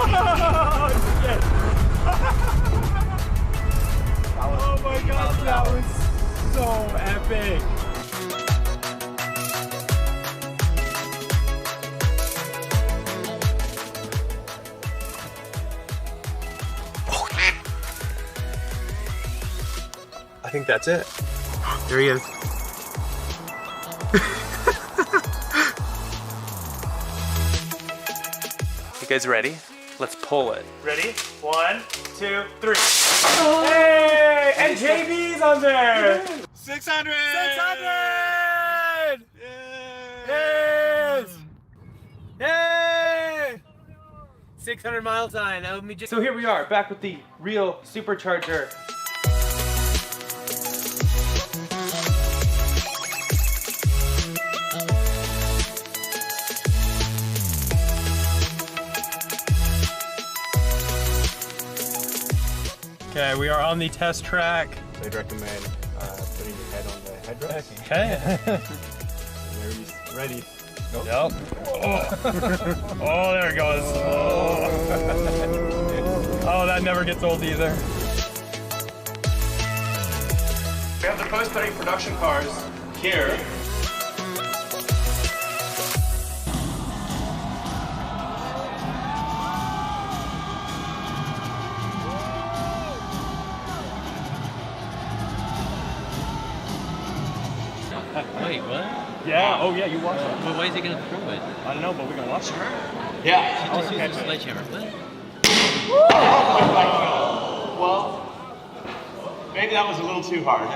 shit. Oh my gosh, that was so epic. I think that's it. There he is. You guys ready? Let's pull it. Ready? 1, 2, 3. Oh. Hey! And JB's on there! 600! 600! Yes! Yay! 600 mile time. That would be just. So here we are, back with the real supercharger. Okay, we are on the test track. So I'd recommend putting your head on the headrest. Okay. There he's ready. Nope. Yep. Oh. Oh, there it goes. Oh. Oh, that never gets old either. We have the post-study production cars here. Wait, what? Yeah, oh yeah, you watch it. Well, why is he gonna throw it? I don't know, but we're gonna watch it. Yeah. He just used a sledgehammer. What? Well, maybe that was a little too hard.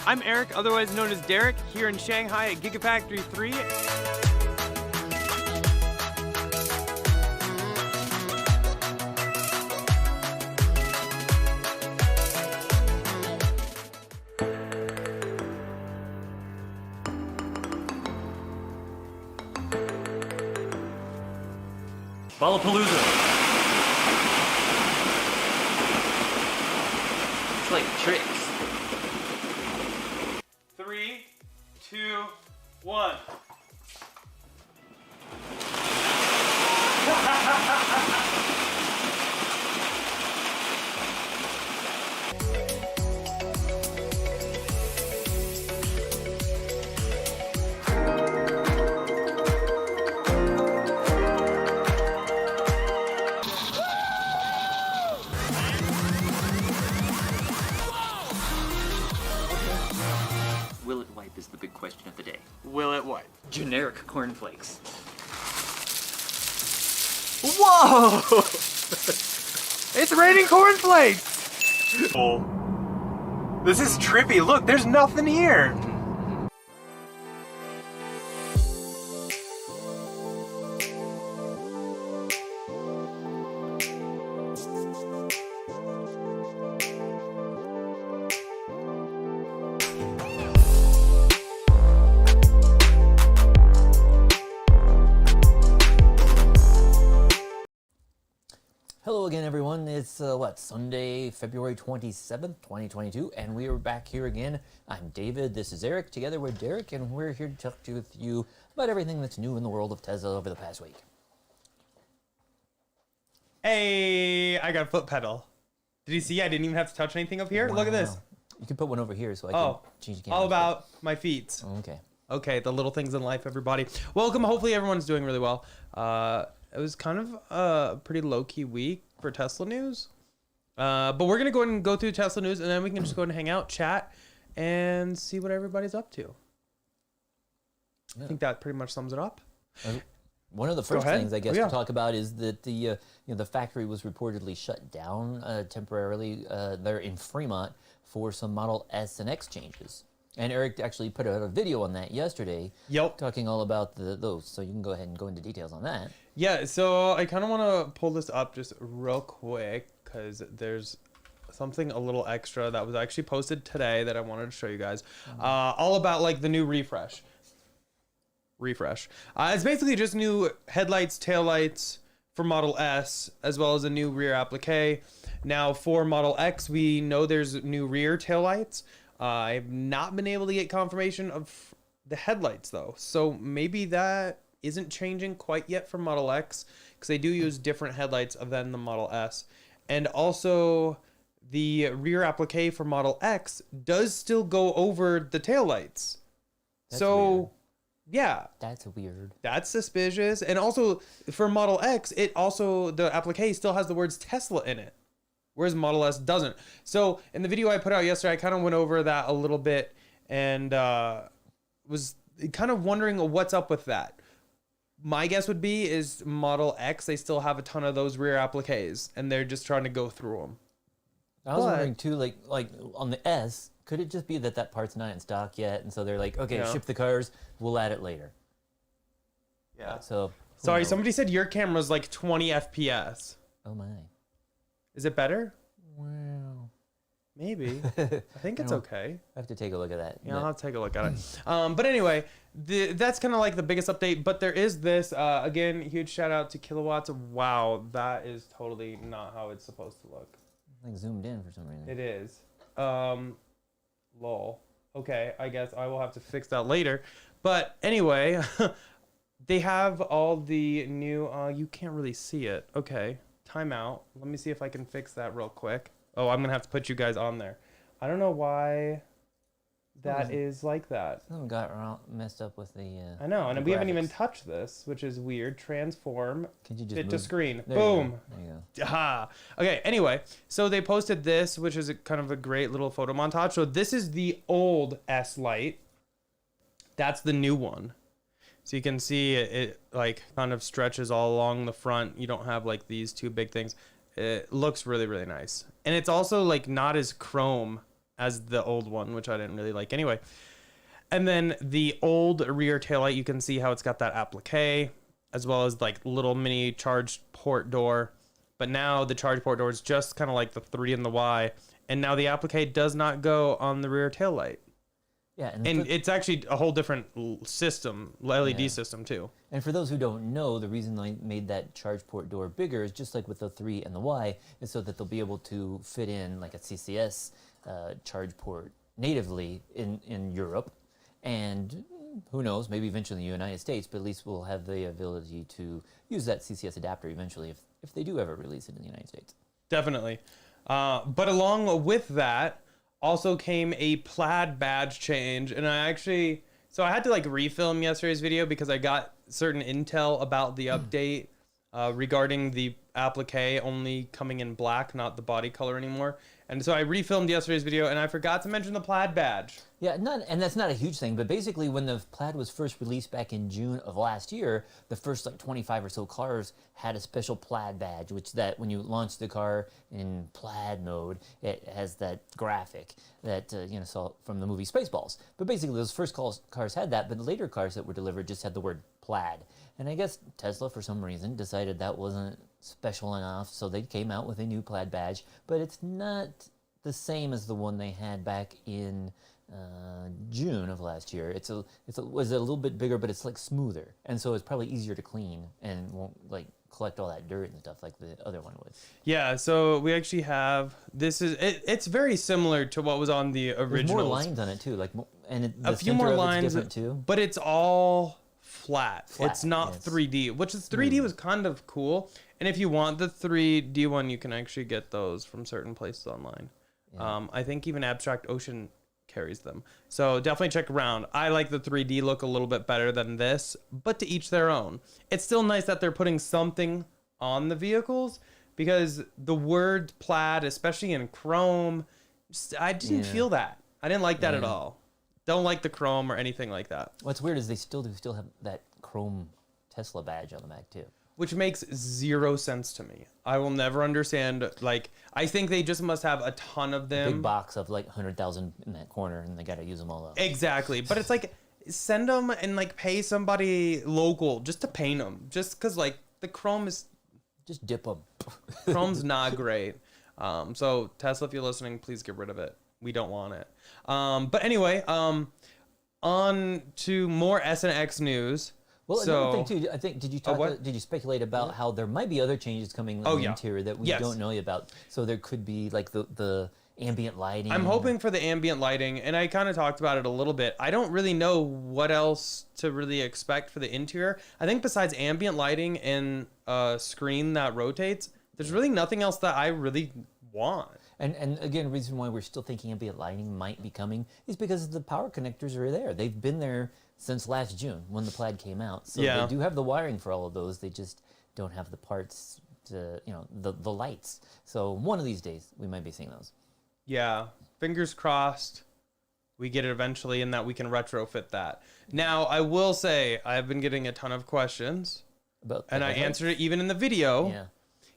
I'm Eric, otherwise known as Derek, here in Shanghai at Gigafactory 3. Ballapalooza. It's like tricks. 3, 2, 1. Will it wipe is the big question of the day. Will it wipe? Generic cornflakes. Whoa! It's raining cornflakes! Oh. This is trippy. Look, there's nothing here. Hello again, everyone. It's Sunday, February 27th, 2022, and we are back here again. I'm David, this is Eric, together with Derek, and we're here to talk to with you about everything that's new in the world of Tesla over the past week. Hey, I got a foot pedal. Did you see? I didn't even have to touch anything up here. Wow. Look at this. You can put one over here so I can change the camera. All about my feet. Okay. Okay, the little things in life, everybody. Welcome. Hopefully everyone's doing really well. It was kind of a pretty low-key week for Tesla news. But we're going to go ahead and go through Tesla news, and then we can just go ahead and hang out, chat, and see what everybody's up to. Yeah. I think that pretty much sums it up. One of the first things I guess to talk about is that the the factory was reportedly shut down temporarily there in Fremont for some Model S and X changes. And Eric actually put out a video on that yesterday, talking all about those. So you can go ahead and go into details on that. Yeah, so I kind of want to pull this up just real quick because there's something a little extra that was actually posted today that I wanted to show you guys. All about like the new refresh. refresh. It's basically just new headlights, taillights for Model S, as well as a new rear applique. Now for Model X, we know there's new rear taillights. I've not been able to get confirmation of the headlights though. So maybe that isn't changing quite yet for Model X, because they do use different headlights than the Model S. And also the rear applique for Model X does still go over the taillights. So weird. Yeah. That's weird. That's suspicious. And also for Model X, it also, the applique still has the words Tesla in it, whereas Model S doesn't. So in the video I put out yesterday, I kind of went over that a little bit and was kind of wondering what's up with that. My guess would be is Model X, they still have a ton of those rear appliques and they're just trying to go through them. I was wondering too, like on the S, could it just be that that part's not in stock yet, and so they're like, okay, ship the cars, we'll add it later. Yeah. So. Sorry, somebody said your camera's like 20 FPS. Oh my. Is it better? Wow. Maybe. I think it's okay. I have to take a look at that. Yeah, I'll take a look at it. But anyway, that's kind of like the biggest update. But there is this, again, huge shout out to Kilowatts. Wow, that is totally not how it's supposed to look. Like zoomed in for some reason. It is. Lol. Okay, I guess I will have to fix that later. But anyway, they have all the new, you can't really see it. Okay, timeout. Let me see if I can fix that real quick. Oh, I'm going to have to put you guys on there. I don't know why that is like that. Something got messed up with the I know, and we haven't even graphics. touched this, which is weird. Transform, Can you just fit to move- screen. There Boom. There you go. Aha. Okay, anyway, so they posted this, which is kind of a great little photo montage. So this is the old S light. That's the new one. So you can see it like kind of stretches all along the front. You don't have like these two big things. It looks really, really nice. And it's also like not as chrome as the old one, which I didn't really like anyway. And then the old rear taillight, you can see how it's got that applique, as well as like little mini charge port door. But now the charge port door is just kind of like the 3 and the Y. And now the applique does not go on the rear taillight. Yeah, And it's actually a whole different system, LED system too. And for those who don't know, the reason I made that charge port door bigger is just like with the 3 and the Y, is so that they'll be able to fit in like a CCS charge port natively in Europe. And who knows, maybe eventually in the United States, but at least we'll have the ability to use that CCS adapter eventually if they do ever release it in the United States. Definitely. But along with that, also came a Plaid badge change, and I had to like refilm yesterday's video because I got certain intel about the update regarding the applique only coming in black, not the body color anymore. And so I refilmed yesterday's video, and I forgot to mention the Plaid badge. Yeah, and that's not a huge thing, but basically when the Plaid was first released back in June of last year, the first like 25 or so cars had a special Plaid badge, which that when you launch the car in Plaid mode, it has that graphic that saw from the movie Spaceballs. But basically those first cars had that, but the later cars that were delivered just had the word Plaid. And I guess Tesla, for some reason, decided that wasn't special enough, so they came out with a new Plaid badge, but it's not the same as the one they had back in June of last year. It was a little bit bigger, but it's like smoother, and so it's probably easier to clean and won't like collect all that dirt and stuff like the other one would. Yeah, so we actually have it's very similar to what was on the original. There's more lines on it too, like a few more lines, different too. But it's all flat. It's not yes. 3D, which is 3D was kind of cool. And if you want the 3D one, you can actually get those from certain places online. Yeah. I think even Abstract Ocean carries them. So definitely check around. I like the 3D look a little bit better than this, but to each their own. It's still nice that they're putting something on the vehicles, because the word Plaid, especially in chrome, I didn't feel that. I didn't like that at all. Don't like the chrome or anything like that. What's weird is they still have that chrome Tesla badge on the Mac too. Which makes zero sense to me. I will never understand. Like, I think they just must have a ton of them. Big box of like 100,000 in that corner, and they got to use them all up. Exactly. But it's like, send them and like pay somebody local just to paint them. Just because like the chrome is... Just dip them. Chrome's not great. So Tesla, if you're listening, please get rid of it. We don't want it. But anyway, on on to more S and X news. Well, so, another thing too. I think did you speculate about how there might be other changes coming in the interior that we don't know about? So there could be like the ambient lighting. I'm hoping for the ambient lighting, and I kind of talked about it a little bit. I don't really know what else to really expect for the interior. I think besides ambient lighting and a screen that rotates, there's really nothing else that I really want. And again, the reason why we're still thinking ambient lighting might be coming is because the power connectors are there. They've been there since last June when the Plaid came out. So they do have the wiring for all of those. They just don't have the parts to, the lights. So one of these days we might be seeing those. Yeah, fingers crossed we get it eventually and that we can retrofit that. Now, I will say I've been getting a ton of questions about and I answered it even in the video. Yeah.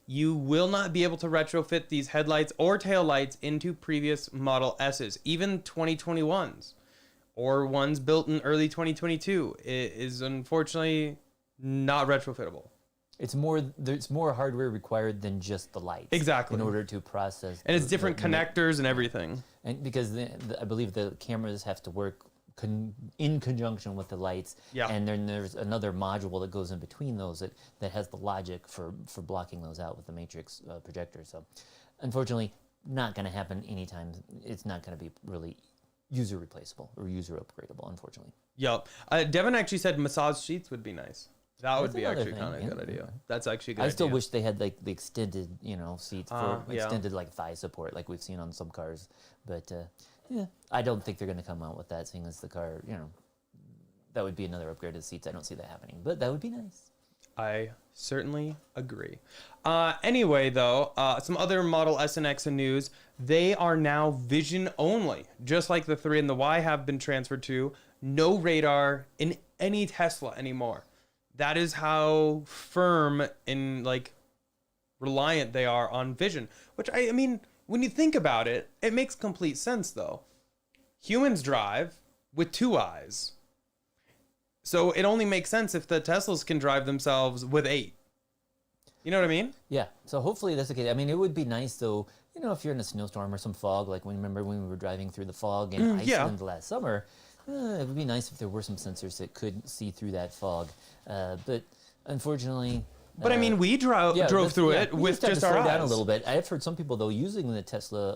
You will not be able to retrofit these headlights or taillights into previous Model S's, even 2021s or ones built in early 2022. It is unfortunately not retrofittable. There's more hardware required than just the lights. Exactly. In order to process. And it's different connectors and everything. And because I believe the cameras have to work in conjunction with the lights. Yeah. And then there's another module that goes in between those that has the logic for blocking those out with the matrix projector. So unfortunately, not going to happen anytime. It's not going to be really user replaceable or user upgradable, unfortunately. Yep. Devin actually said massage sheets would be nice. That would be actually kind of a good idea. That's actually a good idea. I still wish they had like the extended, seats for extended like thigh support like we've seen on some cars. But I don't think they're going to come out with that, seeing as the car, that would be another upgrade to the seats. I don't see that happening, but that would be nice. I certainly agree. Anyway, though, some other Model S and X news. They are now vision only, just like the 3 and the Y have been transferred to. No radar in any Tesla anymore. That is how firm and reliant they are on vision. Which I mean, when you think about it, it makes complete sense though. Humans drive with 2 eyes. So it only makes sense if the Teslas can drive themselves with 8. You know what I mean? Yeah. So hopefully that's the case. I mean, it would be nice though, if you're in a snowstorm or some fog, like remember when we were driving through the fog in Iceland last summer, it would be nice if there were some sensors that could see through that fog. But unfortunately... But I mean, we drove through it with just our eyes. Down a little bit. I've heard some people though using the Tesla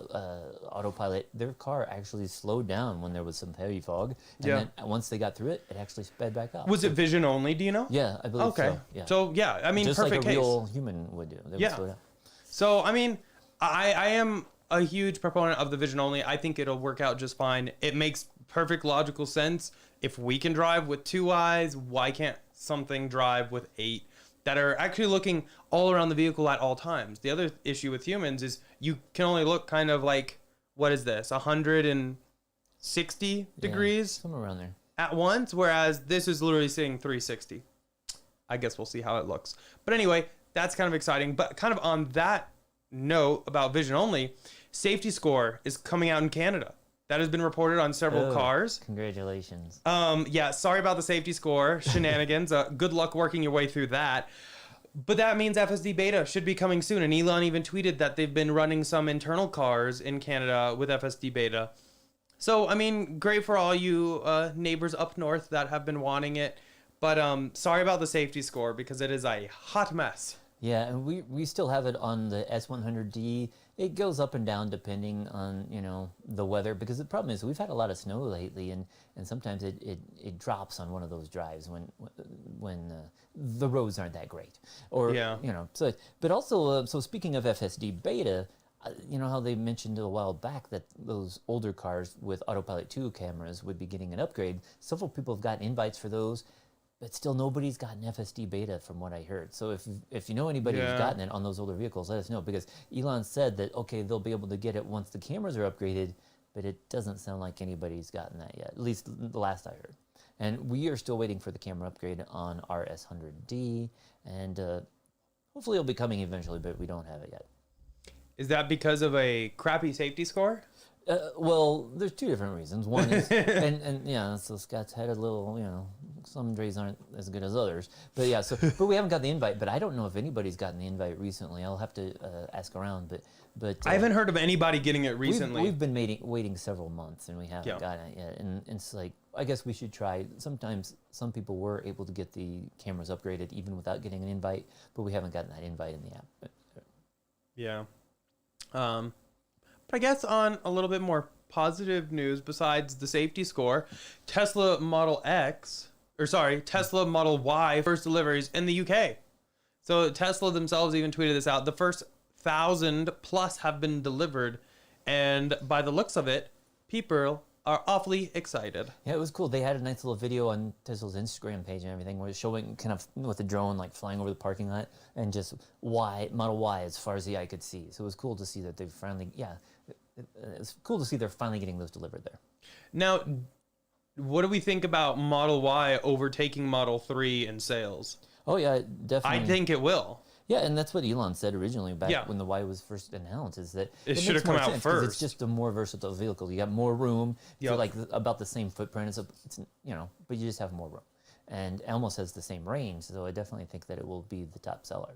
autopilot, their car actually slowed down when there was some heavy fog, and then once they got through it, it actually sped back up. Was it vision only? Do you know? Yeah, I believe so. Yeah. So yeah, I mean, just perfect like a case. real human would do. They would slow down. So I mean, I am a huge proponent of the vision only. I think it'll work out just fine. It makes perfect logical sense. If we can drive with 2 eyes, why can't something drive with 8? That are actually looking all around the vehicle at all times. The other issue with humans is you can only look kind of like, what is this, 160 degrees? Somewhere around there. At once, whereas this is literally saying 360. I guess we'll see how it looks. But anyway, that's kind of exciting. But kind of on that note about vision only, safety score is coming out in Canada. That has been reported on several cars. Congratulations. Yeah, sorry about the safety score shenanigans. Good luck working your way through that. But that means Fsd Beta should be coming soon. And Elon even tweeted that they've been running some internal cars in Canada with Fsd Beta. So, I mean, great for all you neighbors up north that have been wanting it. But sorry about the safety score because it is a hot mess. Yeah, and we still have it on the S100D. It goes up and down depending on, the weather, because the problem is we've had a lot of snow lately, and sometimes it drops on one of those drives when the roads aren't that great. Or, so, but also, so speaking of FSD Beta, how they mentioned a while back that those older cars with Autopilot 2 cameras would be getting an upgrade. Several people have gotten invites for those. But still, nobody's gotten FSD Beta from what I heard. So if you know anybody who's gotten it on those older vehicles, let us know. Because Elon said that, okay, they'll be able to get it once the cameras are upgraded, but it doesn't sound like anybody's gotten that yet, at least the last I heard. And we are still waiting for the camera upgrade on our S100D, and hopefully it'll be coming eventually, but we don't have it yet. Is that because of a crappy safety score? Well, there's two different reasons. One is, and yeah, so Scott's had a little, some days aren't as good as others. But yeah, but we haven't got the invite. But I don't know if anybody's gotten the invite recently. I'll have to ask around. But I haven't heard of anybody getting it recently. We've been waiting several months, and we haven't gotten it yet. And it's like, I guess we should try. Sometimes some people were able to get the cameras upgraded even without getting an invite, but we haven't gotten that invite in the app. Yeah. But I guess on a little bit more positive news, besides the safety score, Tesla Model Y first deliveries in the UK. So Tesla themselves even tweeted this out. The first 1,000 plus have been delivered, and by the looks of it, people are awfully excited. Yeah, it was cool. They had a nice little video on Tesla's Instagram page and everything where it's showing kind of with the drone like flying over the parking lot and just Model Y as far as the eye could see. So it was cool to see that they finally, it's cool to see they're finally getting those delivered there. Now, what do we think about Model Y overtaking Model 3 in sales? Oh yeah, definitely. I think it will. Yeah, and that's what Elon said originally back when the Y was first announced, is that it should have come out first. It's just a more versatile vehicle. You got more room for like about the same footprint. It's but you just have more room, and it almost has the same range. So I definitely think that it will be the top seller.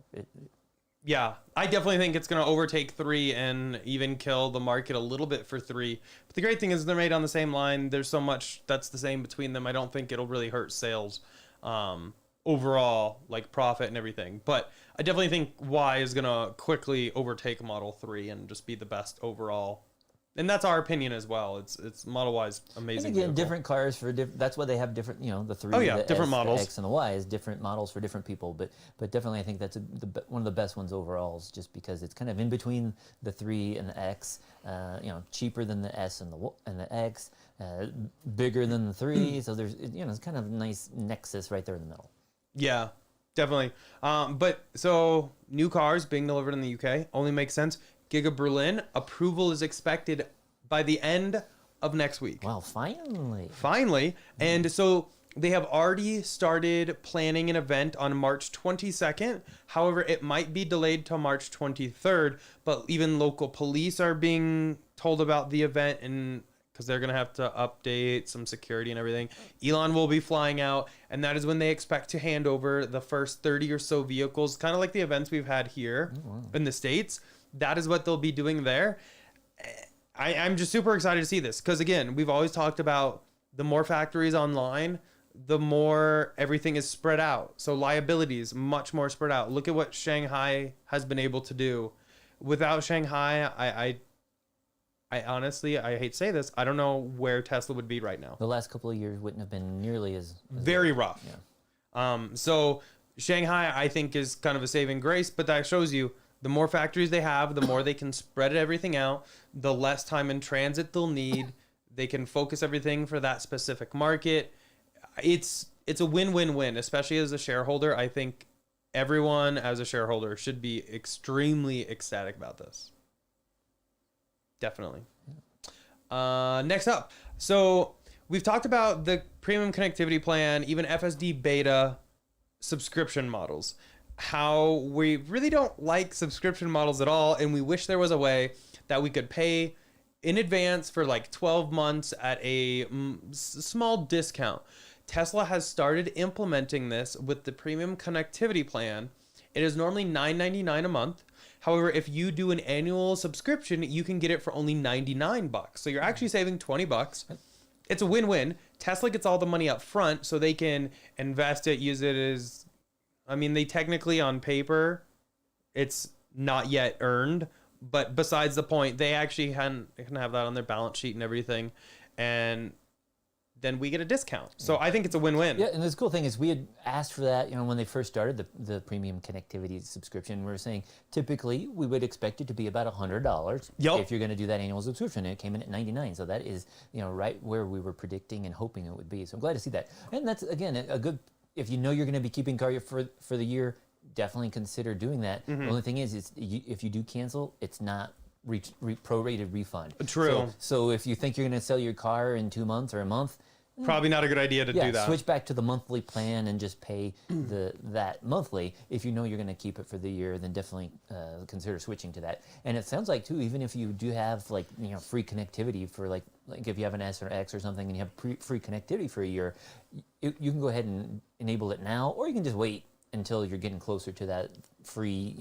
Yeah, I definitely think it's going to overtake 3 and even kill the market a little bit for 3. But the great thing is they're made on the same line. There's so much that's the same between them. I don't think it'll really hurt sales. Overall, like profit and everything. But I definitely think Y is going to quickly overtake Model 3 and just be the best overall. And that's our opinion as well. It's Model Y's amazing. And again, different cars for different. That's why they have different. The 3, the different S, models. The X, and the Y is different models for different people. But definitely, I think that's one of the best ones overall, just because it's kind of in between the 3 and the X. Cheaper than the S and the X, bigger than the 3. So there's it's kind of a nice nexus right there in the middle. Yeah, definitely. But so new cars being delivered in the UK only makes sense. Giga Berlin approval is expected by the end of next week. Wow, finally. Finally. And so they have already started planning an event on March 22nd. However, it might be delayed till March 23rd, but even local police are being told about the event, and because they're going to have to update some security and everything. Elon will be flying out, and that is when they expect to hand over the first 30 or so vehicles, kind of like the events we've had here in the States. That is what they'll be doing there. I'm just super excited to see this because, again, we've always talked about the more factories online, the more everything is spread out. So liabilities much more spread out. Look at what Shanghai has been able to do. Without Shanghai, I honestly, I hate to say this, I don't know where Tesla would be right now. The last couple of years wouldn't have been nearly as very rough. Yeah. So Shanghai, I think, is kind of a saving grace, but that shows you the more factories they have, the more they can spread everything out, the less time in transit they'll need. They can focus everything for that specific market. It's a win-win-win, especially as a shareholder. I think everyone as a shareholder should be extremely ecstatic about this. Definitely. Next up. So we've talked about the premium connectivity plan, even Fsd Beta subscription models. How we really don't like subscription models at all, and we wish there was a way that we could pay in advance for like 12 months at a small discount. Tesla has started implementing this with the premium connectivity plan. It is normally $9.99 a month. However, if you do an annual subscription, you can get it for only $99. So you're actually saving $20. It's a win-win. Tesla gets all the money up front so they can invest it, use it as, they technically on paper, it's not yet earned, but besides the point, they actually can have that on their balance sheet and everything, and then we get a discount. So I think it's a win-win. Yeah, and the cool thing is we had asked for that, when they first started the premium connectivity subscription. We were saying typically we would expect it to be about $100 if you're going to do that annual subscription. And it came in at $99, so that is right where we were predicting and hoping it would be. So I'm glad to see that. And that's again a good. If you're going to be keeping car for the year, definitely consider doing that. The only thing is if you do cancel, it's not prorated refund. True. So if you think you're going to sell your car in 2 months or a month, Probably not a good idea to do that. Switch back to the monthly plan and just pay that monthly. If you know you're going to keep it for the year, then definitely consider switching to that. And it sounds like too, even if you do have like free connectivity for like if you have an S or X or something and you have free connectivity for a year, you can go ahead and enable it now, or you can just wait until you're getting closer to that free,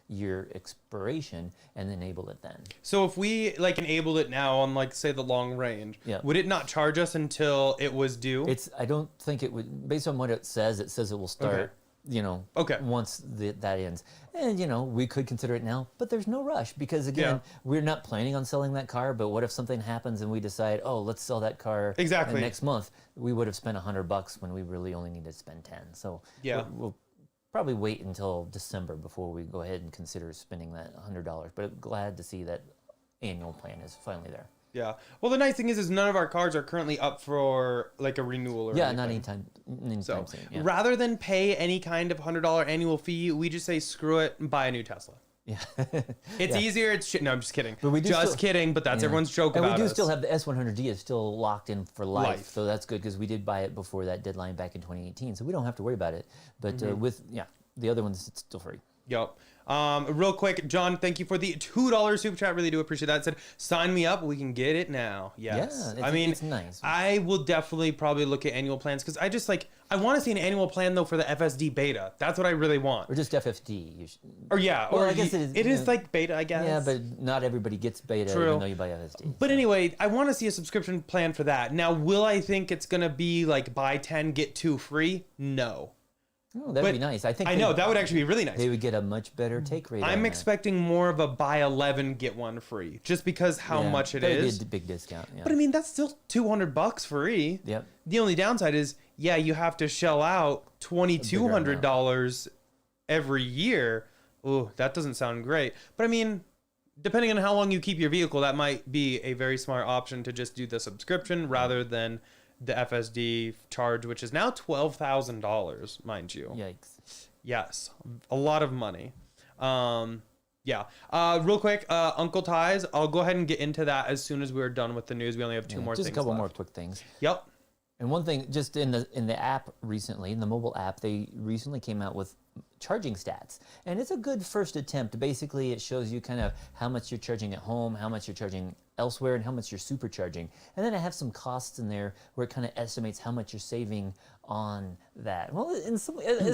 year expiration and enable it then. So if we like enabled it now on like say the long range, would it not charge us until it was due? I don't think it would, based on what it says it will start, once that ends. And, we could consider it now, but there's no rush because again, we're not planning on selling that car, but what if something happens and we decide, oh, let's sell that car next month? We would have spent $100 when we really only needed to spend 10. So we'll probably wait until December before we go ahead and consider spending that $100. But glad to see that annual plan is finally there. Yeah. Well, the nice thing is none of our cars are currently up for like a renewal or anything. Not anytime soon. Yeah. Rather than pay any kind of $100 annual fee, we just say screw it and buy a new Tesla. Yeah. It's easier. It's shit. No, I'm just kidding. But we do just kidding. But that's everyone's joke and about we do us. still have the S100D is still locked in for life. So that's good because we did buy it before that deadline back in 2018. So we don't have to worry about it. But the other one's it's still free. Yep. Real quick, John, thank you for the $2 super chat. Really do appreciate that. It said, sign me up. We can get it now. Yes. Yeah, it's nice. I will definitely probably look at annual plans because I want to see an annual plan though for the Fsd Beta. That's what I really want. Or just FSD. Or I guess it is like Beta, I guess. Yeah, but not everybody gets Beta even though you buy FSD. But anyway, I want to see a subscription plan for that. Now, will I think it's going to be like buy 10, get 2 free? No. Oh, that would be nice. I know that would actually be really nice. They would get a much better take rate. I'm expecting more of a buy 11 get 1 free, just because how much it is. Be a big discount. Yeah. But I mean, that's still $200 free. Yep. The only downside is, you have to shell out $2,200 every year. Ooh, that doesn't sound great. But I mean, depending on how long you keep your vehicle, that might be a very smart option to just do the subscription rather than the FSD charge, which is now $12,000, mind you. Yikes. Yes, a lot of money. Real quick, Uncle Ties, I'll go ahead and get into that as soon as we're done with the news. We only have two more things Just a couple left. more quick things. Yep. And one thing, just in the app recently, in the mobile app, they recently came out with charging stats. And it's a good first attempt. Basically, it shows you kind of how much you're charging at home, how much you're charging elsewhere, and how much you're supercharging. And then I have some costs in there where it kind of estimates how much you're saving on that. Well, it's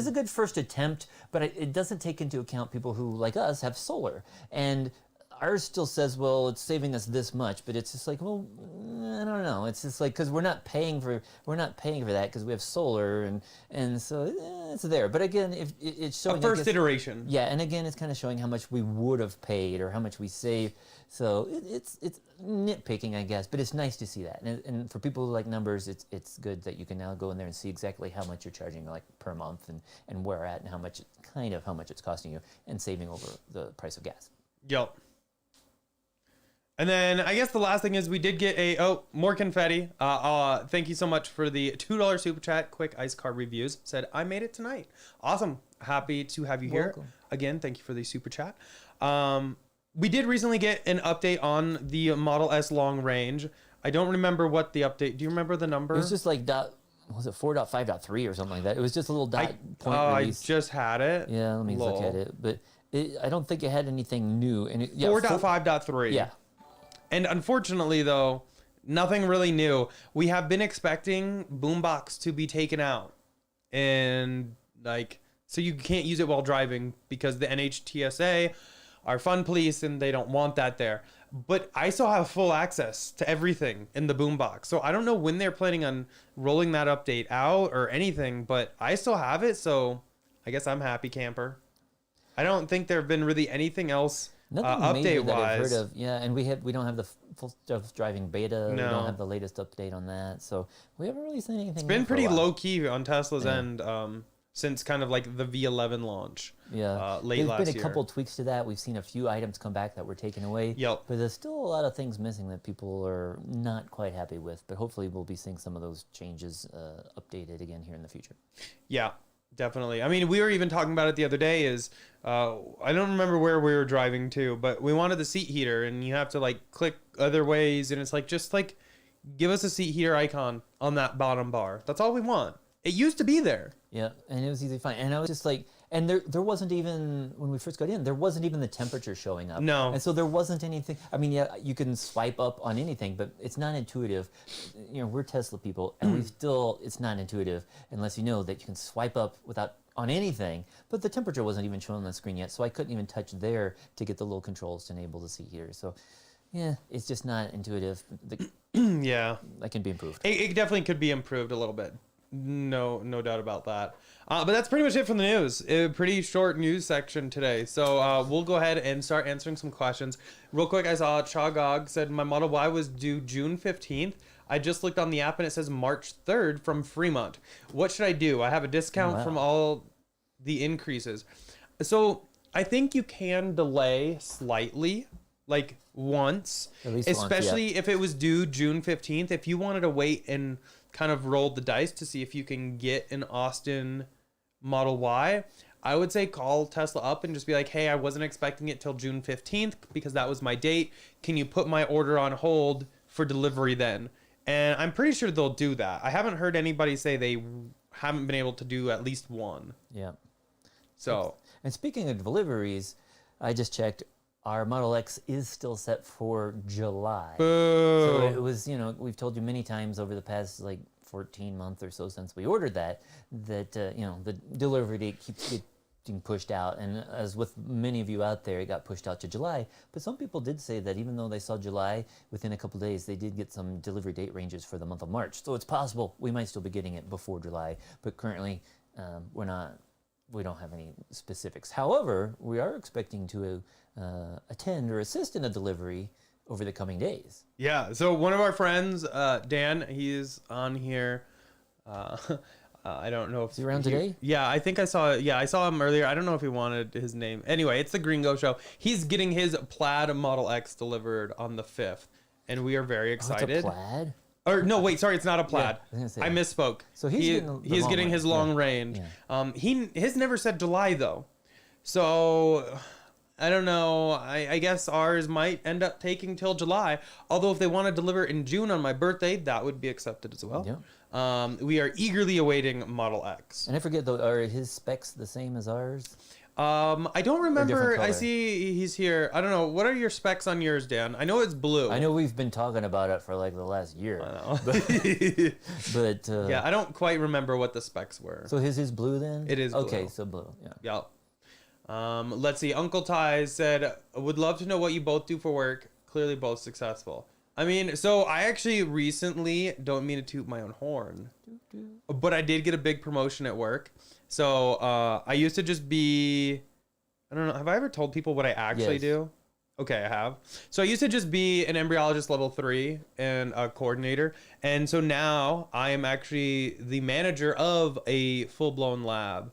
a good first attempt, but it doesn't take into account people who, like us, have solar. And ours still says, well, it's saving us this much, but it's just like, well, I don't know. It's just like, because we're not paying for that because we have solar, and so it's there. But again, if it's showing a first iteration. Yeah, and again, it's kind of showing how much we would have paid or how much we saved. So it's nitpicking, I guess, but it's nice to see that. And for people who like numbers, it's good that you can now go in there and see exactly how much you're charging like per month and where at and how much it's costing you and saving over the price of gas. Yep. And then I guess the last thing is we did get more confetti. Thank you so much for the $2 super chat. Quick ice car reviews. Said, I made it tonight. Awesome. Happy to have you here. Again, thank you for the super chat. We did recently get an update on the Model S long range. I don't remember what the update. Do you remember the number? It was just like was it 4.5.3 or something like that? It was just a little point release. I just had it. Yeah, let me look at it. But I don't think it had anything new. And 4.5.3. Yeah. And unfortunately, though, nothing really new. We have been expecting Boombox to be taken out. And, so you can't use it while driving because the NHTSA are fun police and they don't want that there. But I still have full access to everything in the Boombox. So I don't know when they're planning on rolling that update out or anything, but I still have it. So I guess I'm happy camper. I don't think there have been really anything else update that I've wise. heard of. Yeah, and we don't have the full self-driving beta. No. We don't have the latest update on that. So we haven't really seen anything. It's been pretty low key on Tesla's end since kind of like the V11 launch. Yeah, late last year. There's been a couple tweaks to that. We've seen a few items come back that were taken away. Yep. But there's still a lot of things missing that people are not quite happy with. But hopefully we'll be seeing some of those changes updated again here in the future. Yeah. Definitely. I mean, we were even talking about it the other day I don't remember where we were driving to, but we wanted the seat heater and you have to click other ways. And it's just give us a seat heater icon on that bottom bar. That's all we want. It used to be there. Yeah, and it was easy to find. And I was just like, and there wasn't even, when we first got in, there wasn't even the temperature showing up. No. And so there wasn't anything. I mean, yeah, you can swipe up on anything, but it's not intuitive. You know, we're Tesla people, and it's not intuitive unless you know that you can swipe up on anything. But the temperature wasn't even shown on the screen yet, so I couldn't even touch there to get the little controls to enable the seat heater. So, yeah, it's just not intuitive. Yeah. That can be improved. It definitely could be improved a little bit. No doubt about that. But that's pretty much it from the news. A pretty short news section today. So we'll go ahead and start answering some questions. Real quick, I saw Chagog said my Model Y was due June 15th. I just looked on the app and it says March 3rd from Fremont. What should I do? I have a discount from all the increases. So I think you can delay slightly, like once, especially if it was due June 15th. If you wanted to wait and kind of roll the dice to see if you can get an Austin Model Y, I would say call Tesla up and just be like, hey, I wasn't expecting it till June 15th because that was my date. Can you put my order on hold for delivery then? And I'm pretty sure they'll do that. I haven't heard anybody say they haven't been able to do at least one. Yeah. So. And speaking of deliveries, I just checked. Our Model X is still set for July. Boo. So it was, you know, we've told you many times over the past like 14 months or so since we ordered that you know, the delivery date keeps getting pushed out. And as with many of you out there, it got pushed out to July. But some people did say that even though they saw July, within a couple of days, they did get some delivery date ranges for the month of March. So it's possible we might still be getting it before July. But currently, we don't have any specifics. However, we are expecting to attend or assist in a delivery over the coming days. Yeah, so one of our friends, Dan, he's on here. I don't know if is he around today? Yeah, I think I saw him earlier. I don't know if he wanted his name. Anyway, it's the Gringo Show. He's getting his Plaid Model X delivered on the 5th, and we we are very excited. It's a Plaid? Or no, wait, sorry, it's not a Plaid. Yeah, I misspoke. So he's getting his long range. Yeah. His never said July though, so I don't know. I guess ours might end up taking till July. Although if they want to deliver in June on my birthday, that would be accepted as well. Yeah. We are eagerly awaiting Model X. And I forget though, are his specs the same as ours? I don't remember. I color? see he's here. I don't know. What are your specs on yours, Dan? I know it's blue. I know we've been talking about it for like the last year. I know. But yeah, I don't quite remember what the specs were. So his is blue then? It is blue. Okay, so blue. Yeah. Yep. Let's see. Uncle Ty said, would love to know what you both do for work. Clearly both successful. I mean, so I actually recently, don't mean to toot my own horn, but I did get a big promotion at work. So I used to just be, I don't know, have I ever told people what I actually do? Okay, I have. So I used to just be an embryologist level 3 and a coordinator. And so now I am actually the manager of a full-blown lab.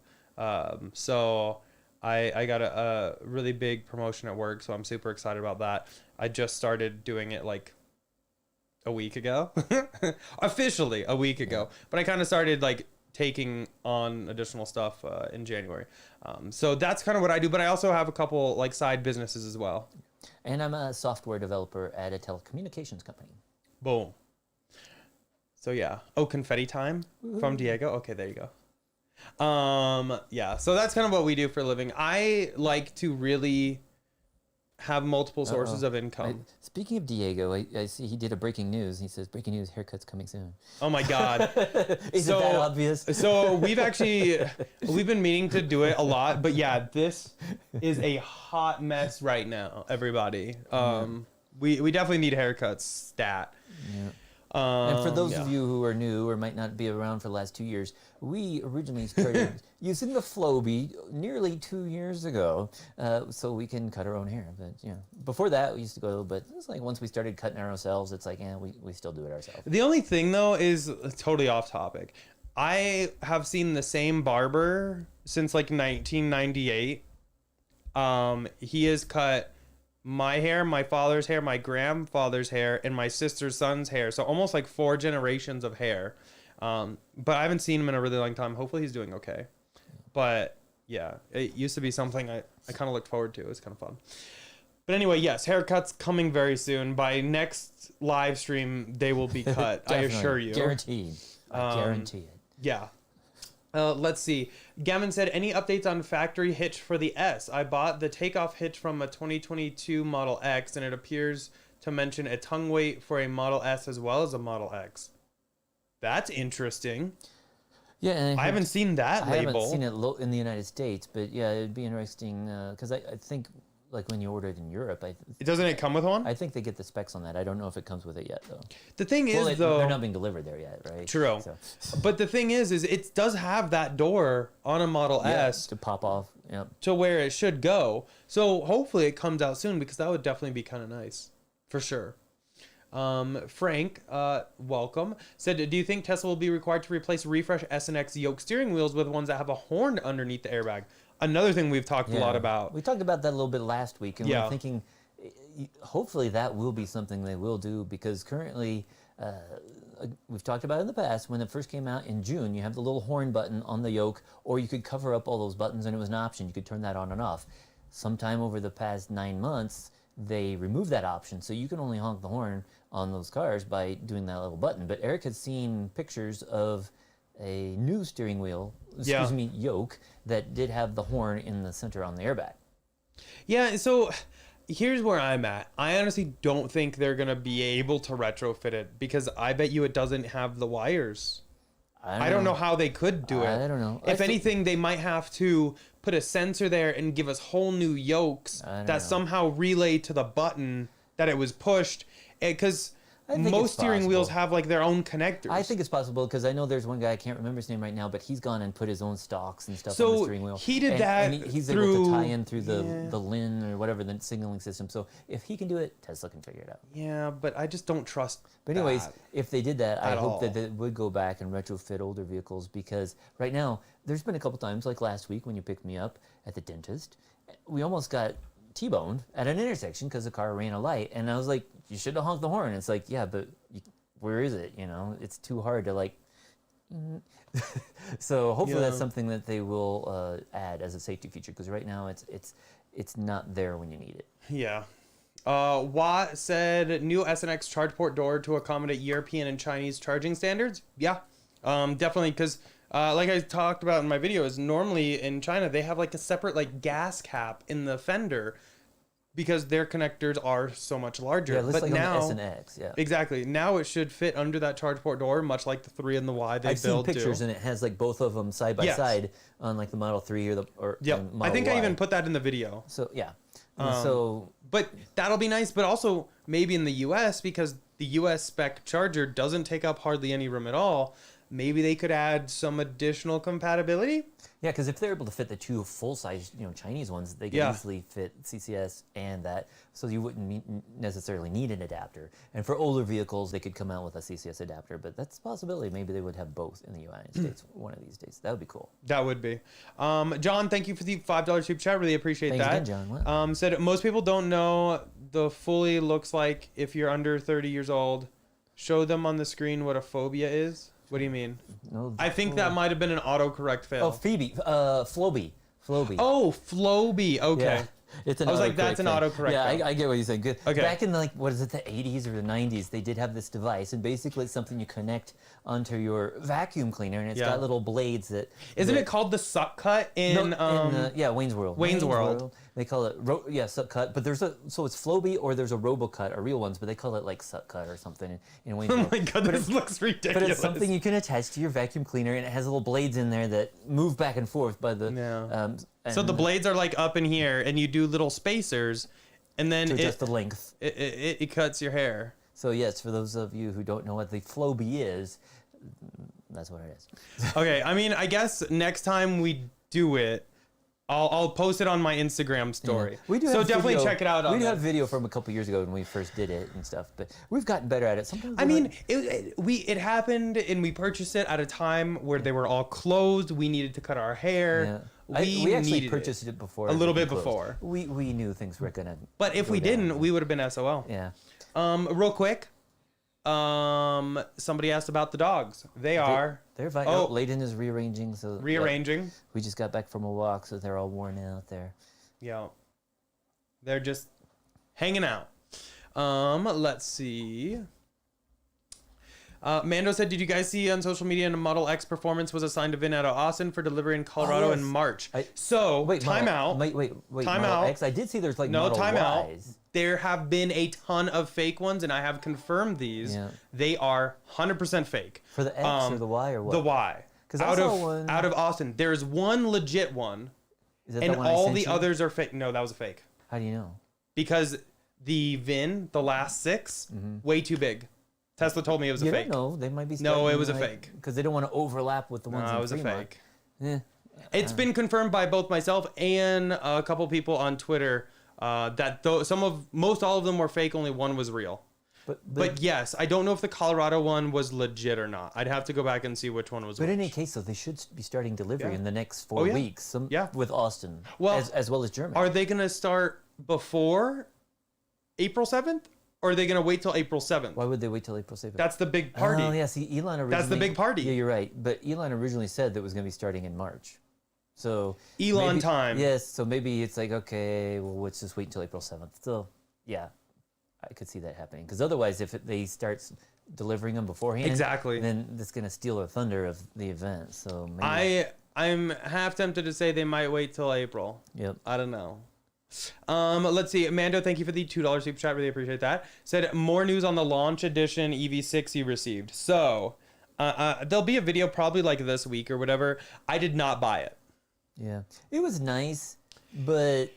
So I got a really big promotion at work, so I'm super excited about that. I just started doing it like a week ago. Officially a week ago. But I kind of started like taking on additional stuff in January. So that's kind of what I do, but I also have a couple like side businesses as well. And I'm a software developer at a telecommunications company. Boom. So yeah. Oh, confetti time from Diego. Okay, there you go. Yeah, so that's kind of what we do for a living. I like to really have multiple sources of income. Speaking of Diego, I see he did a breaking news. He says, breaking news, haircuts coming soon. Oh my God. Isn't that obvious? So we've been meaning to do it a lot, but yeah, this is a hot mess right now, everybody. We definitely need haircuts stat. Yeah. And for those of you who are new or might not be around for the last 2 years, we originally started using the Flowbee nearly 2 years ago, so we can cut our own hair. But before that we used to go. But it's like once we started cutting ourselves, it's like we still do it ourselves. The only thing though is totally off topic. I have seen the same barber since like 1998. He has cut my hair, my father's hair, my grandfather's hair, and my sister's son's hair. So almost like 4 generations of hair. But I haven't seen him in a really long time. Hopefully he's doing okay. But yeah, it used to be something I kind of looked forward to. It was kind of fun. But anyway, yes, haircuts coming very soon. By next live stream, they will be cut. I assure you. Guaranteed. I guarantee it. Yeah. Let's see. Gavin said, any updates on factory hitch for the S? I bought the takeoff hitch from a 2022 Model X, and it appears to mention a tongue weight for a Model S as well as a Model X. That's interesting. Yeah, and I haven't seen that label. I haven't seen it in the United States, but yeah, it'd be interesting because I think like when you order it in Europe, Doesn't it come with one? I think they get the specs on that. I don't know if it comes with it yet though. The thing is, they're not being delivered there yet, right? True. So. But the thing is it does have that door on a Model S to pop off. Yep. To where it should go. So hopefully it comes out soon because that would definitely be kind of nice, for sure. Frank, welcome, said, do you think Tesla will be required to replace refresh S and X yoke steering wheels with ones that have a horn underneath the airbag? Another thing we've talked a lot about. We talked about that a little bit last week, and we're thinking hopefully that will be something they will do because currently, we've talked about it in the past, when it first came out in June, you have the little horn button on the yoke, or you could cover up all those buttons and it was an option. You could turn that on and off. Sometime over the past 9 months, they removed that option, so you can only honk the horn on those cars by doing that little button. But Eric had seen pictures of a new steering wheel, yoke, that did have the horn in the center on the airbag. Yeah, so here's where I'm at. I honestly don't think they're going to be able to retrofit it because I bet you it doesn't have the wires. I don't know how they could do it. I don't know. If anything, they might have to put a sensor there and give us whole new yokes that somehow relay to the button that it was pushed. Because most steering wheels have like their own connectors. I think it's possible because I know there's one guy, I can't remember his name right now, but he's gone and put his own stocks and stuff on the steering wheel. He did that. And he's able to tie in through the LIN or whatever, the signaling system. So if he can do it, Tesla can figure it out. Yeah, but I just don't trust. But anyways, if they did that, I hope that they would go back and retrofit older vehicles because right now, there's been a couple times, like last week when you picked me up at the dentist, we almost got T-boned at an intersection because the car ran a light, and I was like, you should have honked the horn. It's like, yeah, but where is it? You know, it's too hard to like. So hopefully that's something that they will add as a safety feature because right now it's not there when you need it. Yeah. Watt said new SNX charge port door to accommodate European and Chinese charging standards. Yeah, definitely because. Like I talked about in my videos, normally in China, they have like a separate like gas cap in the fender because their connectors are so much larger. Yeah, it looks but like now, on the SNX, yeah. Exactly. Now it should fit under that charge port door, much like the 3 and the Y they build. I've seen pictures and it has like both of them side by side on like the Model 3 or the Model I think Y. I even put that in the video. So yeah. But that'll be nice, but also maybe in the US because the US spec charger doesn't take up hardly any room at all. Maybe they could add some additional compatibility. Yeah, because if they're able to fit the two full-size, Chinese ones, they could easily fit CCS and that, so you wouldn't necessarily need an adapter. And for older vehicles, they could come out with a CCS adapter, but that's a possibility. Maybe they would have both in the United States one of these days. That would be cool. That would be. John, thank you for the $5 super chat. Really appreciate that. Thanks again, John. Wow. Said most people don't know the fully looks like if you're under 30 years old. Show them on the screen what a phobia is. What do you mean? No, I think that might have been an autocorrect fail. Oh, Floby. Oh, Floby. Okay. Yeah. It's an I was like, that's an autocorrect. Yeah, I get what you're saying. Good. Okay. Back in the 80s or the 90s, they did have this device, and basically it's something you connect onto your vacuum cleaner, and it's got little blades that. Isn't it called the suck cut in? Wayne's World. Wayne's World. They call it suck cut, but so it's Floby or there's a RoboCut, or real ones, but they call it like suck cut or something in Wayne's World. Oh my god, this looks ridiculous. But it's something you can attach to your vacuum cleaner, and it has little blades in there that move back and forth by the. So the blades are like up in here, and you do little spacers, and then to adjust the length. It cuts your hair. So yes, for those of you who don't know what the Floby is, that's what it is. Okay, I mean, I guess next time we do it, I'll post it on my Instagram story. Yeah. We do so have definitely video, check it out. We do have video from a couple years ago when we first did it and stuff, but we've gotten better at it. Sometimes I mean, it happened, and we purchased it at a time where they were all closed. We needed to cut our hair. Yeah. We actually purchased it before. A little bit before. We knew things were gonna. But if we didn't, we would have been SOL. Yeah. Real quick. Somebody asked about the dogs. They're fine. Layden is rearranging. So rearranging. We just got back from a walk, so they're all worn out there. Yeah. They're just hanging out. Let's see. Mando said, did you guys see on social media a Model X performance was assigned to Vin out of Austin for delivery in Colorado in March? Time out. Wait. Time Model out. X? I did see there's like No, Model time out. Ys. There have been a ton of fake ones, and I have confirmed these. Yeah. They are 100% fake. For the X or the Y or what? The Y. 'Cause I saw one. Out of Austin. There's one legit one, Is that and the one I all sent the you? others are fake. No, that was a fake. How do you know? Because the VIN, the last 6, way too big. Tesla told me it was a fake. No, they might be. No, it was a fake. Because they don't want to overlap with the ones. No, in it was a Fremont. fake. Yeah. It's been confirmed by both myself and a couple people on Twitter that most all of them were fake. Only one was real. But yes, I don't know if the Colorado one was legit or not. I'd have to go back and see which one was. But which. in any case, though, they should be starting delivery Yeah. in the next 4 weeks. With Austin. Well, as well as Germany. Are they going to start before April 7th? Or are they going to wait till April 7th? Why would they wait till April 7th? That's the big party. Oh, yeah. See, Elon originally... That's the big party. Yeah, you're right. But Elon originally said that it was going to be starting in March. So... Elon time. Yes. So maybe it's like, okay, well, let's just wait until April 7th. Still, yeah. I could see that happening. Because otherwise, if they start delivering them beforehand... Exactly. Then that's going to steal the thunder of the event. So maybe... I'm half tempted to say they might wait till April. Yep. I don't know. Let's see. Mando, thank you for the $2 super chat. Really appreciate that. Said more news on the launch edition EV6 you received. So there'll be a video probably like this week or whatever. I did not buy it. Yeah. It was nice, but...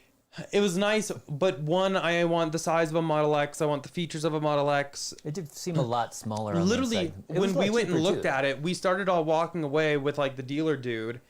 It was nice, but one, I want the size of a Model X. I want the features of a Model X. It did seem a lot smaller on the Literally, inside. It was when a lot we went and cheaper, looked too. at it, we started all walking away with like the dealer dude.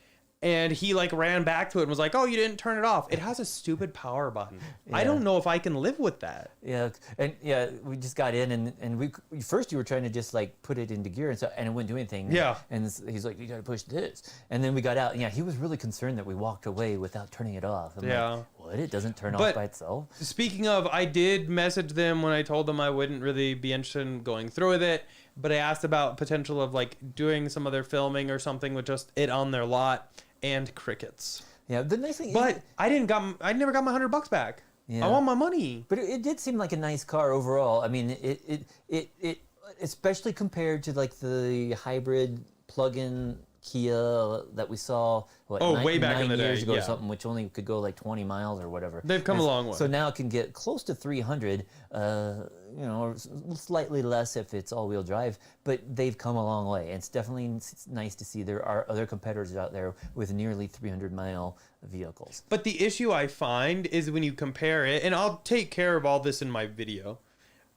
And he like ran back to it and was like, "Oh, you didn't turn it off. It has a stupid power button. I don't know if I can live with that." Yeah, and yeah, we just got in and we first you were trying to just like put it into gear and so and it wouldn't do anything. Yeah. And he's like, "You got to push this." And then we got out. And yeah, he was really concerned that we walked away without turning it off. I'm Yeah. like, what? It doesn't turn off But by itself? speaking of, I did message them when I told them I wouldn't really be interested in going through with it, but I asked about potential of like doing some other filming or something with just it on their lot. And crickets. Yeah, the nice thing But is, I never got my $100 back. Yeah. I want my money. but it did seem like a nice car overall. I mean, it especially compared to like the hybrid plug-in Kia that we saw way back in the years day, ago or yeah. something, which only could go like 20 miles or whatever. They've come a long way. So now it can get close to 300, or slightly less if it's all-wheel drive, but they've come a long way. And it's definitely nice to see there are other competitors out there with nearly 300-mile vehicles. But the issue I find is when you compare it, and I'll take care of all this in my video,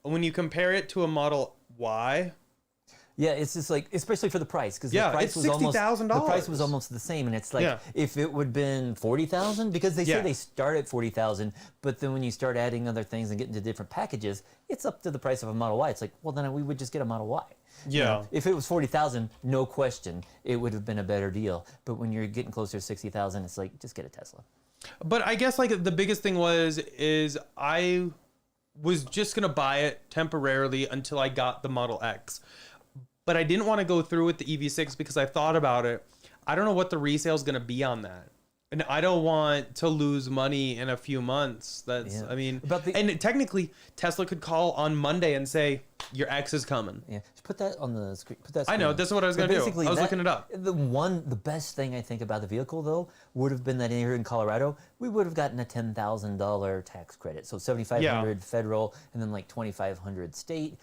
when you compare it to a Model Y. Yeah, it's just like, especially for the price, because Yeah, the price it's was almost $60,000. the price was almost the same, and it's like Yeah. if it would have been 40,000, because they say Yeah. they start at 40,000, but then when you start adding other things and get into different packages, it's up to the price of a Model Y. It's like, well, then we would just get a Model Y. You Yeah. know, if it was 40,000, no question, it would have been a better deal. But when you're getting closer to 60,000, it's like, just get a Tesla. But I guess like the biggest thing is I was just gonna buy it temporarily until I got the Model X. But I didn't want to go through with the EV6 because I thought about it. I don't know what the resale is going to be on that. And I don't want to lose money in a few months. That's, Yeah. I mean, About the- and technically Tesla could call on Monday and say, your X is coming. Yeah, just put that on the screen. Put that. I know, screen. this is what I was But gonna do. basically I was looking it up. The best thing I think about the vehicle though would have been that here in Colorado we would have gotten a $10,000 tax credit, so $7,500 federal and then like $2,500 state.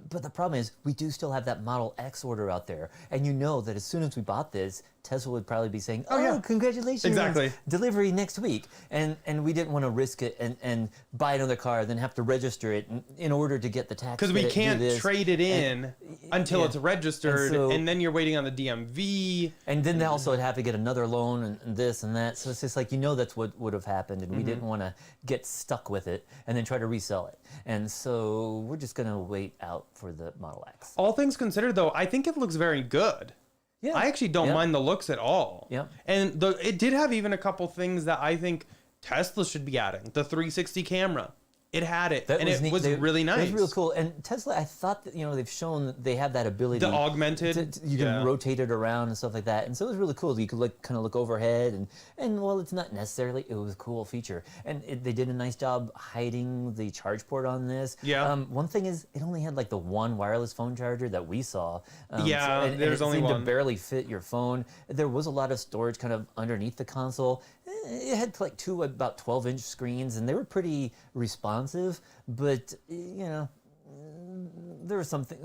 But the problem is we do still have that Model X order out there, and you know that as soon as we bought this, Tesla would probably be saying, "Oh, yeah. congratulations, Exactly. delivery next week," and we didn't want to risk it and buy another car, then have to register it in order to get the tax. Because we credit, do can't this. trade it in until yeah. it's registered, And so- and then you're waiting on the DMV. And then they also would have to get another loan and this and that. So it's just like, that's what would have happened. And we didn't want to get stuck with it and then try to resell it. And so we're just going to wait out for the Model X. All things considered, though, I think it looks very good. Yeah. I actually don't mind the looks at all. Yeah. And it did have even a couple things that I think Tesla should be adding. The 360 camera. it had it, That and it neat. was really nice. It was real cool. And Tesla, I thought that they've shown that they have that ability. The augmented, you can rotate it around and stuff like that. And so it was really cool. You could kind of look overhead, and well, it's not necessarily. It was a cool feature, and they did a nice job hiding the charge port on this. Yeah. One thing is, it only had like the one wireless phone charger that we saw. There's only one. To barely fit your phone. There was a lot of storage kind of underneath the console. It had like two about 12-inch screens, and they were pretty responsive. But there was something.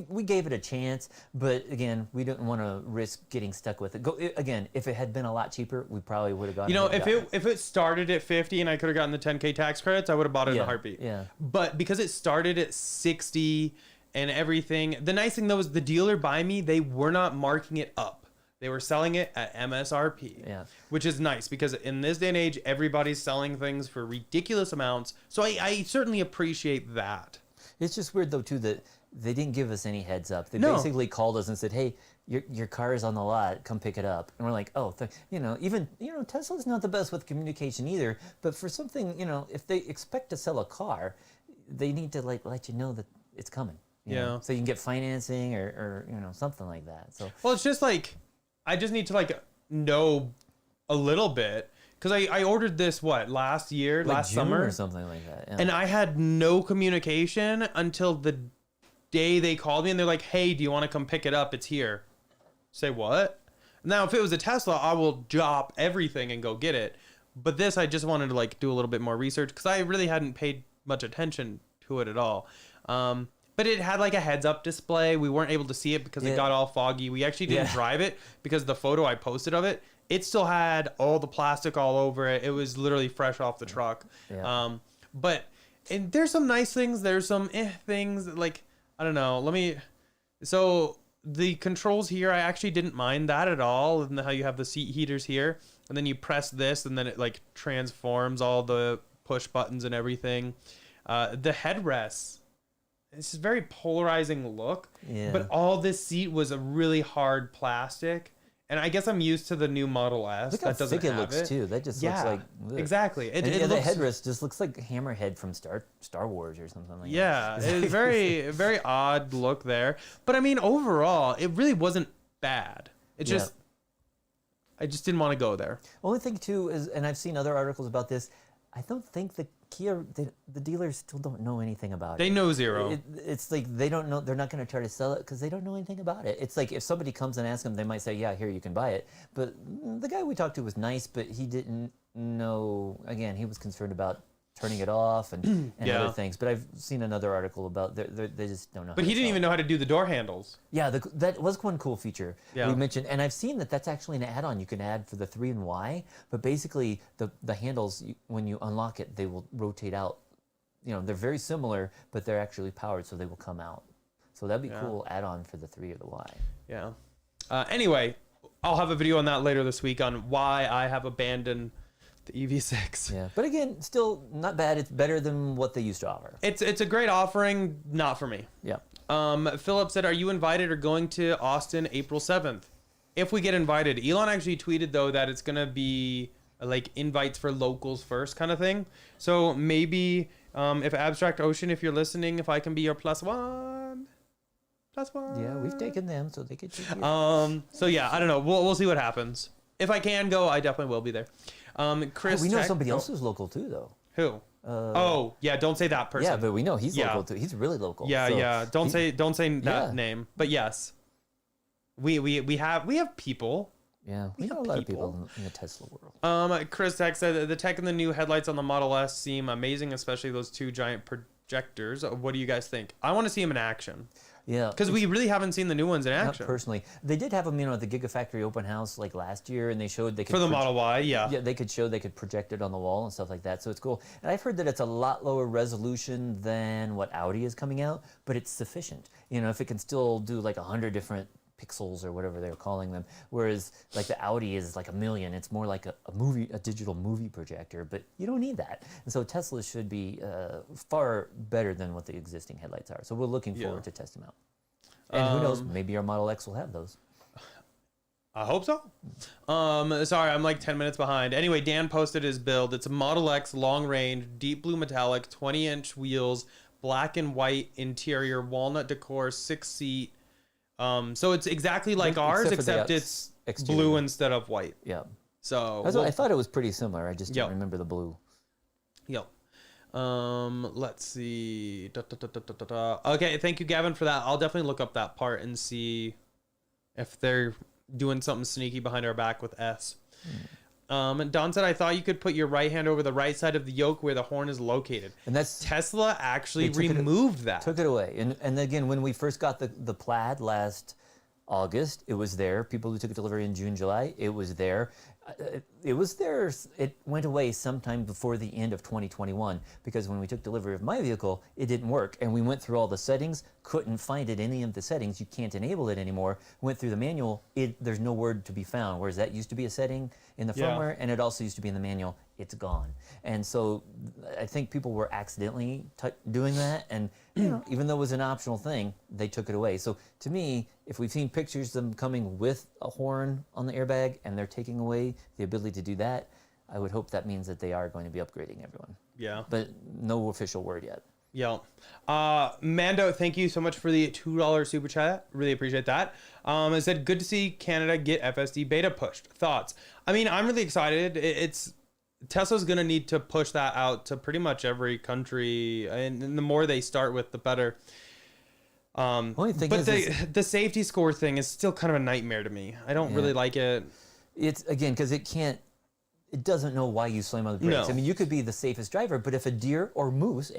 We gave it a chance, but again, we didn't want to risk getting stuck with it. Again, if it had been a lot cheaper, we probably would have gotten. If it started at 50 and I could have gotten the 10K tax credits, I would have bought it in a heartbeat. Yeah. But because it started at 60 and everything, the nice thing though is the dealer by me, they were not marking it up. They were selling it at MSRP, which is nice because in this day and age, everybody's selling things for ridiculous amounts. So I certainly appreciate that. It's just weird though too that they didn't give us any heads up. They basically called us and said, "Hey, your car is on the lot. Come pick it up." And we're like, "Oh, Tesla's not the best with communication either. But for something, if they expect to sell a car, they need to let you know that it's coming. So you can get financing or something like that. So it's just like." I just need to know a little bit because I ordered this last summer or something like that, and I had no communication until the day they called me and they're like, "Hey, do you want to come pick it up? It's here." Say what? Now, if it was a Tesla, I will drop everything and go get it. But this, I just wanted to do a little bit more research because I really hadn't paid much attention to it at all. But it had a heads-up display. We weren't able to see it because it got all foggy. We actually didn't drive it because the photo I posted of it, it still had all the plastic all over it. It was literally fresh off the truck. Yeah. And there's some nice things. There's some things I don't know. So the controls here, I actually didn't mind that at all. And how you have the seat heaters here, and then you press this, and then it transforms all the push buttons and everything. The headrests. It's a very polarizing look, but all this seat was a really hard plastic, and I guess I'm used to the new Model S. Look how thick it looks too. That just looks like exactly. The headrest just looks like Hammerhead from Star Wars or something like that. Yeah, it's very very odd look there, but I mean overall, it really wasn't bad. It just I just didn't want to go there. Only thing too is, and I've seen other articles about this, I don't think the Kia, the dealers still don't know anything about it. They know zero. It's like they don't know. They're not going to try to sell it because they don't know anything about it. It's like if somebody comes and asks them, they might say, "Yeah, here you can buy it." But the guy we talked to was nice, but he didn't know. Again, he was concerned about turning it off and other things. But I've seen another article about they just don't know. But he didn't even know how to do the door handles. Yeah, that was one cool feature we mentioned, and I've seen that's actually an add-on you can add for the 3 and Y. But basically, the handles when you unlock it, they will rotate out. They're very similar, but they're actually powered, so they will come out. So that'd be cool add-on for the 3 or the Y. Yeah. Anyway, I'll have a video on that later this week on why I have abandoned the EV6. Yeah, but again, still not bad. It's better than what they used to offer. It's a great offering, not for me. Yeah. Philip said, "Are you invited or going to Austin April 7th?" If we get invited. Elon actually tweeted though that it's gonna be invites for locals first kind of thing. So maybe if Abstract Ocean, if you're listening, if I can be your +1. +1. Yeah, we've taken them, so they could take you. So yeah, I don't know. We'll see what happens. If I can go, I definitely will be there. Chris, we know somebody else who's local too, though. Who? Don't say that person. Yeah, but we know he's local too. He's really local. Yeah. Don't say that name. But yes, we have people. Yeah, we know a lot of people in the Tesla world. Chris Tech said the tech and the new headlights on the Model S seem amazing, especially those 2 giant projectors. What do you guys think? I want to see them in action. Yeah, because we really haven't seen the new ones in action. Not personally, they did have them, at the Gigafactory open house last year, and they showed they could for the Model Y. Yeah, they could project it on the wall and stuff like that. So it's cool. And I've heard that it's a lot lower resolution than what Audi is coming out, but it's sufficient. If it can still do 100 different pixels or whatever they're calling them, whereas the Audi is 1 million. It's more like a digital movie projector, but you don't need that. And so Tesla should be far better than what the existing headlights are. So we're looking forward to test them out. And who knows, maybe our Model X will have those. I hope so. Sorry, I'm like 10 minutes behind. Anyway, Dan posted his build. It's a Model X long range, deep blue metallic, 20-inch wheels, black and white interior, walnut decor, 6-seat. So it's exactly like ours, except it's exterior. Blue instead of white. Yeah. So I thought it was pretty similar. I just don't remember the blue. Yep. Let's see. Okay, thank you, Gavin, for that. I'll definitely look up that part and see if they're doing something sneaky behind our back with S. And Don said, I thought you could put your right hand over the right side of the yoke where the horn is located. And that's Tesla actually removed that. Took it away. And again, when we first got the Plaid last August, it was there. People who took delivery in June, July, it was there. It was there. It went away sometime before the end of 2021 because when we took delivery of my vehicle, it didn't work. And we went through all the settings, couldn't find it in any of the settings. You can't enable it anymore. Went through the manual, there's no word to be found. Whereas that used to be a setting in the firmware and it also used to be in the manual. It's gone. And so I think people were accidentally doing that. And you know, even though it was an optional thing, they took it away. So to me, if we've seen pictures of them coming with a horn on the airbag and they're taking away the ability to do that, I would hope that means that they are going to be upgrading everyone. Yeah. But no official word yet. Yeah. Mando, thank you so much for the $2 super chat. Really appreciate that. It said, good to see Canada get FSD beta pushed. Thoughts? I mean, I'm really excited. Tesla's going to need to push that out to pretty much every country. And the more they start with, the better. But the safety score thing is still kind of a nightmare to me. I don't really like it. It's, again, because it doesn't know why you slam on the brakes. No. I mean, you could be the safest driver, but if a deer or moose,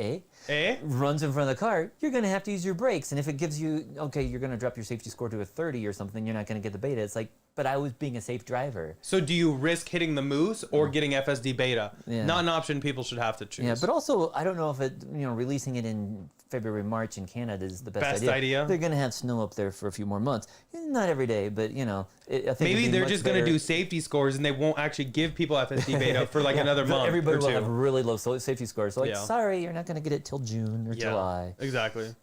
runs in front of the car, you're going to have to use your brakes. And if it gives you, okay, you're going to drop your safety score to a 30 or something, you're not going to get the beta. It's like, but I was being a safe driver. So do you risk hitting the moose or getting FSD beta? Yeah. Not an option people should have to choose. Yeah, but also, I don't know if releasing it in February, March in Canada is the best idea. They're going to have snow up there for a few more months. Not every day, but, I think maybe they're just going to do safety scores and they won't actually give people FSD beta for like another month. Everybody will have really low safety scores. So, sorry, you're not going to get it till June or July. Exactly.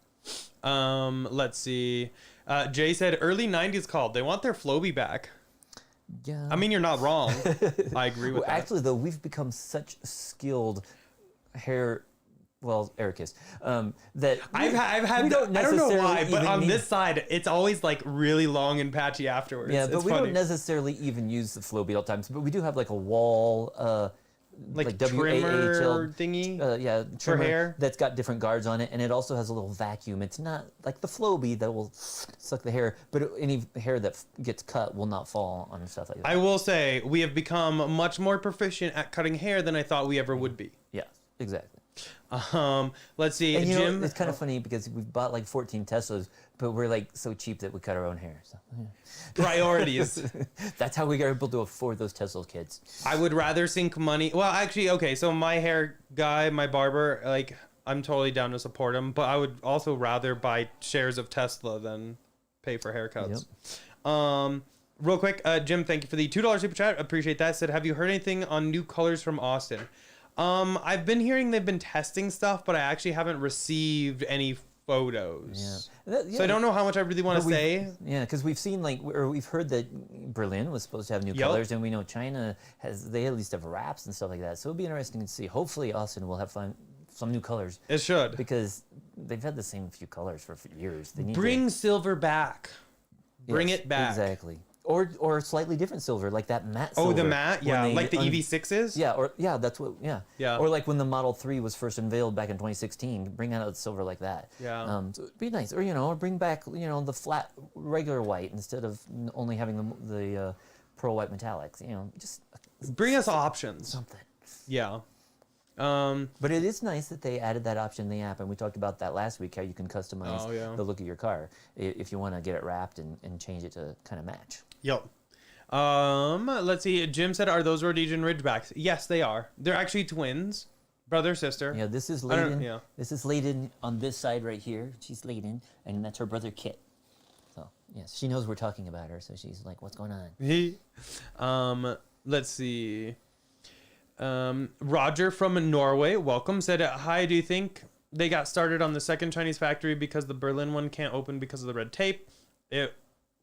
Let's see. Jay said early 90s called. They want their Floby back. Yeah. I mean, you're not wrong. I agree with that. Actually, though, we've become such skilled air kiss. That I've had. I don't know why, but on this side, it's always like really long and patchy afterwards. Yeah, but we don't necessarily even use the Floby all the time. But we do have like a wall. Like trimmer thingy? Trimmer hair. That's got different guards on it, and it also has a little vacuum. It's not like the Floby that will suck the hair, but any hair that gets cut will not fall on stuff like that. I will say, we have become much more proficient at cutting hair than I thought we ever would be. Yeah, exactly. Let's see, and Jim. It's kind of funny because we've bought like 14 Teslas, but we're like so cheap that we cut our own hair. So, Priorities. That's how we got able to afford those Tesla kids. I would rather sink money. Well, actually, okay. So my hair guy, my barber, like I'm totally down to support him, but I would also rather buy shares of Tesla than pay for haircuts. Yep. Real quick, Jim, thank you for the $2 super chat. Appreciate that. Said, have you heard anything on new colors from Austin? I've been hearing they've been testing stuff, but I actually haven't received any photos. So I don't know how much I really want to say. Yeah, because we've seen we've heard that Berlin was supposed to have new colors, and we know China they at least have wraps and stuff like that. So it'll be interesting to see. Hopefully Austin will have some new colors. It should. Because they've had the same few colors for years. They need Bring silver back. Bring it back. Exactly. Or slightly different silver, like that matte silver. Oh, the matte? Yeah, like the EV6s? Yeah, that's what, yeah. Or like when the Model 3 was first unveiled back in 2016, bring out silver like that. Yeah. So it'd be nice. Or bring back, the flat, regular white instead of only having the pearl white metallics. Just bring us options. Something. Yeah. But it is nice that they added that option in the app, and we talked about that last week, how you can customize the look of your car if you want to get it wrapped and change it to kind of match. Yep. Let's see. Jim said, are those Rhodesian Ridgebacks? Yes, they are. They're actually twins. Brother, sister. Yeah, this is Layden. This is Layden on this side right here. She's Layden, and that's her brother Kit. So, yes, she knows we're talking about her, so she's like, what's going on? Let's see. Roger from Norway, welcome, said, hi, do you think they got started on the second Chinese factory because the Berlin one can't open because of the red tape?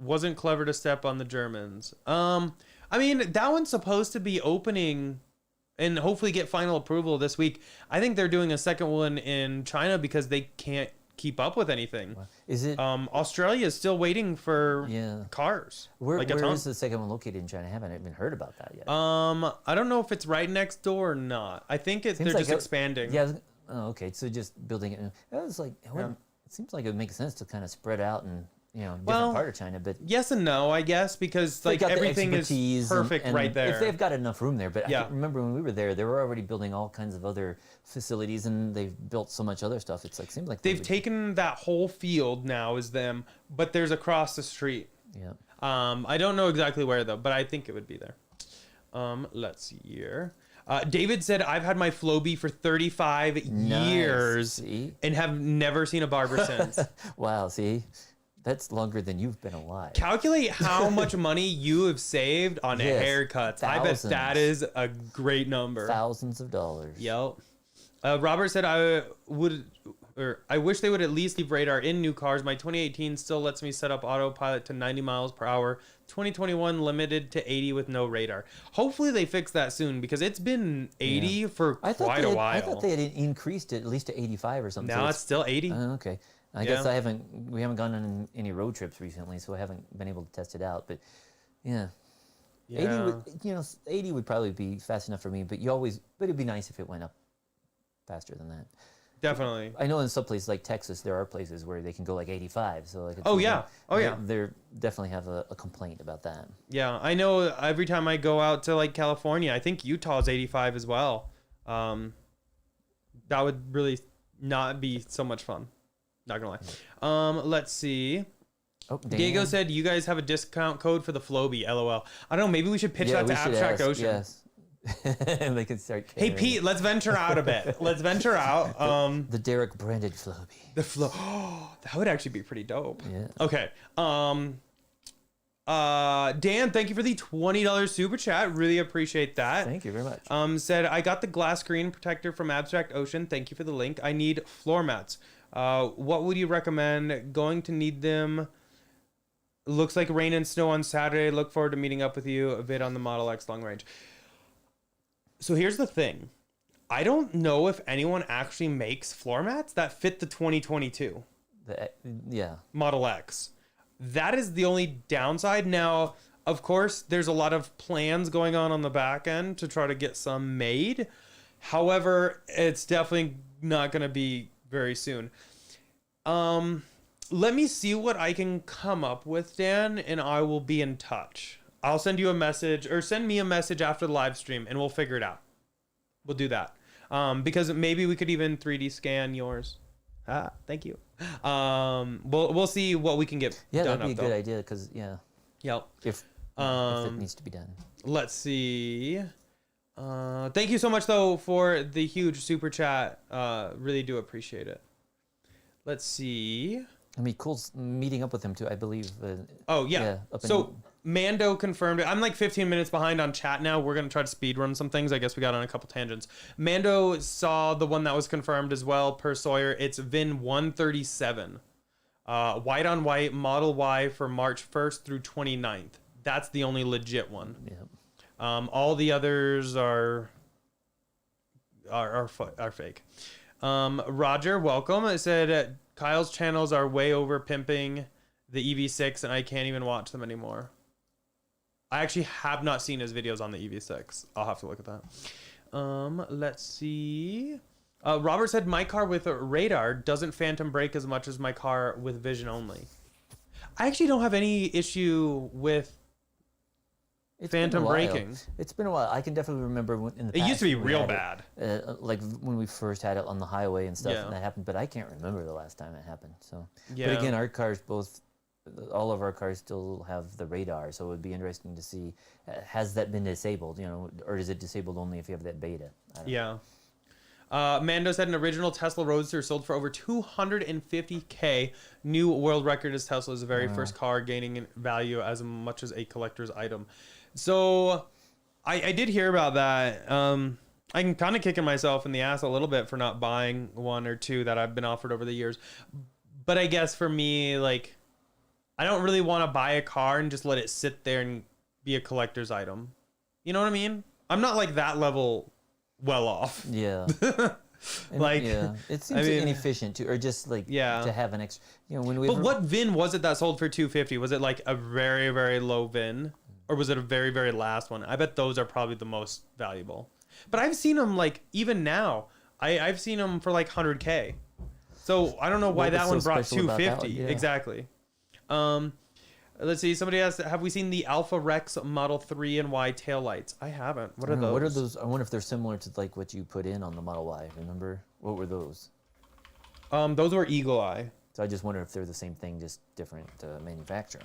Wasn't clever to step on the Germans. I mean, that one's supposed to be opening and hopefully get final approval this week. I think they're doing a second one in China because they can't keep up with anything. Is it? Australia is still waiting for cars. Where is the second one located in China? I haven't even heard about that yet. I don't know if it's right next door or not. I think they're just expanding. Yeah. Oh, okay. So just building it. It was like it seems like it would make sense to kind of spread out and different part of China. But yes and no, I guess, because like everything is perfect and right there. If they've got enough room there. But I remember when we were there, they were already building all kinds of other facilities, and they've built so much other stuff. It's like seems like they've taken that whole field now is them, but there's across the street. Yeah. I don't know exactly where though, but I think it would be there. Let's see here. David said, I've had my Floby for 35 years and have never seen a barber since. Wow, see? That's longer than you've been alive. Calculate how much money you have saved on haircuts. I bet that is a great number. Thousands of dollars. Yep. Robert said, I wish they would at least leave radar in new cars. My 2018 still lets me set up autopilot to 90 miles per hour. 2021 limited to 80 with no radar. Hopefully they fix that soon because it's been 80 for quite a while. I thought they had increased it at least to 85 or something. Now it's still 80. Okay. I guess we haven't gone on any road trips recently, so I haven't been able to test it out. But yeah. 80 would probably be fast enough for me, but it'd be nice if it went up faster than that. Definitely. I know in some places like Texas, there are places where they can go like 85. So like they definitely have a complaint about that. Yeah, I know. Every time I go out to like California, I think Utah's 85 as well. That would really not be so much fun. Not gonna lie. Let's see. Oh, Diego said you guys have a discount code for the Floby. LOL. I don't know. Maybe we should pitch that to Abstract Ocean. Yes. And they can start. Hey Pete, let's venture out a bit. Let's venture out. The Derek branded Floby. The Flow. Oh, that would actually be pretty dope. Yeah. Okay. Dan, thank you for the $20 super chat. Really appreciate that. Thank you very much. Said I got the glass screen protector from Abstract Ocean. Thank you for the link. I need floor mats. What would you recommend? Going to need them. Looks like rain and snow on Saturday. Look forward to meeting up with you. A vid on the Model X long range. So here's the thing. I don't know if anyone actually makes floor mats that fit the 2022 Model X. That is the only downside. Now, of course, there's a lot of plans going on the back end to try to get some made. However, it's definitely not going to be very soon. Let me see what I can come up with, Dan, and I will be in touch. I'll send you a message or send me a message after the live stream and we'll figure it out. We'll do that. Because maybe we could even 3D scan yours. Thank you. We'll see what we can get done. That'd be a good idea because Yep. If it needs to be done. Let's see. Thank you so much though for the huge super chat. Really do appreciate it. Let's see. I mean, cool meeting up with him too, I believe. So Mando confirmed it. I'm like 15 minutes behind on chat now. We're going to try to speed run some things. I guess we got on a couple tangents. Mando saw the one that was confirmed as well per Sawyer. It's VIN 137. White on white, Model Y for March 1st through 29th. That's the only legit one. Yeah. All the others are fake. Roger, welcome. It said Kyle's channels are way over pimping the EV6 and I can't even watch them anymore. I actually have not seen his videos on the EV6. I'll have to look at that. Let's see. Robert said my car with a radar doesn't phantom brake as much as my car with vision only. I actually don't have any issue with phantom braking. It's been a while. I can definitely remember in the past. It used to be real bad. Like when we first had it on the highway and stuff, and that happened. But I can't remember the last time it happened. So, but again, our cars all of our cars still have the radar. So it would be interesting to see, has that been disabled? Or is it disabled only if you have that beta? Mando said an original Tesla Roadster sold for over $250K. New world record as Tesla is the very first car gaining in value as much as a collector's item. So I did hear about that. I'm kind of kicking myself in the ass a little bit for not buying one or two that I've been offered over the years. But I guess for me, like, I don't really want to buy a car and just let it sit there and be a collector's item. You know what I mean? I'm not like that level well off. Yeah. Like, yeah, it seems inefficient to, or just like to have an extra. You know, when we. But what VIN was it that sold for $250? Was it like a very, very low VIN, or was it a very, very last one? I bet those are probably the most valuable. But I've seen them like even now. I've seen them for like $100K. So I don't know why that one brought $250. Exactly. Let's see. Somebody asked, have we seen the Alpha Rex Model 3 and Y taillights? I haven't. What are those? What are those? I wonder if they're similar to like what you put in on the Model Y. Remember? What were those? Those were Eagle Eye. So I just wonder if they're the same thing, just different manufacturer.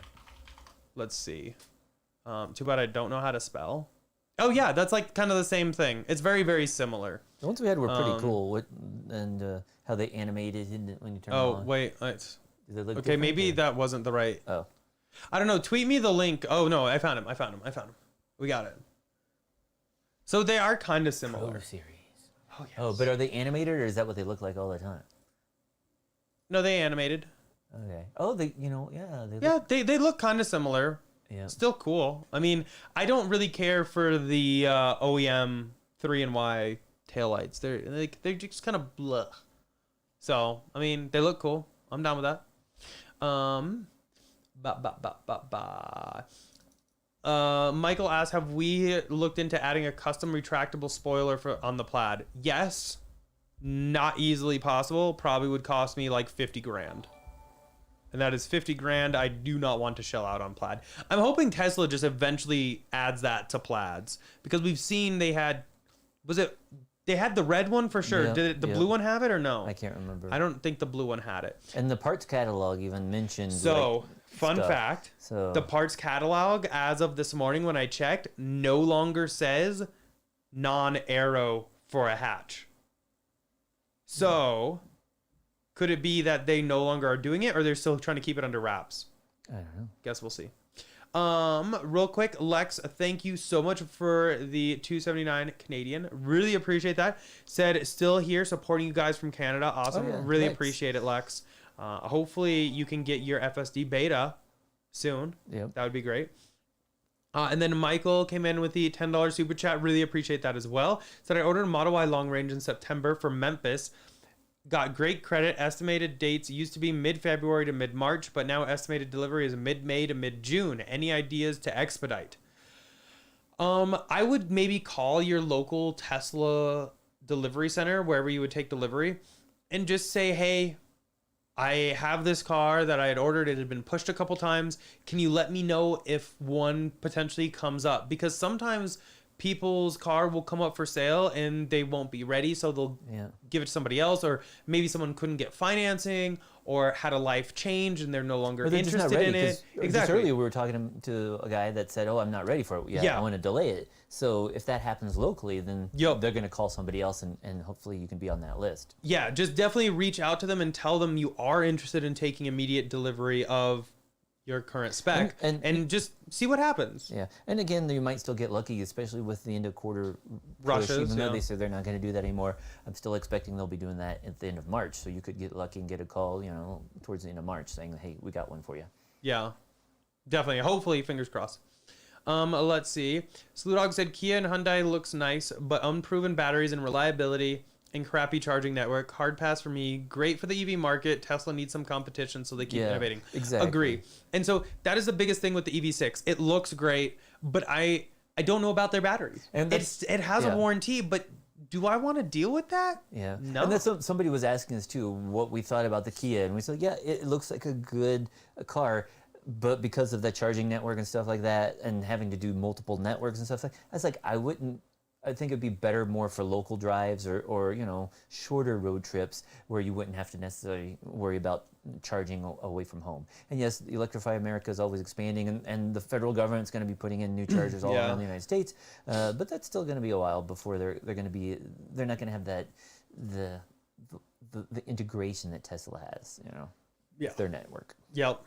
Let's see. Too bad I don't know how to spell. Oh yeah, that's like kind of the same thing. It's very, very similar. The ones we had were pretty cool. And how they animated when you turn them on. Oh wait. Okay, maybe that wasn't the right. Oh. I don't know. Tweet me the link. Oh no, I found him. We got it. So they are kind of similar. Pro series. Oh yes. Oh, but are they animated or is that what they look like all the time? No, they animated. Okay. Oh, they they look kind of similar. Yeah. Still cool. I mean, I don't really care for the OEM 3 and Y taillights. They're just kind of blah. So I mean, they look cool. I'm down with that. Michael asked, have we looked into adding a custom retractable spoiler on the Plaid? Yes. Not easily possible. Probably would cost me like 50 grand. And that is 50 grand I do not want to shell out on Plaid. I'm hoping Tesla just eventually adds that to Plaids. Because we've seen they had the red one for sure. Yeah, Did the blue one have it or no? I can't remember. I don't think the blue one had it. And the parts catalog even mentioned. So, fun fact. So the parts catalog, as of this morning when I checked, no longer says non-aero for a hatch. So, could it be that they no longer are doing it, or they're still trying to keep it under wraps? I don't know. Guess we'll see. Real quick, Lex, thank you so much for the $2.79 Canadian. Really appreciate that. Said still here supporting you guys from Canada. Awesome. Oh, yeah. Really Thanks. Appreciate it, Lex. Hopefully you can get your FSD Beta soon. Yep. That would be great. And then Michael came in with the $10 super chat. Really appreciate that as well. Said I ordered a Model Y long range in September for Memphis. Got great credit. Estimated dates used to be mid-February to mid-March, but now estimated delivery is mid-May to mid-June. Any ideas to expedite? I would maybe call your local Tesla delivery center, wherever you would take delivery, and just say, hey, I have this car that I had ordered. It had been pushed a couple times. Can you let me know if one potentially comes up? Because sometimes people's car will come up for sale and they won't be ready, so they'll give it to somebody else, or maybe someone couldn't get financing or had a life change and they're no longer interested in it. Exactly. Just earlier we were talking to a guy that said, "Oh, I'm not ready for it. Yeah, I want to delay it." So if that happens locally, then they're going to call somebody else, and hopefully you can be on that list. Yeah, just definitely reach out to them and tell them you are interested in taking immediate delivery of your current spec, and just see what happens. Yeah, and again, you might still get lucky, especially with the end of quarter rushes. Even though they said they're not going to do that anymore, I'm still expecting they'll be doing that at the end of March. So you could get lucky and get a call, towards the end of March saying, "Hey, we got one for you." Yeah, definitely. Hopefully, fingers crossed. Let's see. Slewdog said Kia and Hyundai looks nice, but unproven batteries and reliability and crappy charging network. Hard pass for me. Great for the EV market. Tesla needs some competition, so they keep innovating. Exactly. Agree. And so that is the biggest thing with the EV6. It looks great, but I don't know about their batteries. And it has a warranty, but do I want to deal with that? Yeah. No. And that's what somebody was asking us too, what we thought about the Kia, and we said, yeah, it looks like a good car. But because of the charging network and stuff like that, and having to do multiple networks and stuff like that, I was like, I think it'd be better more for local drives or shorter road trips where you wouldn't have to necessarily worry about charging away from home. And yes, Electrify America is always expanding, and the federal government's going to be putting in new chargers all around the United States. But that's still going to be a while before they're not going to have that the integration that Tesla has, with their network. Yep.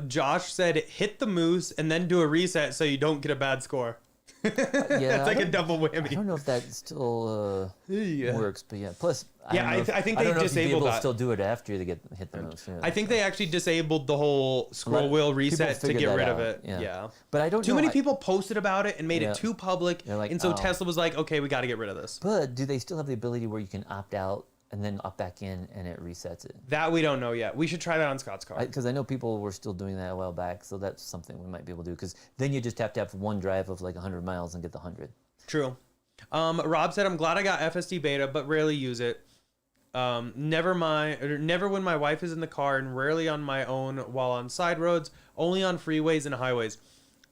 Josh said, hit the moose and then do a reset so you don't get a bad score. It's like a double whammy. I don't know if that still works, but yeah. Plus, I think they disabled that. Still do it after they get hit the most. Yeah. I think they actually disabled the whole scroll wheel reset to get rid of it. Yeah. But I don't. Too many people posted about it and made it too public, like, and so Tesla was like, "Okay, we got to get rid of this." But do they still have the ability where you can opt out and then opt back in and it resets it? That we don't know yet. We should try that on Scott's car. Because I know people were still doing that a while back, so that's something we might be able to do. Because then you just have to have one drive of like 100 miles and get the 100. True. Rob said, "I'm glad I got FSD Beta, but rarely use it. Never when my wife is in the car, and rarely on my own while on side roads. Only on freeways and highways."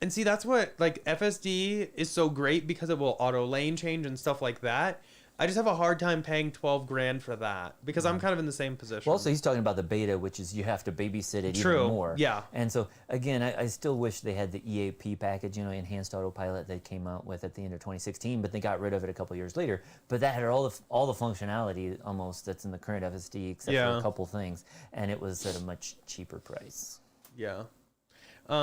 And see, that's what like FSD is so great because it will auto lane change and stuff like that. I just have a hard time paying $12,000 for that because I'm kind of in the same position. Well, also he's talking about the beta, which is you have to babysit it even more. Yeah. And so again, I still wish they had the EAP package, enhanced autopilot they came out with at the end of 2016, but they got rid of it a couple years later. But that had all the functionality almost that's in the current FSD, except for a couple things, and it was at a much cheaper price. Yeah. But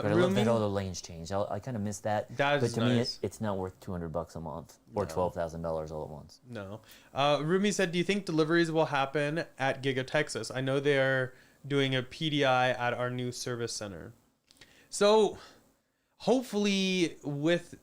I love that all the lanes changed. I kind of miss that. That is but to nice. me, it's not worth $200 a month or $12,000 all at once. No. Rumi said, "Do you think deliveries will happen at Giga Texas? I know they are doing a PDI at our new service center." So hopefully with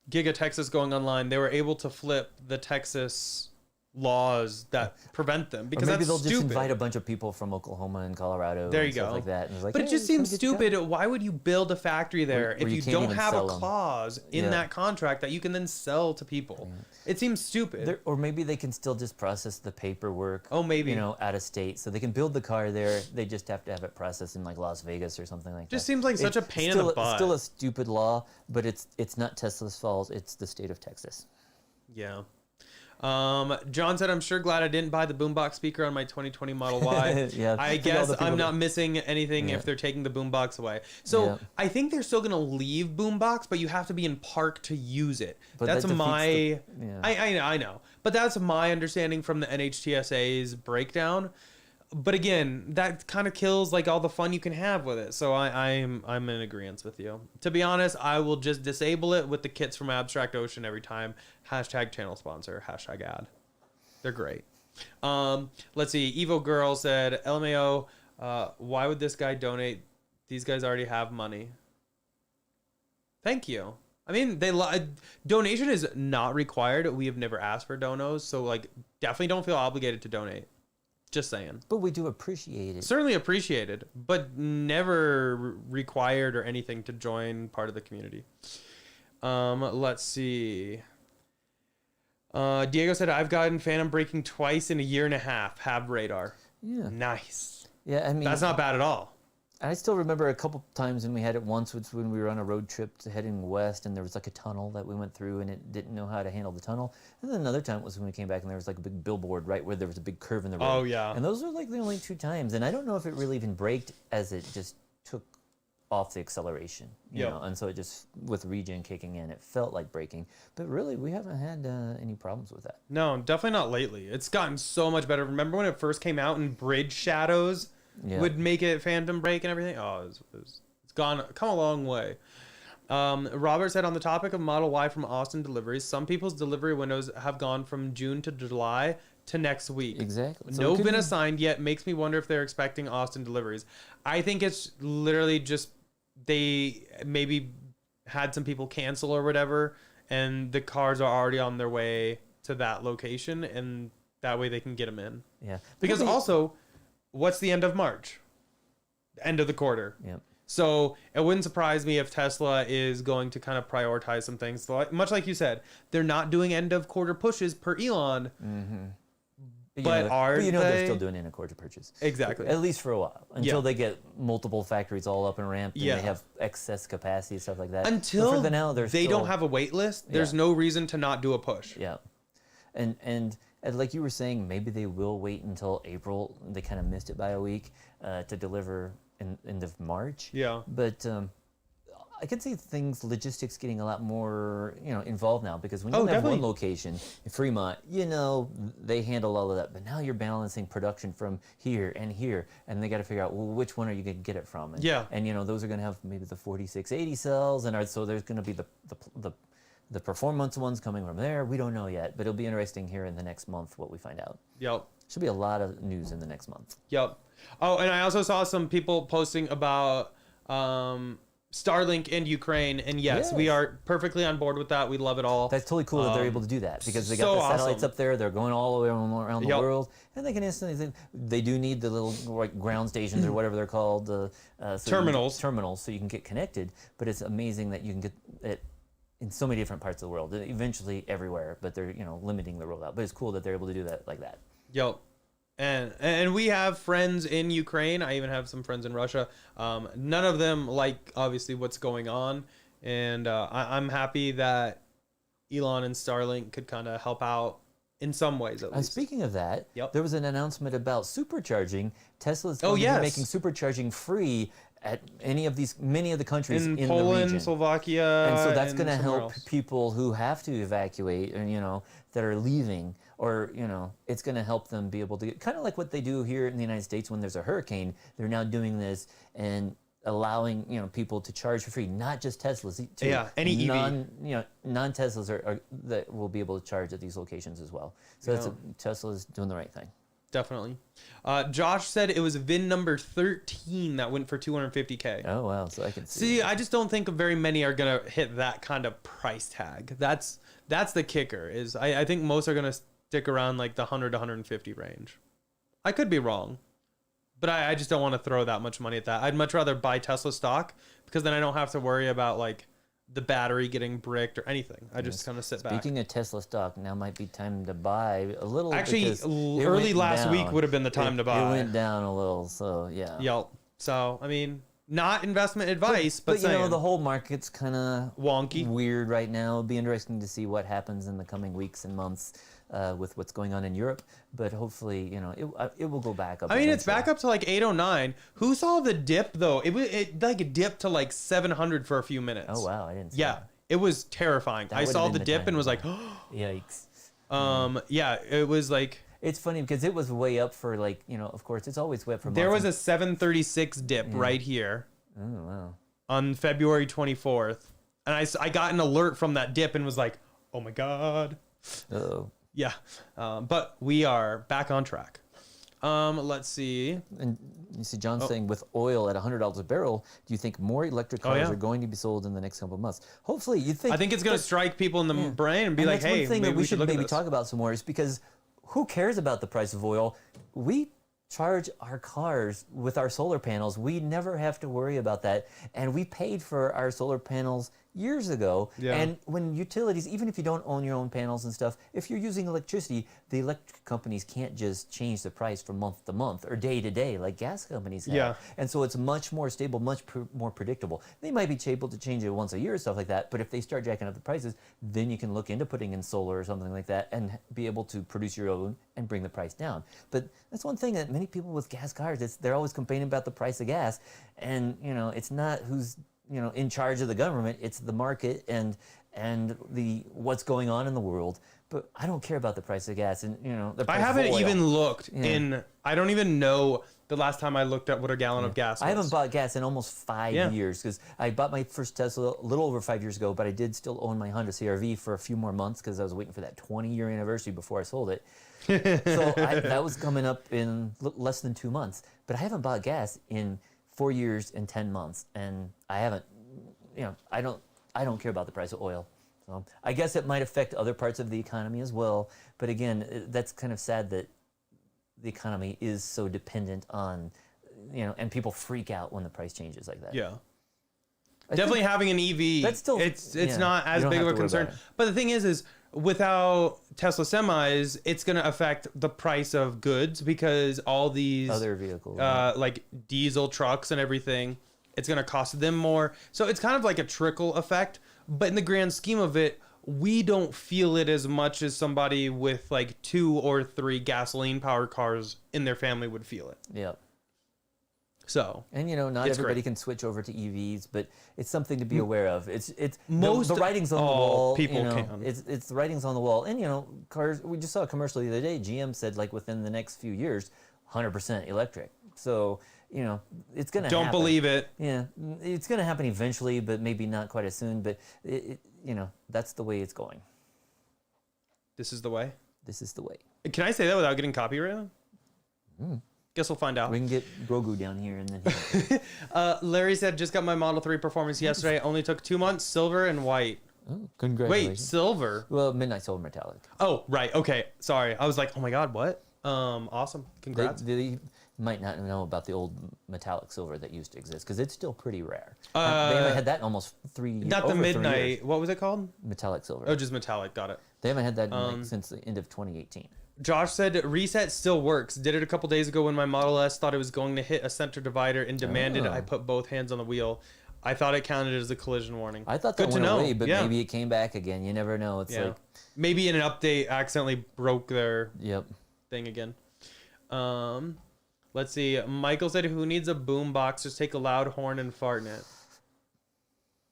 Giga Texas going online, they were able to flip the Texas laws that prevent them, because or maybe that's they'll stupid. just invite a bunch of people from Oklahoma and Colorado. There you and stuff go. like that. And it's like, but it just seems stupid. Why would you build a factory there Where if you you can't don't even have a sell 'em? clause in that contract that you can then sell to people? It seems stupid. Or maybe they can still just process the paperwork. Oh, maybe. Out of state, so they can build the car there. They just have to have it processed in like Las Vegas or something like that. Just seems like such a pain in the butt. It's still a stupid law, but it's not Tesla's fault. It's the state of Texas. Yeah. John said, "I'm sure glad I didn't buy the boombox speaker on my 2020 Model Y. Yeah, I guess I'm not missing anything if they're taking the boombox away." So I think they're still going to leave boombox, but you have to be in park to use it. But that's that my... I know. But that's my understanding from the NHTSA's breakdown. But again, that kind of kills like all the fun you can have with it. So I'm in agreement with you. To be honest, I will just disable it with the kits from Abstract Ocean every time. #channel sponsor, #ad. They're great. Let's see. Evo Girl said, "LMAO, why would this guy donate? These guys already have money." Thank you. I mean, donation is not required. We have never asked for donos, so like definitely don't feel obligated to donate. Just saying. But we do appreciate it. Certainly appreciated, but never required or anything to join part of the community. Let's see. Diego said, "I've gotten phantom braking twice in a year and a half. Have radar." Yeah. Nice. Yeah, I mean, that's not bad at all. I still remember a couple times when we had it once, was when we were on a road trip heading west, and there was like a tunnel that we went through, and it didn't know how to handle the tunnel. And then another time was when we came back, and there was like a big billboard right where there was a big curve in the road. Oh, yeah. And those were like the only 2 times. And I don't know if it really even braked as it just took off the acceleration. You know? And so it just, with regen kicking in, it felt like braking. But really, we haven't had any problems with that. No, definitely not lately. It's gotten so much better. Remember when it first came out and bridge shadows would make it phantom brake and everything? Oh, it's come a long way. Robert said, "On the topic of Model Y from Austin Deliveries, some people's delivery windows have gone from June to July to next week. Exactly. So no been assigned yet. Makes me wonder if they're expecting Austin Deliveries." I think it's literally just they maybe had some people cancel or whatever, and the cars are already on their way to that location, and that way they can get them in. Yeah. Because also, what's the end of March? End of the quarter. Yep. So it wouldn't surprise me if Tesla is going to kind of prioritize some things. So much like you said, they're not doing end of quarter pushes per Elon. Mm-hmm. But they're still doing in a quarter purchase. Exactly. At least for a while. Until they get multiple factories all up and ramped and they have excess capacity, stuff like that. Until but for now, they don't have a wait list, there's no reason to not do a push. Yeah. And like you were saying, maybe they will wait until April. They kind of missed it by a week to deliver in end of March. Yeah. But I could see logistics getting a lot more, involved now, because when you have one location in Fremont, they handle all of that. But now you're balancing production from here, and they got to figure out, well, which one are you going to get it from? And, and those are going to have maybe the 4680 cells, and so there's going to be the the performance one's coming from there. We don't know yet, but it'll be interesting here in the next month what we find out. Yep. Should be a lot of news in the next month. Yep. Oh, and I also saw some people posting about Starlink and Ukraine, and yes, we are perfectly on board with that. We love it all. That's totally cool that they're able to do that because they got so the satellites awesome. up there. They're going all the way around the world, and they can instantly. They do need the little ground stations or whatever they're called, Terminals. Terminals, so you can get connected. But it's amazing that you can get it in so many different parts of the world, eventually everywhere. But they're limiting the rollout. But it's cool that they're able to do that like that. Yep. And we have friends in Ukraine. I even have some friends in Russia. None of them like obviously what's going on, and I'm happy that Elon and Starlink could kind of help out in some ways at least. Speaking of that, there was an announcement about supercharging. Tesla's going to be making supercharging free at many of the countries in Poland, the region. Slovakia, and so that's going to help else. people who have to evacuate, and that are leaving, or it's going to help them be able to get kind of like what they do here in the United States when there's a hurricane. They're now doing this and allowing people to charge for free, not just Teslas. Any EV. Non-Teslas are that will be able to charge at these locations as well. So Tesla's doing the right thing. Definitely. Josh said it was VIN number 13 that went for $250K. Oh, wow. So I can see. I just don't think very many are going to hit that kind of price tag. That's the kicker. Is I think most are going to stick around like the 100 to 150 range. I could be wrong, but I just don't want to throw that much money at that. I'd much rather buy Tesla stock because then I don't have to worry about like the battery getting bricked or anything. I just kind of sit back. Speaking of Tesla stock, now might be time to buy a little. Actually, early last week would have been the time to buy. It went down a little, so yeah. Yep. So, I mean, not investment advice, but the whole market's kind of wonky, weird right now. It'll be interesting to see what happens in the coming weeks and months with what's going on in Europe. But hopefully, it will go back up. I mean, it's back up to like 809. Who saw the dip though? It like dipped to like 700 for a few minutes. Oh wow, I didn't see Yeah, that. It was terrifying. I saw the dip and was like, yikes. Yeah, it was like. It's funny because it was way up for like, of course, it's always way up for months. There was a 736 dip right here. Oh, wow. On February 24th. And I got an alert from that dip and was like, oh my God. Uh-oh. Yeah. But we are back on track. Let's see. And you see John saying with oil at $100 a barrel, do you think more electric cars are going to be sold in the next couple of months? Hopefully, you think. I think it's going to strike people in the brain and be like, hey, one thing maybe that we should maybe talk talk about some more is because who cares about the price of oil? We charge our cars with our solar panels. We never have to worry about that. And we paid for our solar panels years ago. Yeah. And when utilities, even if you don't own your own panels and stuff, if you're using electricity, the electric companies can't just change the price from month to month or day to day like gas companies have. Yeah. And so it's much more stable, much more predictable. They might be able to change it once a year or stuff like that, but if they start jacking up the prices, then you can look into putting in solar or something like that and be able to produce your own and bring the price down. But that's one thing that many people with gas cars, they're always complaining about the price of gas, and it's not who's in charge of the government, it's the market and the what's going on in the world. But I don't care about the price of gas and the price I haven't of oil. even looked in. I don't even know the last time I looked at what a gallon of gas was. I haven't bought gas in almost 5 years because I bought my first Tesla a little over 5 years ago, but I did still own my Honda CR-V for a few more months because I was waiting for that 20-year anniversary before I sold it. So that was coming up in less than 2 months. But I haven't bought gas in 4 years and 10 months, and I haven't. I don't care about the price of oil. So I guess it might affect other parts of the economy as well. But again, that's kind of sad that the economy is so dependent on, and people freak out when the price changes like that. Yeah. Definitely having an EV, that's still, it's not as big of a concern. But the thing is without Tesla semis, it's going to affect the price of goods because all these other vehicles, like diesel trucks and everything, it's going to cost them more. So it's kind of like a trickle effect. But in the grand scheme of it, we don't feel it as much as somebody with like 2 or 3 gasoline powered cars in their family would feel it. Yeah. So, and not everybody can switch over to EVs, but it's something to be aware of. It's most the writing's on the wall. People can. It's the writing's on the wall, and cars. We just saw a commercial the other day. GM said like within the next few years, 100% electric. So you know, it's gonna. Don't believe it. Yeah, it's gonna happen eventually, but maybe not quite as soon. But you know, that's the way it's going. This is the way. This is the way. Can I say that without getting copyrighted? Guess we'll find out. We can get Grogu down here and then. Larry said, just got my Model 3 Performance yesterday. Only took 2 months, silver and white. Oh, congratulations. Wait, silver? Well, Midnight Silver Metallic. Oh, right. Okay. Sorry. I was like, oh my God, what? Awesome. Congrats. They might not know about the old metallic silver that used to exist because it's still pretty rare. They haven't had that in almost 3 years. Not the Midnight. What was it called? Metallic silver. Oh, just metallic. Got it. They haven't had that since the end of 2018. Josh said reset still works. Did it a couple days ago when my Model S thought it was going to hit a center divider and demanded I put both hands on the wheel. I thought it counted as a collision warning. I thought that went away, but maybe it came back again. You never know. It's like maybe in an update accidentally broke their thing again. Let's see. Michael said, "Who needs a boom box? Just take a loud horn and fart in it."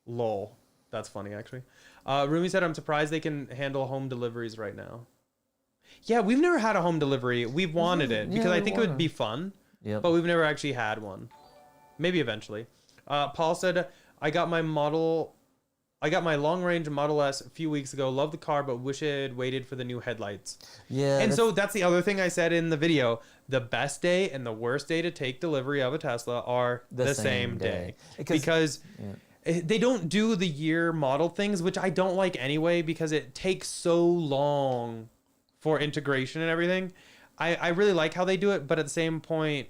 Lol. That's funny actually. Rumi said, "I'm surprised they can handle home deliveries right now." Yeah, we've never had a home delivery. We've wanted it because I think it would be fun. But we've never actually had one. Maybe eventually. Paul said, I got my long range Model S a few weeks ago. Love the car, but wish it had waited for the new headlights. Yeah. And so that's the other thing I said in the video. The best day and the worst day to take delivery of a Tesla are the same day. Because they don't do the year model things, which I don't like anyway, because it takes so long for integration and everything. I really like how they do it, but at the same point,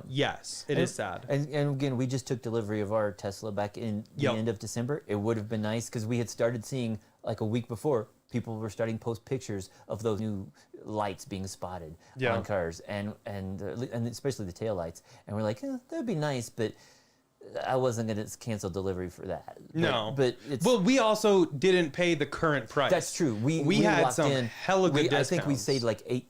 yes, it is sad. And again, we just took delivery of our Tesla back in the end of December. It would have been nice because we had started seeing, like a week before, people were starting to post pictures of those new lights being spotted on cars, and especially the tail lights. And we're like, that'd be nice, but I wasn't going to cancel delivery for that. But it's... Well, we also didn't pay the current price. That's true. We had some hella good discounts. I think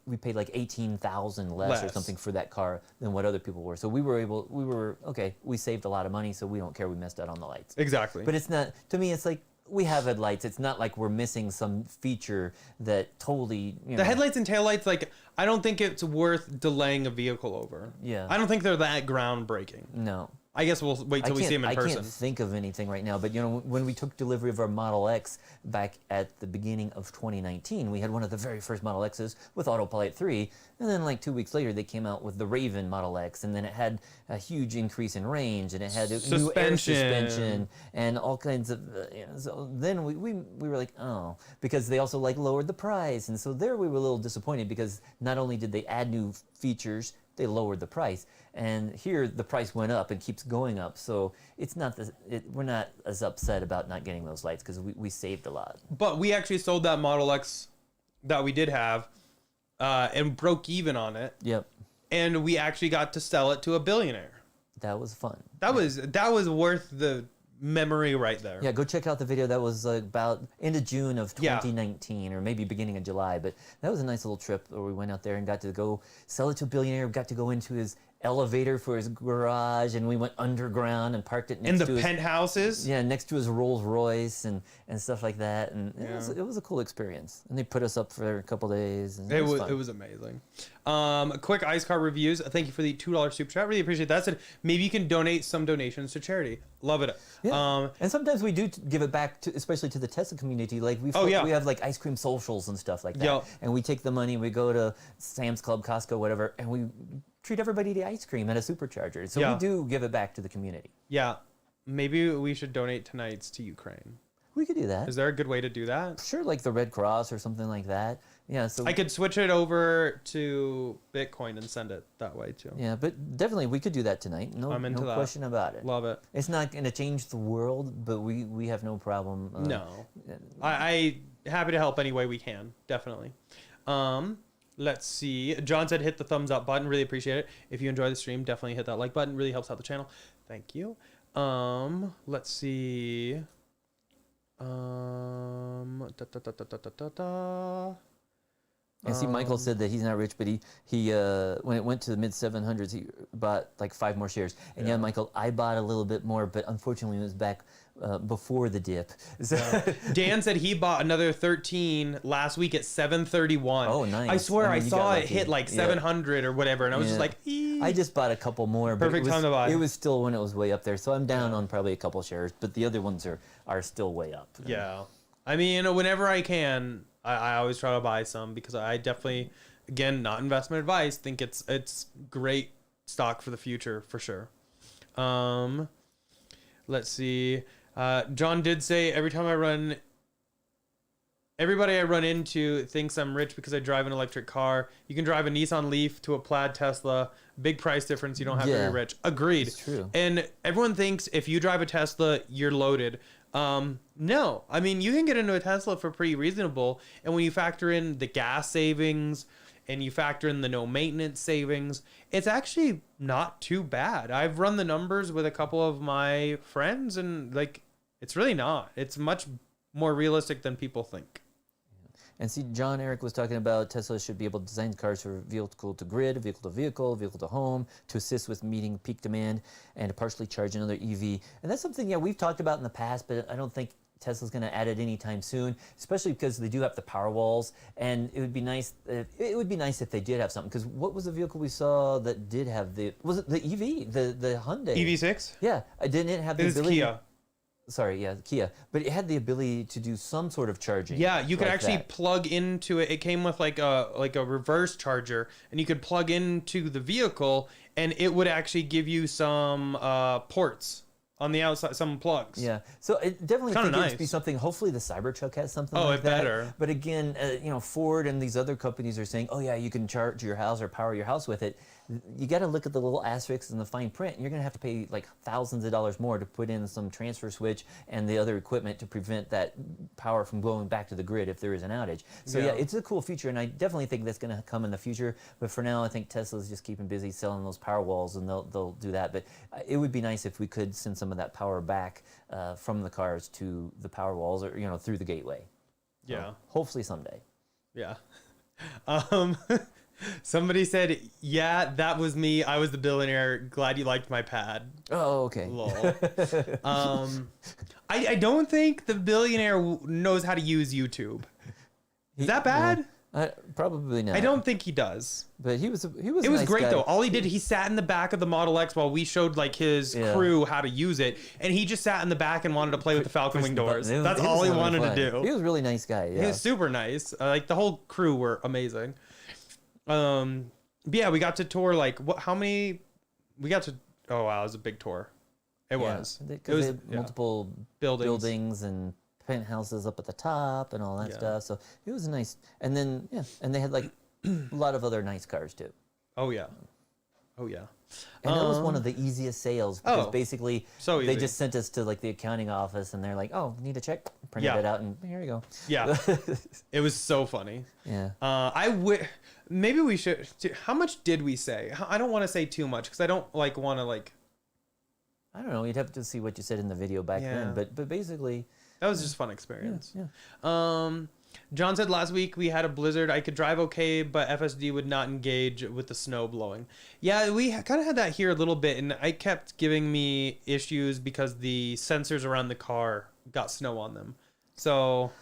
we paid like $18,000 less or something for that car than what other people were. So we saved a lot of money, so we don't care we messed out on the lights. Exactly. But it's not, to me, it's like, we have headlights. It's not like we're missing some feature that totally, The headlights and taillights, like, I don't think it's worth delaying a vehicle over. Yeah. I don't think they're that groundbreaking. No. I guess we'll wait till we see them in person. I can't think of anything right now, but when we took delivery of our Model X back at the beginning of 2019, we had one of the very first Model X's with Autopilot 3, and then like 2 weeks later they came out with the Raven Model X, and then it had a huge increase in range, and it had a new air suspension and all kinds of. So then we were like, oh, because they also like lowered the price, and so there we were a little disappointed because not only did they add new features, they lowered the price, and here the price went up and keeps going up. So it's not we're not as upset about not getting those lights because we saved a lot. But we actually sold that Model X that we did have, and broke even on it. Yep. And we actually got to sell it to a billionaire. That was fun. That was worth the memory right there. Yeah, go check out the video. That was about end of June of 2019 or maybe beginning of July. But that was a nice little trip where we went out there and got to go sell it to a billionaire. We got to go into his elevator for his garage, and we went underground and parked it next to his penthouses. Yeah, next to his Rolls Royce and stuff like that. And it was a cool experience. And they put us up for a couple days. And it was amazing. Quick Ice Car reviews. Thank you for the $2 super chat. Really appreciate that. Said maybe you can donate some donations to charity. Love it. Yeah. And sometimes we do give it back to, especially to the Tesla community. Like we have like ice cream socials and stuff like that. And we take the money, we go to Sam's Club, Costco, whatever, and we treat everybody to ice cream at a supercharger. So we do give it back to the community. Yeah. Maybe we should donate tonight's to Ukraine. We could do that. Is there a good way to do that? Sure, like the Red Cross or something like that. Yeah, so I could switch it over to Bitcoin and send it that way too. Yeah, but definitely we could do that tonight. No question about it. Love it. It's not going to change the world, but we have no problem. No. I happy to help any way we can. Definitely. Let's see. John said hit the thumbs up button. Really appreciate it. If you enjoy the stream, definitely hit that like button. Really helps out the channel. Thank you. Let's see. And see, Michael said that he's not rich, but he when it went to the mid 700s, he bought like 5 more shares. And yeah, Michael, I bought a little bit more, but unfortunately it was back before the dip. Dan said he bought another 13 last week at 731. Oh, nice. I swear I saw it hit like 700 or whatever, and I was just like, I just bought a couple more. But Perfect time to buy. It was still when it was way up there, so I'm down on probably a couple shares, but the other ones are still way up. Yeah. I mean, whenever I can, I always try to buy some because I definitely, again, not investment advice, think it's great stock for the future for sure. Let's see. John did say everybody I run into thinks I'm rich because I drive an electric car. You can drive a Nissan Leaf to a Plaid Tesla. Big price difference. You don't have to be rich. Agreed. It's true. And everyone thinks if you drive a Tesla, you're loaded. No. I mean, you can get into a Tesla for pretty reasonable. And when you factor in the gas savings and you factor in the no maintenance savings, it's actually not too bad. I've run the numbers with a couple of my friends and like, it's really not. It's much more realistic than people think. And see, John Eric was talking about Tesla should be able to design cars for vehicle to grid, vehicle to vehicle, vehicle to home, to assist with meeting peak demand and to partially charge another EV. And that's something, we've talked about in the past, but I don't think Tesla's going to add it anytime soon, especially because they do have the power walls. And it would be nice. It would be nice if they did have something. Because what was the vehicle we saw that did have was it the EV, the Hyundai EV6? Yeah, didn't it have the ability? Kia. Sorry, Kia, but it had the ability to do some sort of charging. Yeah, you could like actually that. plug into it. It came with like a reverse charger, and you could plug into the vehicle, and it would actually give you some ports on the outside, some plugs. Yeah, so it definitely Kinda needs to nice. be something. Hopefully, the Cybertruck has something Oh, like it that. better. But again, Ford and these other companies are saying, oh yeah, you can charge your house or power your house with it. You got to look at the little asterisks in the fine print. And you're going to have to pay like thousands of dollars more to put in some transfer switch and the other equipment to prevent that power from going back to the grid if there is an outage. So yeah, it's a cool feature, and I definitely think that's going to come in the future. But for now, I think Tesla's just keeping busy selling those power walls, and they'll do that. But it would be nice if we could send some of that power back from the cars to the power walls, or through the gateway. Yeah. So hopefully someday. Yeah. Somebody said, yeah, that was me. I was the billionaire. Glad you liked my pad. Oh, okay. Lol. I don't think the billionaire knows how to use YouTube. Is that bad? Probably not. I don't think he does. But he was. It was nice great guy. though. All he did, he sat in the back of the Model X while we showed like his crew how to use it, and he just sat in the back and wanted to play with the Falcon Wing doors. That's all he wanted to do. He was a really nice guy. Yeah. He was super nice. Like the whole crew were amazing. But yeah, we got to tour like how many? We got to. Oh wow, it was a big tour. It was. It was multiple buildings and penthouses up at the top and all that stuff. So it was nice. And then and they had like a lot of other nice cars too. Oh yeah. Oh yeah. And that was one of the easiest sales because basically so they just sent us to like the accounting office and they're like, oh, need a check? Printed it out and here you go. Yeah. It was so funny. Yeah. Maybe we should. How much did we say? I don't want to say too much because I don't want to I don't know. You'd have to see what you said in the video back then. But basically. That was just a fun experience. Yeah. John said last week we had a blizzard. I could drive okay, but FSD would not engage with the snow blowing. Yeah, we kind of had that here a little bit, and it kept giving me issues because the sensors around the car got snow on them. So...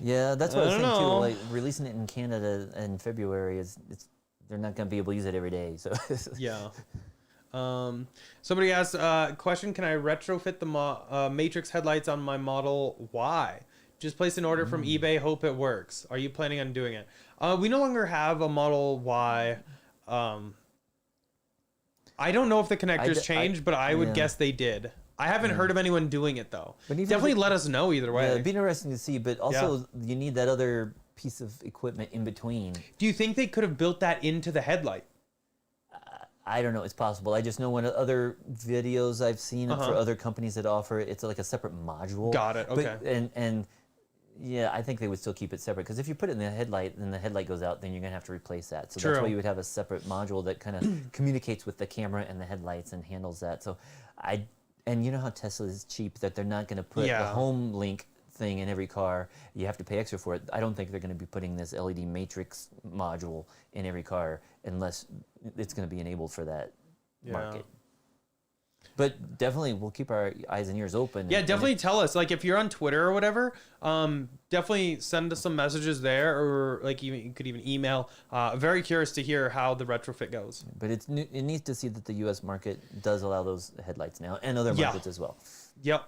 Yeah, that's what I was saying too. Like releasing it in Canada in February they're not going to be able to use it every day. So yeah. Somebody asked, question, can I retrofit the Matrix headlights on my Model Y? Just place an order from eBay, hope it works. Are you planning on doing it? We no longer have a Model Y. I don't know if the connectors changed, but I would guess they did. I haven't heard of anyone doing it though. Definitely let us know either way. Yeah, it'd be interesting to see, but also you need that other piece of equipment in between. Do you think they could have built that into the headlight? I don't know. It's possible. I just know when other videos I've seen for other companies that offer it, it's like a separate module. Got it. Okay. But, and yeah, I think they would still keep it separate because if you put it in the headlight, then the headlight goes out, then you're gonna have to replace that. So that's why you would have a separate module that kind of communicates with the camera and the headlights and handles that. So and you know how Tesla is cheap that they're not gonna put the home link thing in every car. You have to pay extra for it. I don't think they're going to be putting this LED matrix module in every car unless it's going to be enabled for that market. But definitely, we'll keep our eyes and ears open. Yeah, definitely tell us. Like, if you're on Twitter or whatever, definitely send us some messages there, or like you could even email. Very curious to hear how the retrofit goes. But it needs to see that the U.S. market does allow those headlights now, and other markets as well. Yep.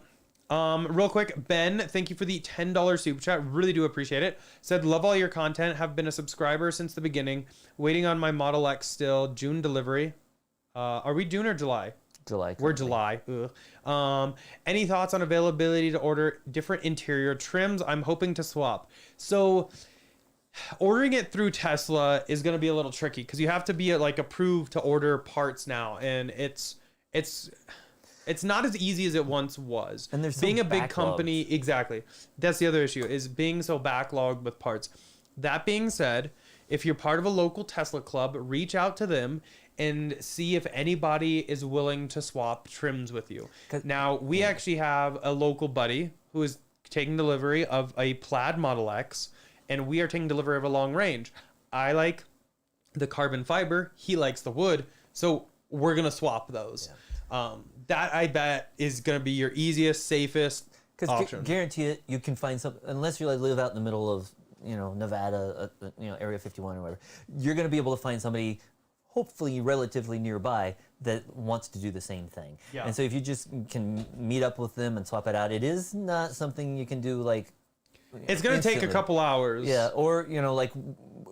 Real quick, Ben, thank you for the $10 super chat. Really do appreciate it. Said, love all your content. Have been a subscriber since the beginning. Waiting on my Model X still. June delivery. Are we June or July? July. We're July. Ugh. Any thoughts on availability to order different interior trims? I'm hoping to swap. So ordering it through Tesla is going to be a little tricky because you have to be like approved to order parts now, and it's not as easy as it once was. And there's being a big backlogs. company, exactly. That's the other issue, is being so backlogged with parts. That being said, if you're part of a local Tesla club, reach out to them and see if anybody is willing to swap trims with you. Now, we actually have a local buddy who is taking delivery of a Plaid Model X, and we are taking delivery of a long range. I like the carbon fiber. He likes the wood. So we're going to swap those. Yeah. That, I bet, is going to be your easiest, safest option. Because guarantee it, you can find something, unless you live out in the middle of, Nevada, Area 51 or whatever, you're going to be able to find somebody hopefully relatively nearby that wants to do the same thing. Yeah. And so if you just can meet up with them and swap it out, it is not something you can do like it's going to take a couple hours. Yeah, or like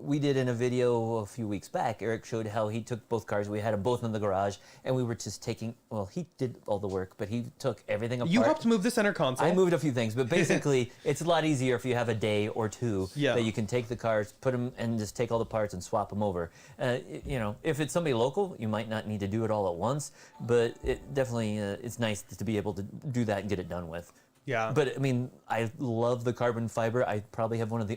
we did in a video a few weeks back, Eric showed how he took both cars. We had them both in the garage, and we were just taking, he did all the work, but he took everything apart. You helped move the center console. I moved a few things, but basically it's a lot easier if you have a day or two that you can take the cars, put them, and just take all the parts and swap them over. If it's somebody local, you might not need to do it all at once, but it definitely it's nice to be able to do that and get it done with. Yeah. But I mean, I love the carbon fiber. I probably have one of the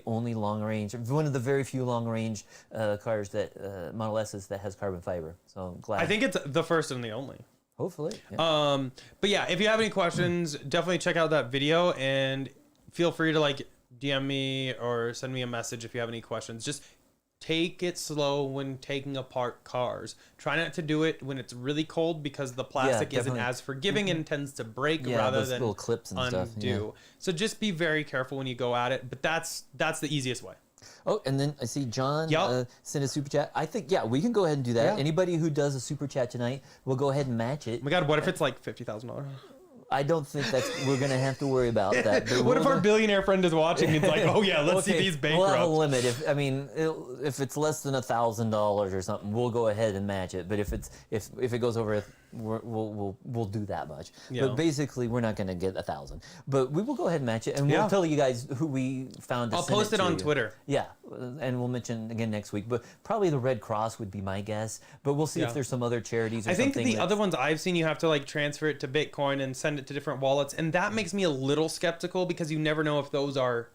very few long range cars that Model S's that has carbon fiber. So I'm glad. I think it's the first and the only. Hopefully. Yeah. But yeah, if you have any questions, definitely check out that video and feel free to like DM me or send me a message if you have any questions. Just take it slow when taking apart cars. Try not to do it when it's really cold because the plastic isn't as forgiving and tends to break rather than little clips and undo. stuff. Yeah. So just be very careful when you go at it. But that's the easiest way. Oh, and then I see John sent a super chat. I think, we can go ahead and do that. Yeah. Anybody who does a super chat tonight, we'll go ahead and match it. Oh my God, what if it's like $50,000? I don't think we're going to have to worry about that. What if our billionaire friend is watching and it's like, oh yeah, let's see these bankrupt. We'll have a limit. If it's less than $1,000 or something, we'll go ahead and match it. But if it goes over, we'll do that much. Yeah. But basically, we're not going to get 1,000. But we will go ahead and match it, and we'll tell you guys who we found. I'll post it on Twitter. Yeah, and we'll mention again next week. But probably the Red Cross would be my guess. But we'll see if there's some other charities. Or I think something the other ones I've seen, you have to like transfer it to Bitcoin and send it to different wallets, and that makes me a little skeptical because you never know if those are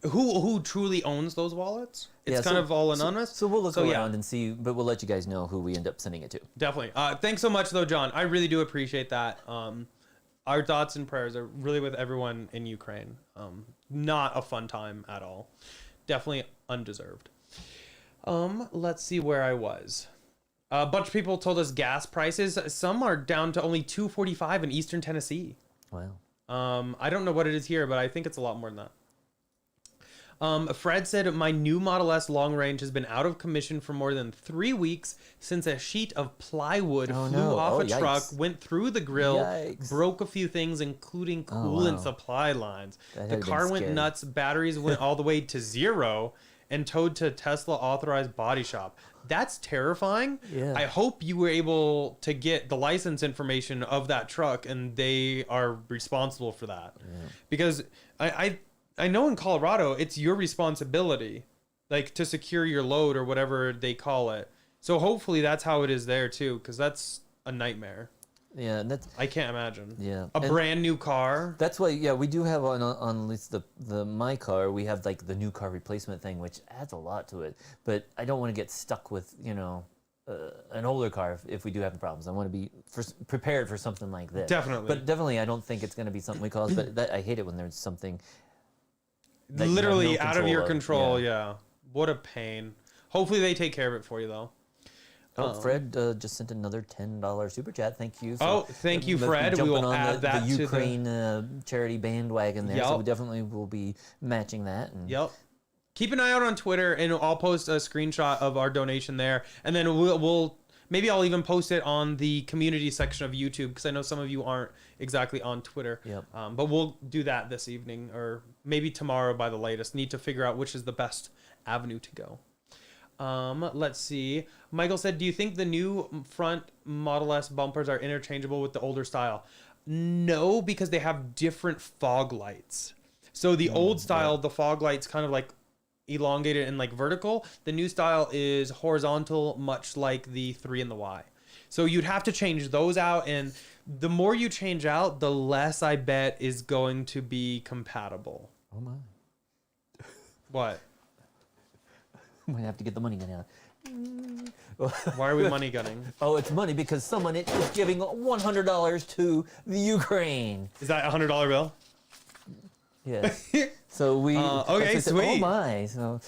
who truly owns those wallets. It's kind of all anonymous. So we'll look around and see, but we'll let you guys know who we end up sending it to. Definitely. Thanks so much though, John. I really do appreciate that. Our thoughts and prayers are really with everyone in Ukraine. Not a fun time at all. Definitely undeserved. Let's see where I was. A bunch of people told us gas prices. Some are down to only $2.45 in Eastern Tennessee. Wow. I don't know what it is here, but I think it's a lot more than that. Fred said, my new Model S long range has been out of commission for more than 3 weeks since a sheet of plywood flew off a truck, went through the grill, broke a few things, including coolant supply lines. The car went nuts. Batteries went all the way to 0 and towed to Tesla authorized body shop. That's terrifying. Yeah. I hope you were able to get the license information of that truck and they are responsible for that. Yeah. Because I know in Colorado, it's your responsibility, like to secure your load or whatever they call it. So hopefully that's how it is there too, because that's a nightmare. Yeah, I can't imagine. Yeah, a brand new car. That's why. Yeah, we do have on at least the my car. We have like the new car replacement thing, which adds a lot to it. But I don't want to get stuck with an older car if we do have problems. I want to be prepared for something like this. Definitely. But definitely, I don't think it's going to be something we cause. But I hate it when there's something that literally out of your control. Yeah. What a pain. Hopefully they take care of it for you though. Fred just sent another $10 super chat. Thank you. Thank you, Fred. We will add that to the to Ukraine charity bandwagon there. So we definitely will be matching that. And keep an eye out on Twitter, and I'll post a screenshot of our donation there, and then we'll maybe I'll even post it on the community section of YouTube, because I know some of you aren't exactly on Twitter. But we'll do that this evening, or maybe tomorrow by the latest. Need to figure out which is the best avenue to go. Let's see. Michael said, do you think the new front Model S bumpers are interchangeable with the older style? No, because they have different fog lights. So the old style, the fog lights kind of like elongated and like vertical. The new style is horizontal, much like the 3 and the Y. So you'd have to change those out, and the more you change out, the less I bet is going to be compatible. Oh my. What? Might have to get the money gun out. Why are we money gunning? Oh, it's money because someone is giving $100 to the Ukraine. Is that a $100 bill? Yes. So we. Okay, said, sweet. Oh my! So.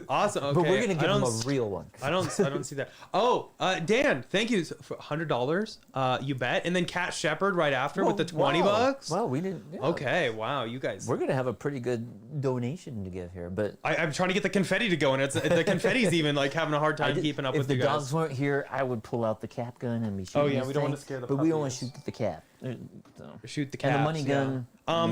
Awesome. Okay. But we're gonna give him a real one. I don't see that. Oh, Dan, thank you for $100. You bet. And then Cat Shepherd right after with the $20. Well, we didn't. Yeah. Okay. Wow, you guys. We're gonna have a pretty good donation to give here, but I'm trying to get the confetti to go, and the confetti's even like having a hard time keeping up with you guys. If the dogs weren't here, I would pull out the cap gun and be shooting. Oh yeah, we don't want to scare the puppies. But we don't want to shoot the cap. So. Shoot the cap. And the money gun.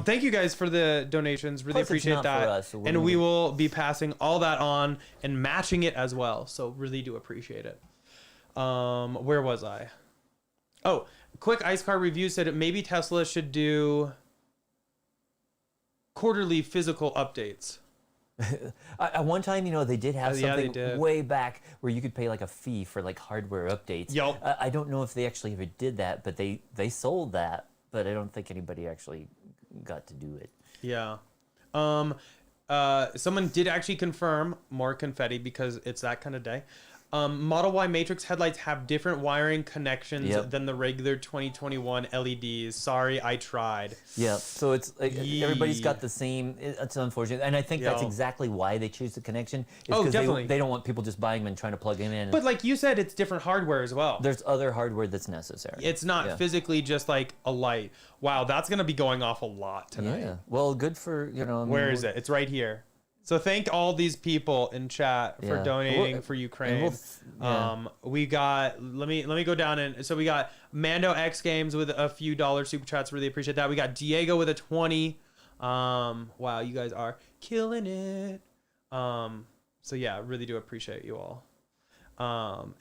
Thank you guys for the donations. Really appreciate that. For us, so and we will be passing all that on and matching it as well. So really do appreciate it. Where was I? Oh, quick Ice Car review said maybe Tesla should do quarterly physical updates. At one time, they did have something they did. way back where you could pay like a fee for like hardware updates. Yep. I don't know if they actually ever did that, but they sold that, but I don't think anybody actually got to do it. Yeah. Someone did actually confirm more confetti because it's that kind of day. Model Y Matrix headlights have different wiring connections than the regular 2021 LEDs. Sorry, I tried. Yeah, so it's like everybody's got the same. It's unfortunate, and I think that's exactly why they choose the connection. Is definitely. They don't want people just buying them and trying to plug them in. But like you said, it's different hardware as well. There's other hardware that's necessary. It's not physically just like a light. Wow, that's gonna be going off a lot tonight. Yeah. Well, good for Where is it? It's right here. So thank all these people in chat for donating for Ukraine. We got let me go down, and so we got Mando X Games with a few dollar super chats. Really appreciate that. We got Diego with a 20. Wow, you guys are killing it. So yeah, really do appreciate you all.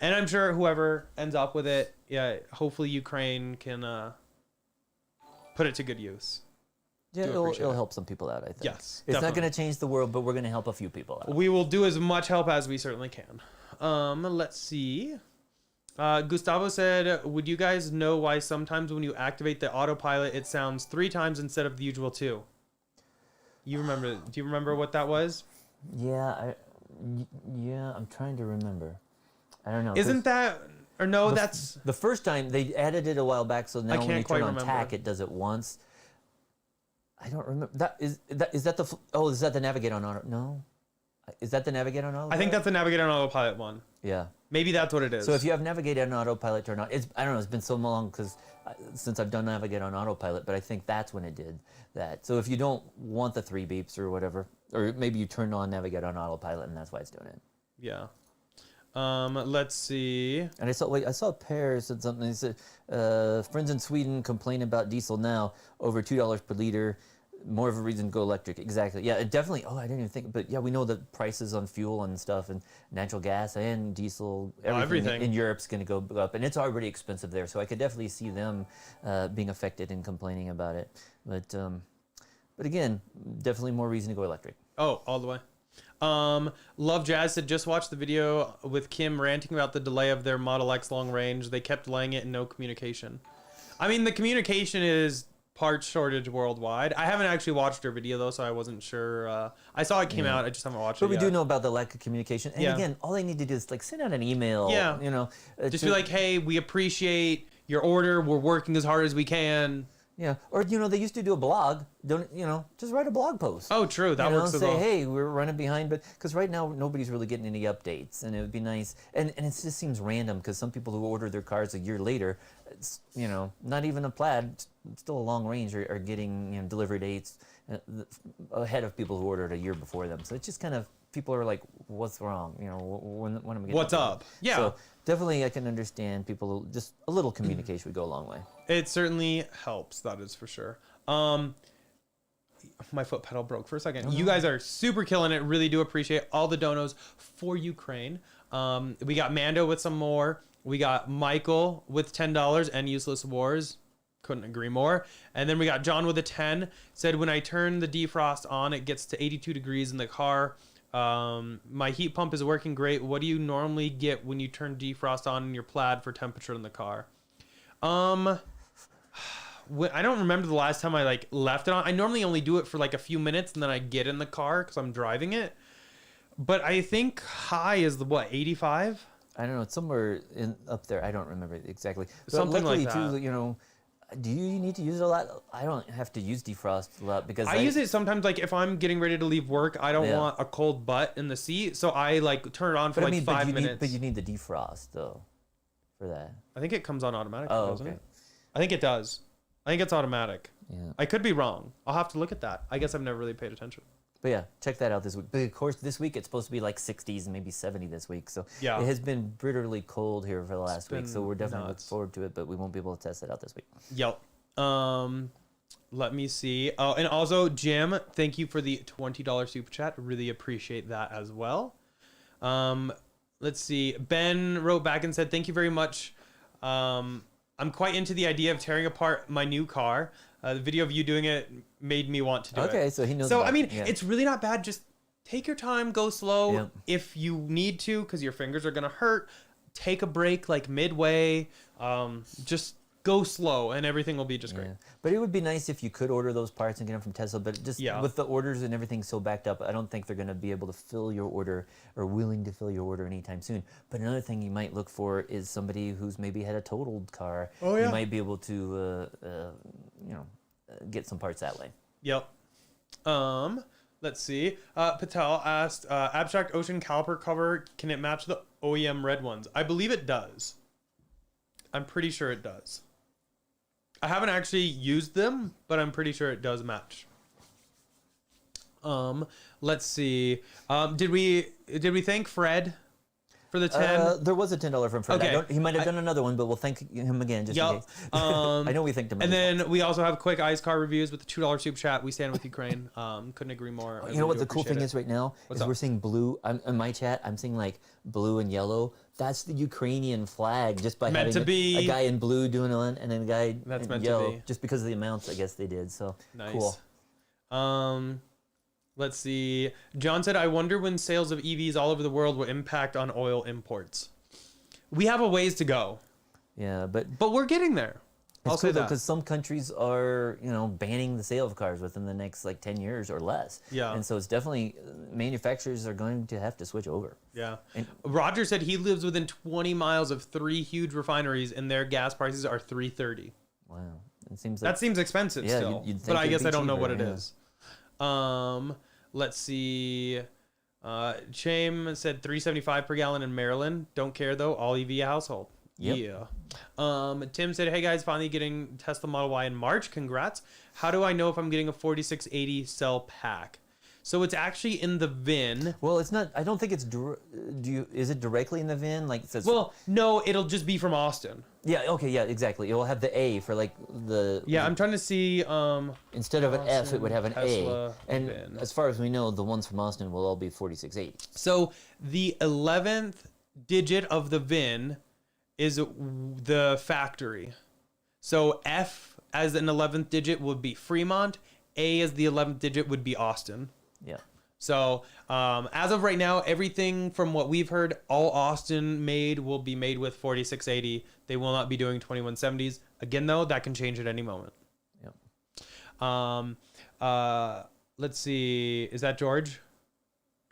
And I'm sure whoever ends up with it, hopefully Ukraine can put it to good use. Yeah, it'll help some people out, I think. Yes, it's not going to change the world, but we're going to help a few people out. We will do as much help as we certainly can. Let's see. Gustavo said, would you guys know why sometimes when you activate the autopilot, it sounds 3 times instead of the usual 2? Do you remember what that was? Yeah, I'm trying to remember. I don't know. Isn't that... Or no, that's... The first time, they added it a while back, so now when you turn on remember. TAC, it does it once. I don't remember. Is that the Navigate on Auto? No. Is that the Navigate on Autopilot? I think that's the Navigate on Autopilot one. Yeah. Maybe that's what it is. So if you have Navigate on Autopilot turned on, I don't know, it's been so long since I've done Navigate on Autopilot, but I think that's when it did that. So if you don't want the 3 beeps or whatever, or maybe you turn on Navigate on Autopilot and that's why it's doing it. Yeah. Let's see. And I saw Per said something. He said, friends in Sweden complain about diesel now over $2 per liter. More of a reason to go electric. Exactly. Yeah, it definitely. Oh, I didn't even think. But yeah, we know the prices on fuel and stuff, and natural gas and diesel. Everything in Europe's going to go up, and it's already expensive there. So I could definitely see them being affected and complaining about it. But again, definitely more reason to go electric. Oh, all the way. Love Jazz said, just watch the video with Kim ranting about the delay of their Model X long range. They kept delaying it and no communication. I mean, the communication is parts shortage worldwide. I haven't actually watched her video though, so I wasn't sure. I saw it came out. I just haven't watched it yet. But we do know about the lack of communication. And again, all they need to do is like send out an email. Yeah. Just be like, hey, we appreciate your order. We're working as hard as we can. Yeah, or they used to do a blog. Don't just write a blog post. Oh, true. That works as say, well. hey, we're running behind, but because right now nobody's really getting any updates, and it would be nice. And it just seems random because some people who order their cars a year later, it's, not even a Plaid, still a long range, are getting delivery dates ahead of people who ordered a year before them. So it's just kind of people are like, what's wrong? When am I getting? What's up? Yeah. So definitely, I can understand people. Just a little communication would go a long way. It certainly helps. That is for sure. My foot pedal broke for a second. You guys are super killing it. Really do appreciate all the donos for Ukraine. We got Mando with some more. We got Michael with $10 and Useless Wars. Couldn't agree more. And then we got John with a 10. Said, when I turn the defrost on, it gets to 82 degrees in the car. My heat pump is working great. What do you normally get when you turn defrost on in your Plaid for temperature in the car? I don't remember the last time I left it on. I normally only do it for a few minutes and then I get in the car because I'm driving it. But I think high is 85? I don't know. It's somewhere up there. I don't remember exactly. But Something luckily, like that. too, do you need to use it a lot? I don't have to use defrost a lot because I use it sometimes if I'm getting ready to leave work, I don't want a cold butt in the seat, so I turn it on for 5 minutes. But you need the defrost though for that. I think it comes on automatic, Oh, doesn't okay. it? I think it does. I think it's automatic. Yeah. I could be wrong. I'll have to look at that. I guess I've never really paid attention. But yeah, check that out this week. But of course, this week it's supposed to be 60s and maybe 70 this week. So Yeah. it has been bitterly cold here for the last week. So been we're definitely nuts. looking forward to it, but we won't be able to test it out this week. Yep. Let me see. Oh, and also Jim, thank you for the $20 super chat. Really appreciate that as well. Let's see. Ben wrote back and said, thank you very much. I'm quite into the idea of tearing apart my new car. The video of you doing it made me want to do it. Okay, so he knows. So, about it. yeah. It's really not bad. Just take your time, go slow. Yeah. If you need to, because your fingers are going to hurt, take a break midway. Just go slow and everything will be just great. Yeah. But it would be nice if you could order those parts and get them from Tesla. But just Yeah. with the orders and everything so backed up, I don't think they're going to be able to fill your order or willing to fill your order anytime soon. But another thing you might look for is somebody who's maybe had a totaled car. Oh, yeah. You might be able to, get some parts that way. Yep. Let's see. Patel asked, Abstract Ocean caliper cover, can it match the OEM red ones? I believe it does. I'm pretty sure it does. I haven't actually used them, but I'm pretty sure it does match. Let's see. Did we thank Fred for the 10? There was a $10 from Fred. Okay. He might have done another one, but we'll thank him again just in case. I know we thanked him. And then we also have quick ice car reviews with the $2 super chat. We stand with Ukraine. Couldn't agree more. You know what the cool thing is right now? What's is up? we're seeing blue. In my chat, I'm seeing blue and yellow. That's the Ukrainian flag just by Meant having to be. a guy in blue doing one and then a guy That's in meant to yellow. be. Just because of the amounts, I guess they did. So Nice. cool. Let's see. John said, I wonder when sales of EVs all over the world will impact on oil imports. We have a ways to go, Yeah, but but we're getting there. I'll it's say cool that. because some countries are, banning the sale of cars within the next 10 years or less. Yeah. And so it's definitely manufacturers are going to have to switch over. Yeah. And- Roger said he lives within 20 miles of 3 huge refineries and their gas prices are $3.30. Wow, it seems like That seems expensive Yeah, still, you'd think but I it'd guess be I don't know what it cheaper, is. Let's see. Chame said $3.75 per gallon in Maryland. Don't care though. All EV household. Yep. Yeah. Tim said, hey guys, finally getting Tesla Model Y in March. Congrats. How do I know if I'm getting a 4680 cell pack? So it's actually in the VIN. Well, it's not. I don't think it's. Is it directly in the VIN? It says. Well, no, it'll just be from Austin. Yeah. Okay. Yeah. Exactly. It will have the A for the. Yeah, I'm trying to see. Instead of an F, it would have an Tesla A. And VIN. as far as we know, the ones from Austin will all be 4680. So the 11th digit of the VIN is the factory. So F as an 11th digit would be Fremont. A as the 11th digit would be Austin. Yeah. So as of right now, everything from what we've heard, all Austin made will be made with 4680. They will not be doing 2170s. Again, though, that can change at any moment. Yep. Let's see. Is that George?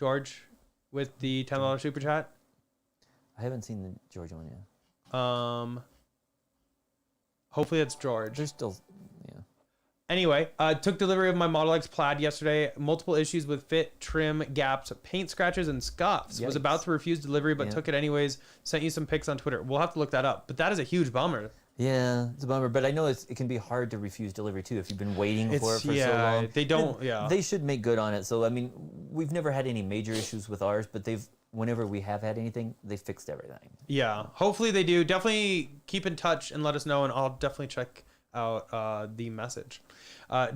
George with the $10 super chat? I haven't seen the Georgia one yet. Hopefully it's George. There's still. Yeah. Anyway, took delivery of my Model X Plaid yesterday. Multiple issues with fit, trim, gaps, paint scratches, and scuffs. Yikes. Was about to refuse delivery, but took it anyways. Sent you some pics on Twitter. We'll have to look that up. But that is a huge bummer. Yeah, it's a bummer, but I know it can be hard to refuse delivery too if you've been waiting for it for so long. They don't. Yeah, they should make good on it. So I mean, we've never had any major issues with ours, but whenever we have had anything, they fixed everything. Yeah, hopefully they do. Definitely keep in touch and let us know, and I'll definitely check out the message.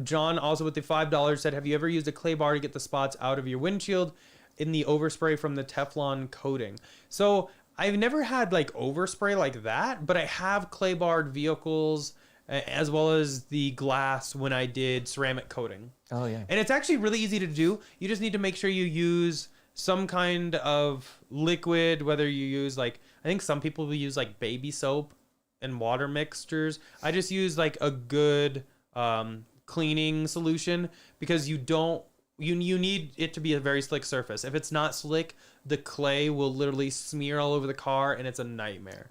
John, also with the $5, said, have you ever used a clay bar to get the spots out of your windshield in the overspray from the Teflon coating? So I've never had like overspray like that, but I have clay barred vehicles as well as the glass when I did ceramic coating. Oh yeah. And it's actually really easy to do. You just need to make sure you use some kind of liquid, whether you use like, I think some people will use like baby soap and water mixtures. I just use like a good cleaning solution because you need it to be a very slick surface. If it's not slick, the clay will literally smear all over the car and it's a nightmare.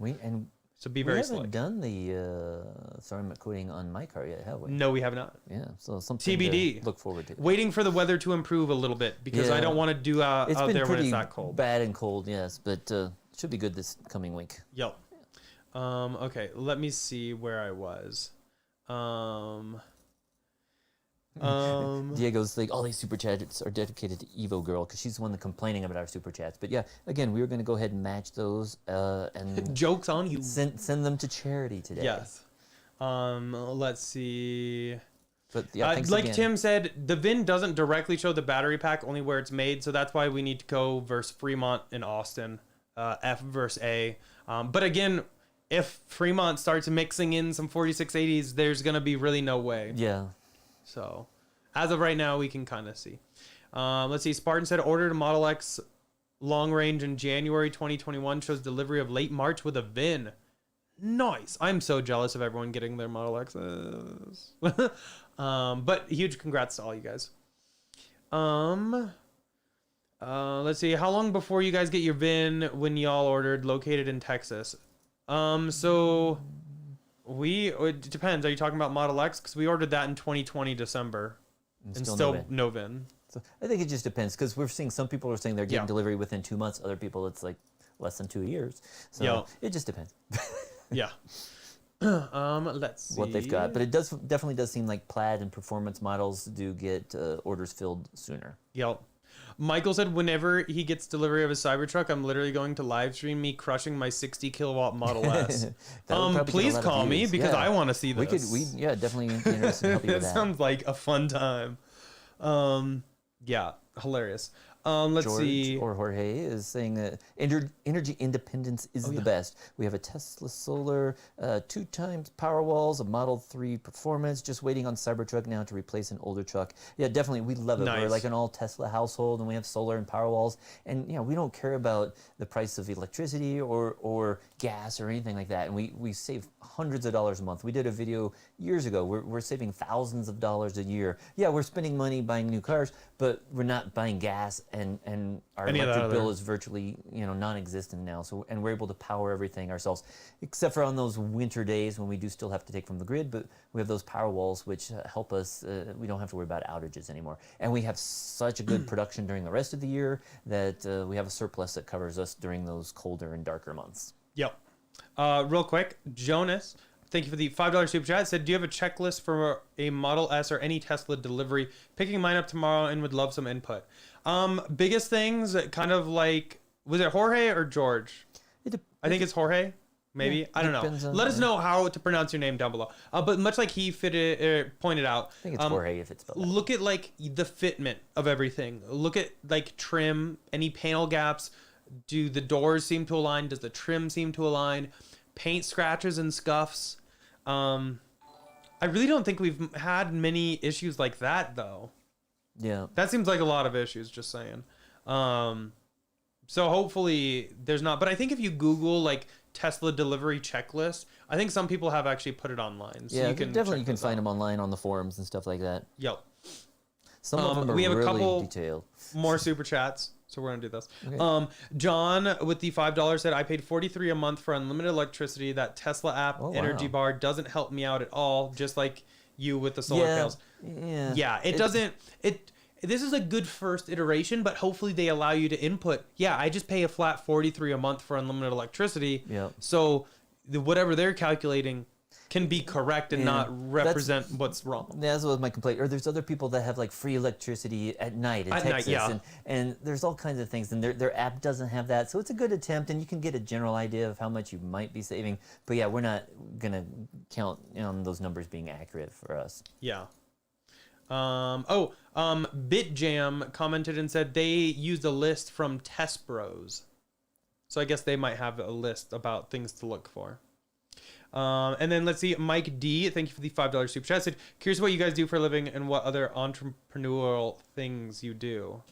So be very slick. We haven't done the ceramic coating on my car yet, have we? No, we have not. Yeah, so something TBD. to look forward to. Waiting for the weather to improve a little bit because I don't want to do out there when it's that cold. It's been bad and cold, yes, but should be good this coming week. Yep. Okay, let me see where I was. Diego's like, all these super chats are dedicated to Evo Girl because she's the one that's complaining about our super chats. But yeah, again, we were going to go ahead and match those and jokes on you. Send them to charity today. Yes. Let's see. But yeah, like again. Tim said, the VIN doesn't directly show the battery pack, only where it's made. So that's why we need to go versus Fremont and Austin, F versus A. But again, if Fremont starts mixing in some 4680s, there's going to be really no way. Yeah. So, as of right now, we can kind of see. Let's see. Spartan said, ordered a Model X long range in January 2021. Shows delivery of late March with a VIN. Nice. I'm so jealous of everyone getting their Model X's. But huge congrats to all you guys. Let's see. How long before you guys get your VIN when y'all ordered? Located in Texas. So... it depends. Are you talking about Model X? Because we ordered that in 2020 December, and still no VIN. So I think it just depends because we're seeing some people are saying they're getting delivery within 2 months. Other people, it's like less than 2 years. So it just depends. Yeah. Let's see what they've got, but it definitely does seem like Plaid and performance models do get orders filled sooner. Yep. Michael said whenever he gets delivery of his Cybertruck, I'm literally going to live stream me crushing my 60 kilowatt Model S. Please call me because I want to see this. We definitely be interested in helping you with that. Sounds like a fun time. Yeah, hilarious. Let's George see. Or Jorge is saying that energy independence is the best. We have a Tesla Solar, 2 times power walls, a Model 3 performance, just waiting on Cybertruck now to replace an older truck. Yeah, definitely. We love it. Nice. We're like an all Tesla household and we have solar and power walls. And we don't care about the price of electricity or gas or anything like that. And we save hundreds of dollars a month. We did a video years ago. We're saving thousands of dollars a year. Yeah, we're spending money buying new cars, but we're not buying gas and our electric bill is virtually non-existent now. So and we're able to power everything ourselves, except for on those winter days when we do still have to take from the grid. But we have those power walls which help us. We don't have to worry about outages anymore, and we have such a good production during the rest of the year that we have a surplus that covers us during those colder and darker months. Yep. Real quick, Jonas, thank you for the $5 super chat. Said, do you have a checklist for a Model S or any Tesla delivery? Picking mine up tomorrow and would love some input. Biggest things, kind of like, was it Jorge or George? I think it's Jorge. Maybe. I don't know. Let us know how to pronounce your name down below. But much like he pointed out, I think it's Jorge if it's spelled. Look at like the fitment of everything. Look at like trim, any panel gaps. Do the doors seem to align? Does the trim seem to align? Paint scratches and scuffs. I really don't think we've had many issues like that though. Yeah. That seems like a lot of issues, just saying. So hopefully there's not, but I think if you Google like Tesla delivery checklist, I think some people have actually put it online. So you can find them online on the forums and stuff like that. Yep. Some of them are we have really a couple detailed. More super chats, so we're gonna do this. Okay. John with the $5 said, I paid $43 a month for unlimited electricity. That Tesla app, Energy Bar, doesn't help me out at all. Just like you with the solar panels. Yeah. It doesn't. This is a good first iteration, but hopefully they allow you to input. Yeah, I just pay a flat $43 a month for unlimited electricity. Yeah. So whatever they're calculating can be correct and not represent what's wrong. That's what was my complaint. Or there's other people that have like free electricity at night in Texas, and there's all kinds of things, and their app doesn't have that. So it's a good attempt, and you can get a general idea of how much you might be saving. But yeah, we're not gonna count on those numbers being accurate for us. Yeah. BitJam commented and said they used a list from Test Bros. So I guess they might have a list about things to look for. And then let's see, Mike D, thank you for the $5 super chat. Said, curious what you guys do for a living and what other entrepreneurial things you do.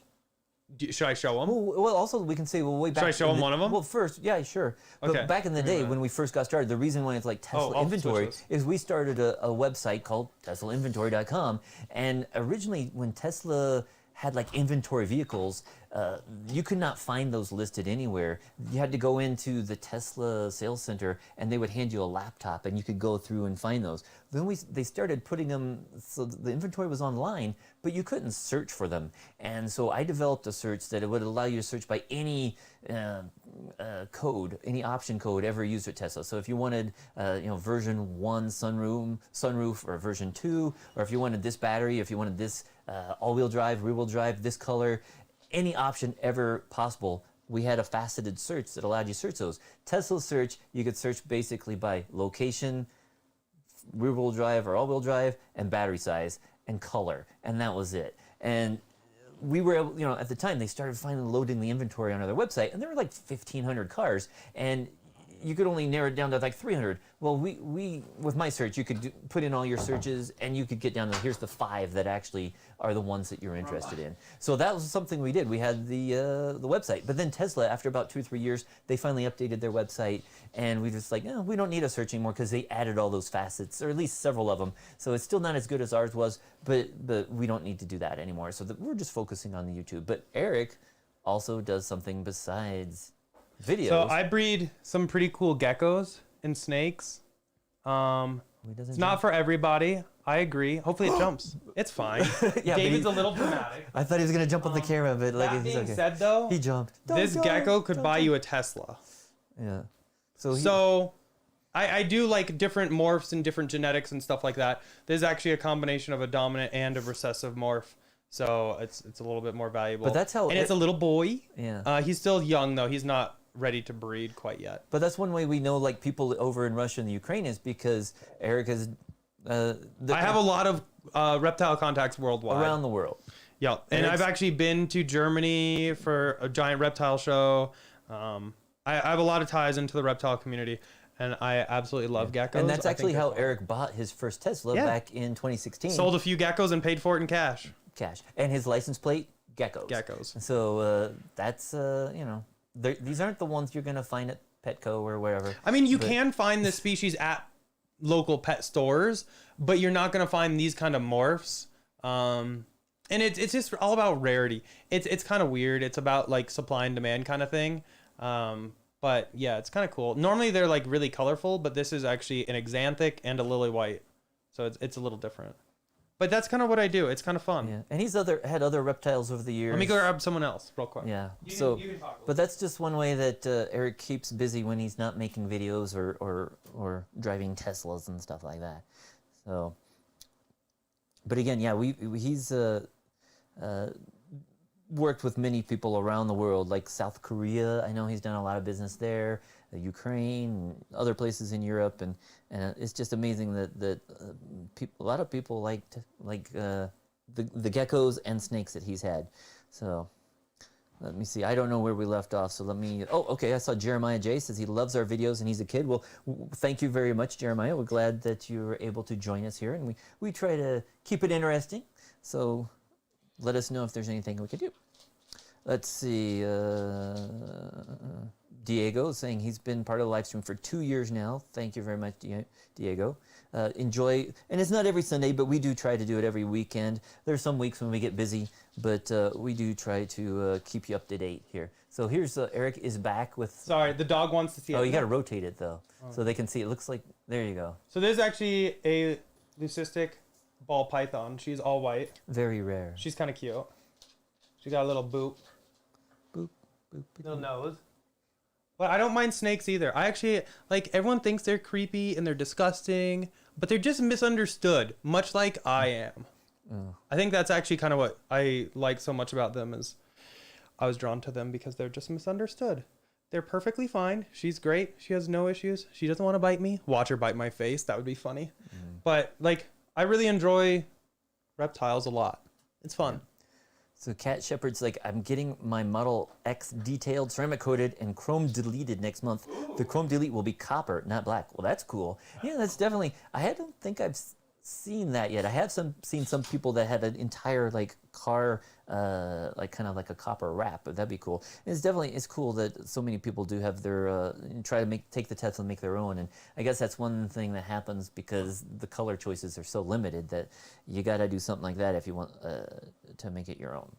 Should I show them? Well, also we can say, way back. Should I show them one of them? Well, first, yeah, sure. But back in the day when we first got started, the reason why it's like Tesla Inventory is we started a website called TeslaInventory.com, and originally when Tesla had like inventory vehicles, you could not find those listed anywhere. You had to go into the Tesla sales center and they would hand you a laptop and you could go through and find those. Then they started putting them, so the inventory was online, but you couldn't search for them. And so I developed a search that it would allow you to search by any code, any option code ever used at Tesla. So if you wanted, version 1 sunroof, or version 2, or if you wanted this battery, if you wanted this all-wheel drive, rear-wheel drive, this color, any option ever possible, we had a faceted search that allowed you to search those. Tesla search, you could search basically by location, rear-wheel drive or all-wheel drive, and battery size, and color, and that was it. And we were able, at the time, they started finally loading the inventory on their website, and there were like 1,500 cars, and you could only narrow it down to like 300. Well, we with my search, you could put in all your searches, and you could get down to here's the 5 that actually are the ones that you're interested in. So that was something we did. We had the website, but then Tesla, after about 2 or 3 years, they finally updated their website, and we just like, no, we don't need a search anymore because they added all those facets, or at least several of them. So it's still not as good as ours was, but we don't need to do that anymore. So we're just focusing on the YouTube. But Eric also does something besides videos. So I breed some pretty cool geckos and snakes. It's not for everybody. I agree. Hopefully it jumps. It's fine. David's a little dramatic. I thought he was gonna jump on the camera, but that being said, though, he jumped. This gecko could buy you a Tesla. Yeah. So I do like different morphs and different genetics and stuff like that. There's actually a combination of a dominant and a recessive morph. So it's a little bit more valuable. But that's how. And it's a little boy. Yeah. He's still young though. He's not ready to breed quite yet. But that's one way we know like people over in Russia and the Ukraine is because Eric is. I have a lot of reptile contacts worldwide. Around the world. Yeah, and I've actually been to Germany for a giant reptile show. I have a lot of ties into the reptile community, and I absolutely love geckos. And that's actually how Eric bought his first Tesla back in 2016. Sold a few geckos and paid for it in cash. And his license plate, geckos. So that's, these aren't the ones you're going to find at Petco or wherever. I mean, you can find this species at local pet stores, but you're not going to find these kind of morphs. And it's just all about rarity. It's kind of weird. It's about like supply and demand kind of thing. But yeah, it's kind of cool. Normally they're like really colorful, but this is actually an axanthic and a lily white. So it's a little different. But that's kind of what I do. It's kind of fun. Yeah, and he's had other reptiles over the years. Let me go grab someone else real quick. Yeah. You can talk but that's just one way that Eric keeps busy when he's not making videos or driving Teslas and stuff like that. So, but again, yeah, he's worked with many people around the world, like South Korea. I know he's done a lot of business there. Ukraine, other places in Europe, and it's just amazing that a lot of people like the geckos and snakes that he's had. So let me see. I don't know where we left off, so let me. Oh, okay. I saw Jeremiah J says he loves our videos and he's a kid. Well, thank you very much, Jeremiah. We're glad that you were able to join us here, and we try to keep it interesting. So let us know if there's anything we could do. Let's see. Diego is saying he's been part of the live stream for 2 years now. Thank you very much, Diego. Enjoy, and it's not every Sunday, but we do try to do it every weekend. There's some weeks when we get busy, but we do try to keep you up to date here. So here's Eric is back with. Sorry, the dog wants to see it. Oh, you got to rotate it though, so they can see. It looks like there you go. So there's actually a leucistic ball python. She's all white. Very rare. She's kind of cute. She got a little boop. Boop, boop, boop. Little nose. But I don't mind snakes either. I actually, like, everyone thinks they're creepy and they're disgusting, but they're just misunderstood, much like I am. I think that's actually kind of what I like so much about them is I was drawn to them because they're just misunderstood. They're perfectly fine. She's great. She has no issues. She doesn't want to bite me. Watch her bite my face. That would be funny. But, like, I really enjoy reptiles a lot. It's fun. So Cat Shepherd's like, I'm getting my Model X detailed, ceramic coated, and chrome deleted next month. The chrome delete will be copper, not black. Well, that's cool. Yeah, that's definitely. I don't think I've seen that yet. I have seen some people that had an entire like car, like kind of like a copper wrap. But that'd be cool. And it's cool that so many people do have their try to take the Tesla and make their own. And I guess that's one thing that happens because the color choices are so limited that you got to do something like that if you want to make it your own.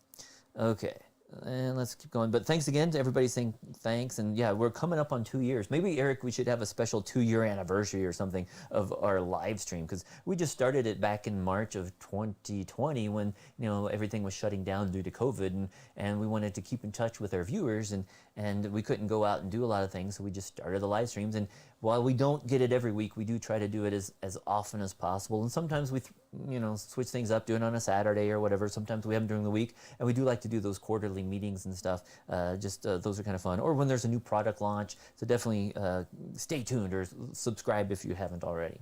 Okay. And let's keep going. But thanks again to everybody saying thanks. And yeah, we're coming up on 2 years. Maybe, Eric, we should have a special 2-year anniversary or something of our live stream because we just started it back in March of 2020 when, everything was shutting down due to COVID. And we wanted to keep in touch with our viewers and we couldn't go out and do a lot of things. So we just started the live streams. And while we don't get it every week, we do try to do it as often as possible. And sometimes we, switch things up, do it on a Saturday or whatever. Sometimes we have them during the week. And we do like to do those quarterly meetings and stuff. Those are kind of fun. Or when there's a new product launch. So definitely stay tuned or subscribe if you haven't already.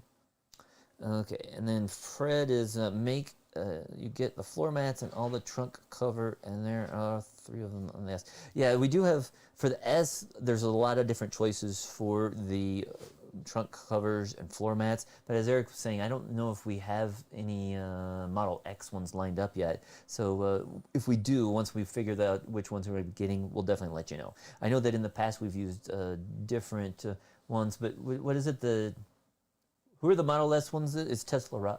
Okay, and then Fred is you get the floor mats and all the trunk cover, and there are 3 of them on the S. Yeah, we do have, for the S, there's a lot of different choices for the trunk covers and floor mats, but as Eric was saying, I don't know if we have any Model X ones lined up yet. So if we do, once we figure out which ones we're getting, we'll definitely let you know. I know that in the past we've used different ones, but what is it, who are the Model S ones? It's Tesla.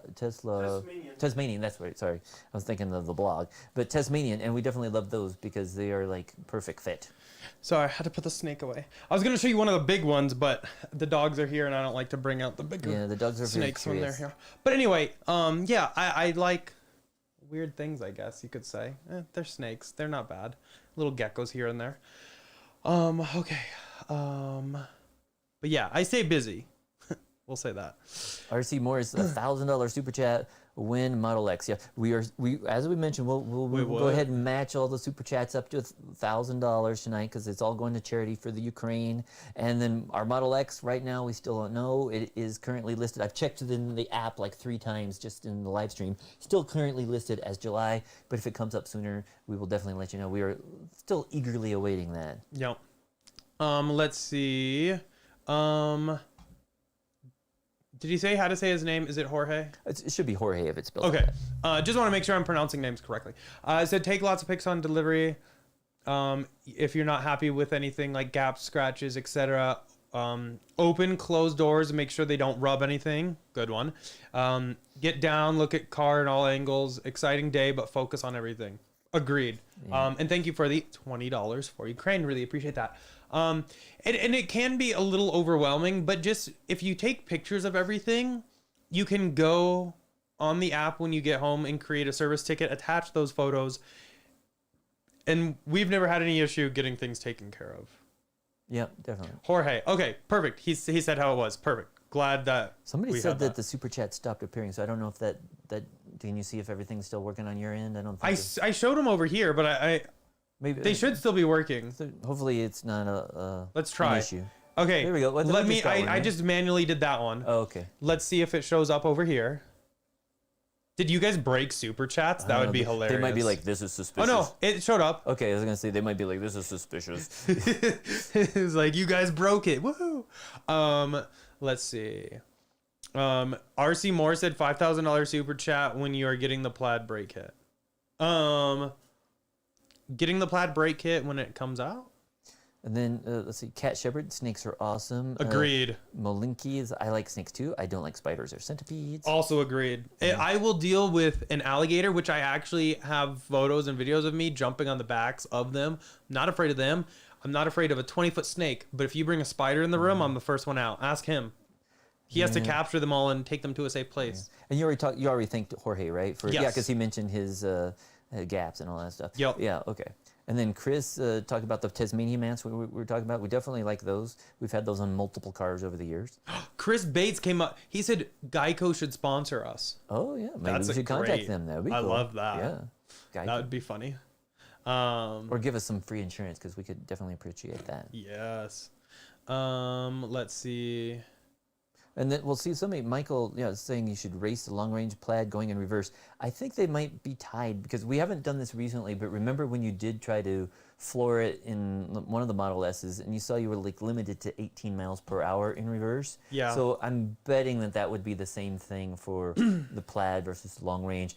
Tasmanian, that's right. Sorry. I was thinking of the blog. But Tasmanian, and we definitely love those because they are like perfect fit. Sorry, I had to put the snake away. I was going to show you one of the big ones, but the dogs are here and I don't like to bring out the bigger the dogs are snakes very when they're here. But anyway, I like weird things, I guess you could say. They're snakes. They're not bad. Little geckos here and there. Okay. But yeah, I stay busy. We'll say that. RC Morris, $1,000 super chat. Win Model X. Yeah, we as we mentioned, we'll go ahead and match all the super chats up to $1,000 tonight because it's all going to charity for the Ukraine. And then our Model X right now we still don't know. It is currently listed. I've checked it in the app like 3 times just in the live stream. Still currently listed as July, but if it comes up sooner, we will definitely let you know. We are still eagerly awaiting that. Yep. Let's see. Did he say how to say his name? Is it Jorge? It should be Jorge if it's spelled. Okay. Just want to make sure I'm pronouncing names correctly. It said take lots of pics on delivery. If you're not happy with anything like gaps, scratches, etc. Open, close doors and make sure they don't rub anything. Good one. Get down, look at car in all angles. Exciting day, but focus on everything. Agreed. Yeah. And thank you for the $20 for Ukraine. Really appreciate that. And it can be a little overwhelming, but just if you take pictures of everything, you can go on the app when you get home and create a service ticket, attach those photos. And we've never had any issue getting things taken care of. Yeah, definitely. Jorge. Okay, perfect. He said how it was. Perfect. Glad that somebody said that the super chat stopped appearing. So I don't know if that can you see if everything's still working on your end? I don't think I showed them over here, but maybe they should still be working. So hopefully it's not a let's try an issue. Okay, there we go. I just manually did that one. Oh, okay. Let's see if it shows up over here. Did you guys break super chats? That would be hilarious. They might be like, this is suspicious. Oh no, it showed up. Okay, I was gonna say they might be like, this is suspicious. It's like you guys broke it. Woohoo! Let's see. RC Moore said $5,000 super chat when you are getting the Plaid brake kit. Getting the Plaid brake kit when it comes out. And then let's see, Cat Shepherd, snakes are awesome. Agreed. Molinki is, I like snakes too. I don't like spiders or centipedes. Also agreed. I will deal with an alligator, which I actually have photos and videos of me jumping on the backs of them. Not afraid of them. I'm not afraid of a 20-foot snake. But if you bring a spider in the room, I'm the first one out. Ask him. He has to capture them all and take them to a safe place. Yeah. And you already thanked Jorge, right? Yes. Yeah, because he mentioned his gaps and all that stuff. Yep. Yeah, okay. And then Chris talked about the Tasmania mats we were talking about. We definitely like those. We've had those on multiple cars over the years. Chris Bates came up. He said Geico should sponsor us. Oh, yeah. Maybe we should contact them. That would be cool. I love that. Yeah. Geico. That would be funny. Or give us some free insurance because we could definitely appreciate that. Yes. Let's see. And then we'll see somebody, Michael, saying you should race the long-range Plaid going in reverse. I think they might be tied because we haven't done this recently, but remember when you did try to floor it in one of the Model S's and you saw you were like limited to 18 miles per hour in reverse? Yeah. So I'm betting that would be the same thing for the Plaid versus the long range.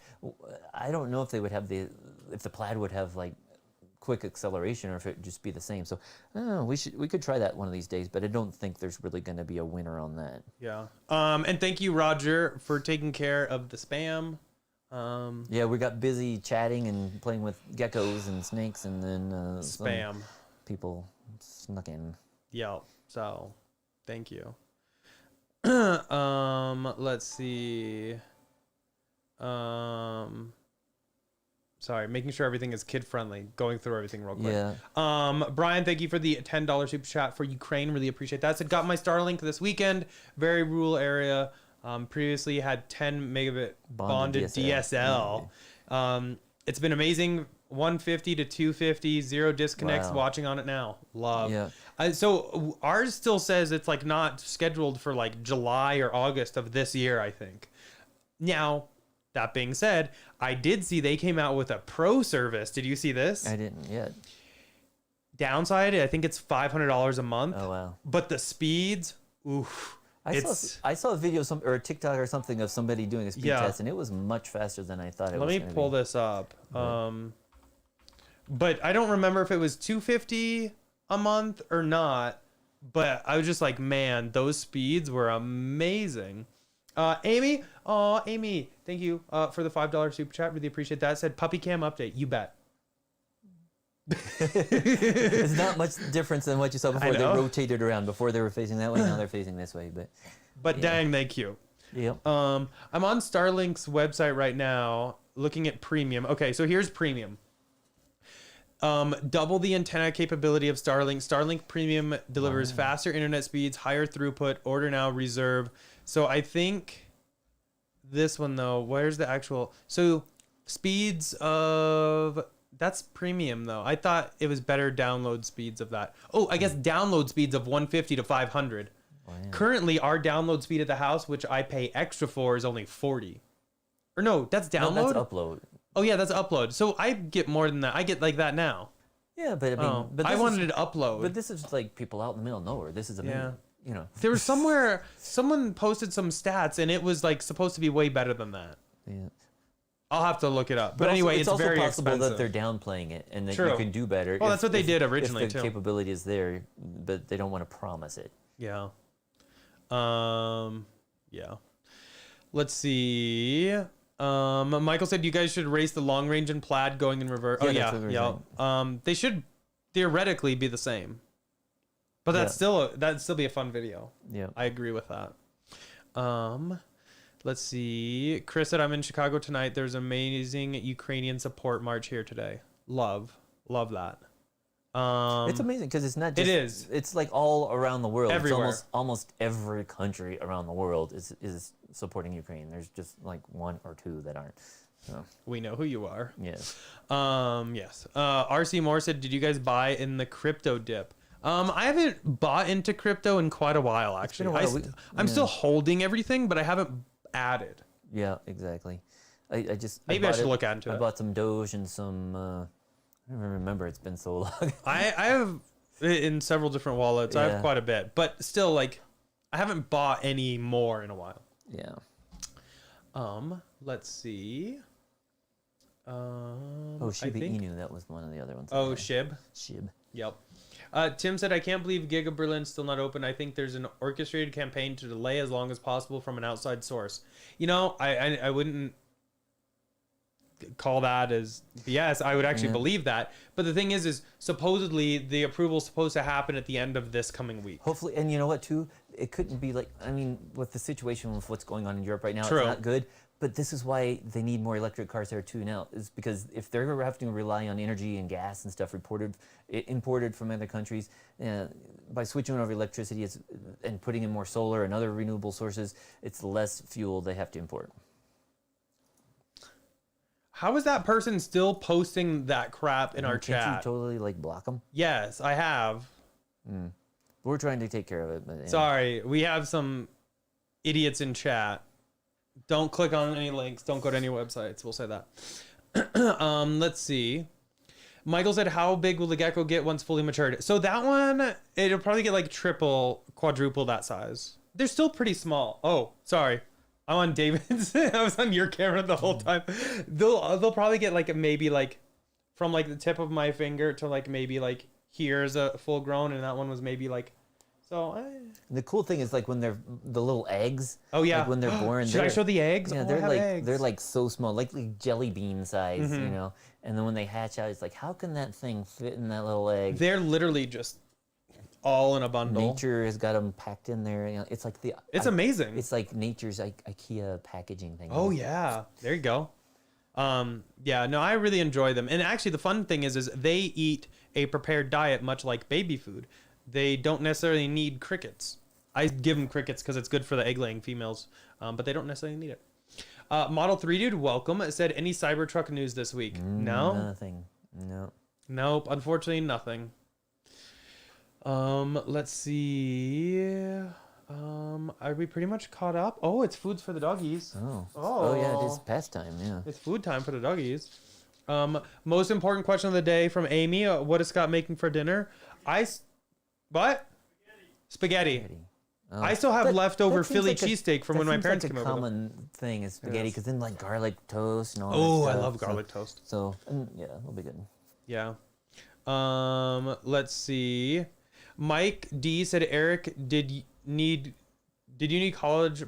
I don't know if they would have if the Plaid would have like quick acceleration or if it would just be the same. So we could try that one of these days, but I don't think there's really going to be a winner on that. Yeah. And thank you, Roger, for taking care of the spam. Yeah, we got busy chatting and playing with geckos and snakes, and then spam people snuck in. Yeah. So thank you. Let's see. Sorry, making sure everything is kid friendly. Going through everything real quick. Yeah. Brian, thank you for the $10 super chat for Ukraine. Really appreciate that. Said got my Starlink this weekend. Very rural area. Previously had 10 megabit bonded DSL. It's been amazing. 150 to 250, 0 disconnects. Wow. Watching on it now. Love. Yeah. So ours still says it's like not scheduled for like July or August of this year, I think. Now, that being said, I did see they came out with a pro service. Did you see this? I didn't yet. Downside, I think it's $500 a month. Oh, wow. But the speeds, oof. I saw a video or a TikTok or something of somebody doing a speed test, and it was much faster than I thought it was. Let me pull this up. But I don't remember if it was $250 a month or not. But I was just like, man, those speeds were amazing. Amy, thank you for the $5 super chat. Really appreciate that. Said puppy cam update. You bet. It's not much difference than what you saw before. They rotated around. Before they were facing that way. Now they're facing this way. But yeah. Dang, they cute. Yep. I'm on Starlink's website right now, looking at premium. Okay, so here's premium. Double the antenna capability of Starlink. Starlink Premium delivers faster internet speeds, higher throughput. Order now, reserve. So I think this one though, where's the actual? So speeds of that's premium though. I thought it was better download speeds of that. Oh, I guess download speeds of 150 to 500. Wow. Currently, our download speed at the house, which I pay extra for, is only 40. Or no, that's download. No, that's upload. Oh yeah, that's upload. So I get more than that. I get like that now. Yeah, but I mean, but I wanted to upload. But this is like people out in the middle of nowhere. This is amazing. You know. There was somewhere someone posted some stats and it was like supposed to be way better than that. Yeah. I'll have to look it up. But anyway, it's also very possible expensive. that they're downplaying it and that you can do better. Well, that's what they did originally if the too. capability is there, but they don't want to promise it. Yeah. Yeah. Let's see. Michael said you guys should race the long range and Plaid going in reverse. Yeah. They should theoretically be the same. But that'd still be a fun video. Yeah. I agree with that. Let's see. Chris said I'm in Chicago tonight. There's amazing Ukrainian support march here today. Love that. It's amazing because it's not just. It is. It's like all around the world. Everywhere. It's almost every country around the world is supporting Ukraine. There's just like one or two that aren't. So. We know who you are. Yes. Yes. RC Moore said, did you guys buy in the crypto dip? I haven't bought into crypto in quite a while, actually. I'm still holding everything, but I haven't added. Yeah, exactly. I should look into it. I bought some Doge and some. I don't remember. It's been so long. I have in several different wallets. I have quite a bit, but still, like, I haven't bought any more in a while. Yeah. Let's see. Shiba Inu. That was one of the other ones. Oh, Shib. Yep. Tim said, I can't believe Giga Berlin's still not open. I think there's an orchestrated campaign to delay as long as possible from an outside source. You know, I wouldn't. call that as BS. I would actually believe that. But the thing is supposedly the approval is supposed to happen at the end of this coming week. Hopefully, and you know what too? It couldn't be like, I mean, with the situation with what's going on in Europe right now, True. It's not good. But this is why they need more electric cars there too now, is because if they're having to rely on energy and gas and stuff imported from other countries, by switching over electricity and putting in more solar and other renewable sources, it's less fuel they have to import. How is that person still posting that crap in our chat? Can't you totally like block them? Yes, I have. We're trying to take care of it. But, Sorry, we have some idiots in chat. Don't click on any links. Don't go to any websites. We'll say that. Let's see. Michael said, how big will the gecko get once fully matured? So that one, it'll probably get like triple, quadruple that size. They're still pretty small. Oh, sorry. I'm on David's. I was on your camera the whole time. They'll probably get like maybe like from like the tip of my finger to like maybe like here's a full grown, and that one was maybe like so. The cool thing is like when they're the little eggs. Oh yeah. Like when they're born. Should I show the eggs? Yeah, I they're have like eggs. they're like so small, like jelly bean size, you know. And then when they hatch out, it's like, how can that thing fit in that little egg? They're literally just all in a bundle. Nature has got them packed in there. You know, it's like It's amazing. It's like nature's IKEA packaging thing. Oh yeah, there you go. Yeah, no, I really enjoy them. And actually, the fun thing is they eat a prepared diet, much like baby food. They don't necessarily need crickets. I give them crickets because it's good for the egg-laying females, but they don't necessarily need it. Model 3 dude, welcome. It said, any Cybertruck news this week? No? Nothing. No. Nope, unfortunately, nothing. Let's see. Are we pretty much caught up? Oh, it's foods for the doggies. Oh yeah, it is pastime. Yeah. It's food time for the doggies. Most important question of the day from Amy. What is Scott making for dinner? What? Spaghetti. Oh. I still have leftover that seems Philly like cheesesteak from when my parents came a over. common thing is spaghetti, because then like garlic toast and all that Oh, stuff. I love garlic toast. So yeah, it'll be good. Yeah. Let's see. Mike D said, Eric, did you need college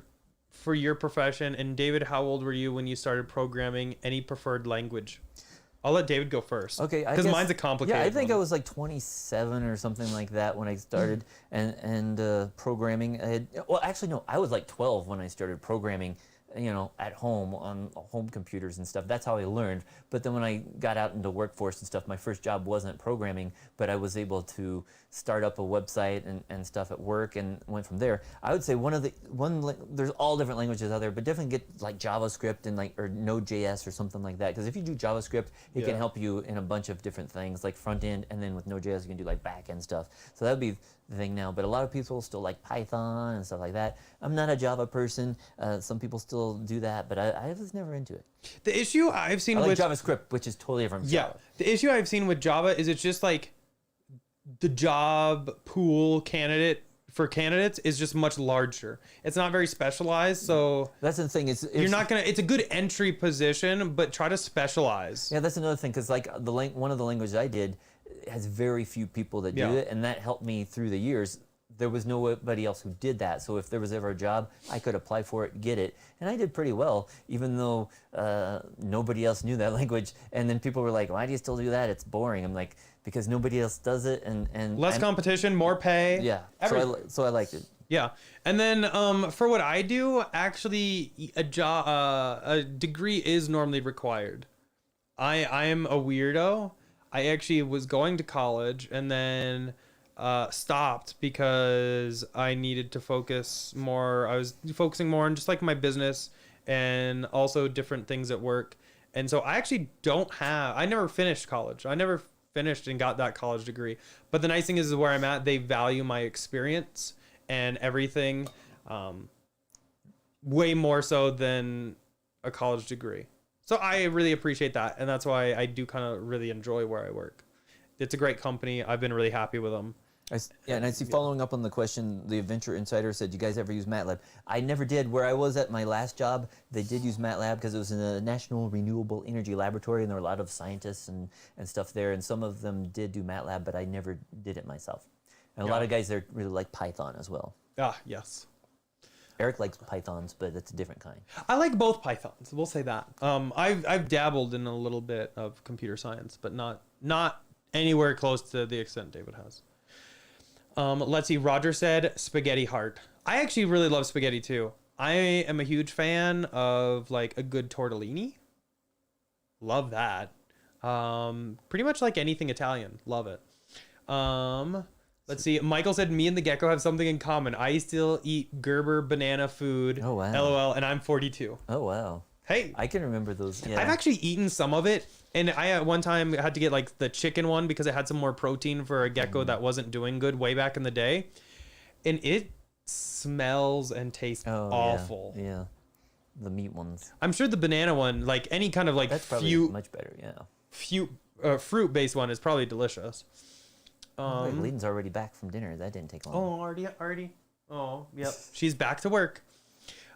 for your profession? And David, how old were you when you started programming? Any preferred language? I'll let David go first. Okay, because mine's a complicated. Yeah, I think one. I was like 27 or something like that when I started and programming. Well, actually no, I was like 12 when I started programming. You know, at home on home computers and stuff. That's how I learned. But then when I got out into workforce and stuff, my first job wasn't programming, but I was able to start up a website and stuff at work and went from there. I would say there's all different languages out there, but definitely get like JavaScript and or Node.js or something like that. Because if you do JavaScript, it can help you in a bunch of different things, like front end, and then with Node.js you can do like back end stuff. So that would be the thing now. But a lot of people still like Python and stuff like that. I'm not a Java person. Some people still do that, but I was never into it. The issue I've seen with JavaScript, which is totally different. From Java. The issue I've seen with Java is it's just like the job pool for candidates is just much larger. It's not very specialized, so that's the thing. You're not gonna. It's a good entry position, but try to specialize. Yeah, that's another thing, because like one of the languages I did has very few people that do it, and that helped me through the years. There was nobody else who did that, so if there was ever a job, I could apply for it, get it, and I did pretty well, even though nobody else knew that language. And then people were like, "Why do you still do that? It's boring." I'm like, because nobody else does it, and less competition, more pay. Yeah, so I liked it. Yeah, and then for what I do, actually, a degree is normally required. I am a weirdo. I actually was going to college and then stopped because I needed to focus more. I was focusing more on just like my business and also different things at work. And so I actually I never finished college. I never finished and got that college degree. But the nice thing is where I'm at, they value my experience and everything way more so than a college degree. So I really appreciate that. And that's why I do kind of really enjoy where I work. It's a great company. I've been really happy with them. And I see, following up on the question, the Adventure Insider said, "You guys ever use MATLAB?" I never did. Where I was at my last job, they did use MATLAB because it was in a National Renewable Energy Laboratory, and there were a lot of scientists and stuff there, and some of them did do MATLAB, but I never did it myself. And a lot of guys there really like Python as well. Ah, yes. Eric likes pythons, but it's a different kind. I like both pythons. We'll say that. I've dabbled in a little bit of computer science, but not anywhere close to the extent David has. Let's see. Roger said spaghetti heart. I actually really love spaghetti too. I am a huge fan of like a good tortellini. Love that. Pretty much like anything Italian. Love it. Let's see. Michael said, me and the gecko have something in common. I still eat Gerber banana food. Oh, wow. LOL. And I'm 42. Oh, wow. Hey. I can remember those. Yeah. I've actually eaten some of it. And I at one time had to get like the chicken one because it had some more protein for a gecko that wasn't doing good way back in the day. And it smells and tastes awful. Yeah. The meat ones. I'm sure the banana one, like any kind of like That's probably much better, yeah. Fruit-based one is probably delicious. Wait, Leighton's already back from dinner. That didn't take long. Oh, already. Oh, yep. She's back to work.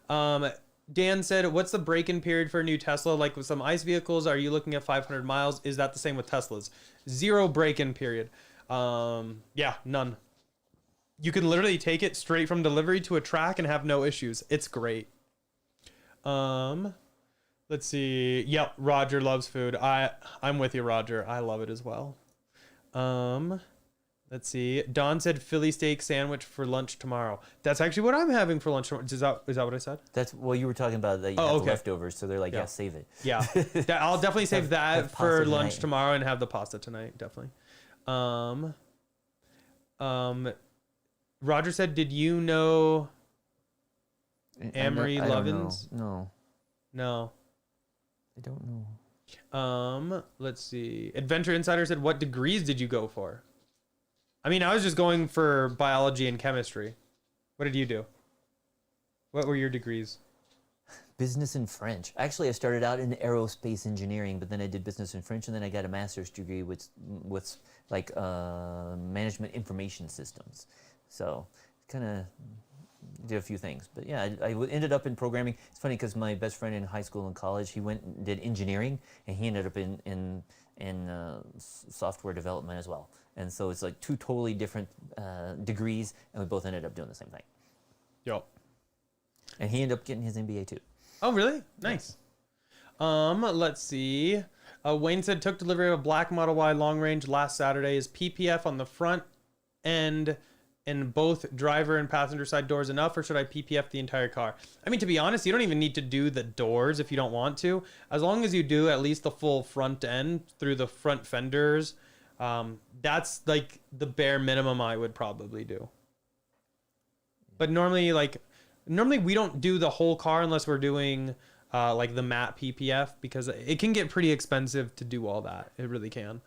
Dan said, what's the break-in period for a new Tesla? Like with some ICE vehicles, are you looking at 500 miles? Is that the same with Teslas? 0 break-in period. Yeah, none. You can literally take it straight from delivery to a track and have no issues. It's great. Let's see. Yep, Roger loves food. I'm with you, Roger. I love it as well. Let's see. Don said Philly steak sandwich for lunch tomorrow. That's actually what I'm having for lunch tomorrow. Is that what I said? That's you were talking about that you have the leftovers, so they're like, yeah, save it. Yeah. I'll definitely save that for lunch tomorrow and have the pasta tonight, definitely. Roger said, did you know Amory Lovins? No. I don't know. Let's see. Adventure Insider said, what degrees did you go for? I mean, I was just going for biology and chemistry. What did you do? What were your degrees? Business and French. Actually, I started out in aerospace engineering, but then I did business and French, and then I got a master's degree with like management information systems. So kind of did a few things, but yeah, I ended up in programming. It's funny because my best friend in high school and college, he went and did engineering, and he ended up in software development as well. And so it's like 2 totally different degrees, and we both ended up doing the same thing. Yep. And he ended up getting his MBA too. Oh, really? Nice. Let's see. Wayne said, took delivery of a black Model Y long range last Saturday. Is PPF on the front end and both driver and passenger side doors enough, or should I PPF the entire car? I mean, to be honest, you don't even need to do the doors if you don't want to. As long as you do at least the full front end through the front fenders, that's like the bare minimum I would probably do. But normally we don't do the whole car unless we're doing like the matte PPF, because it can get pretty expensive to do all that. It really can.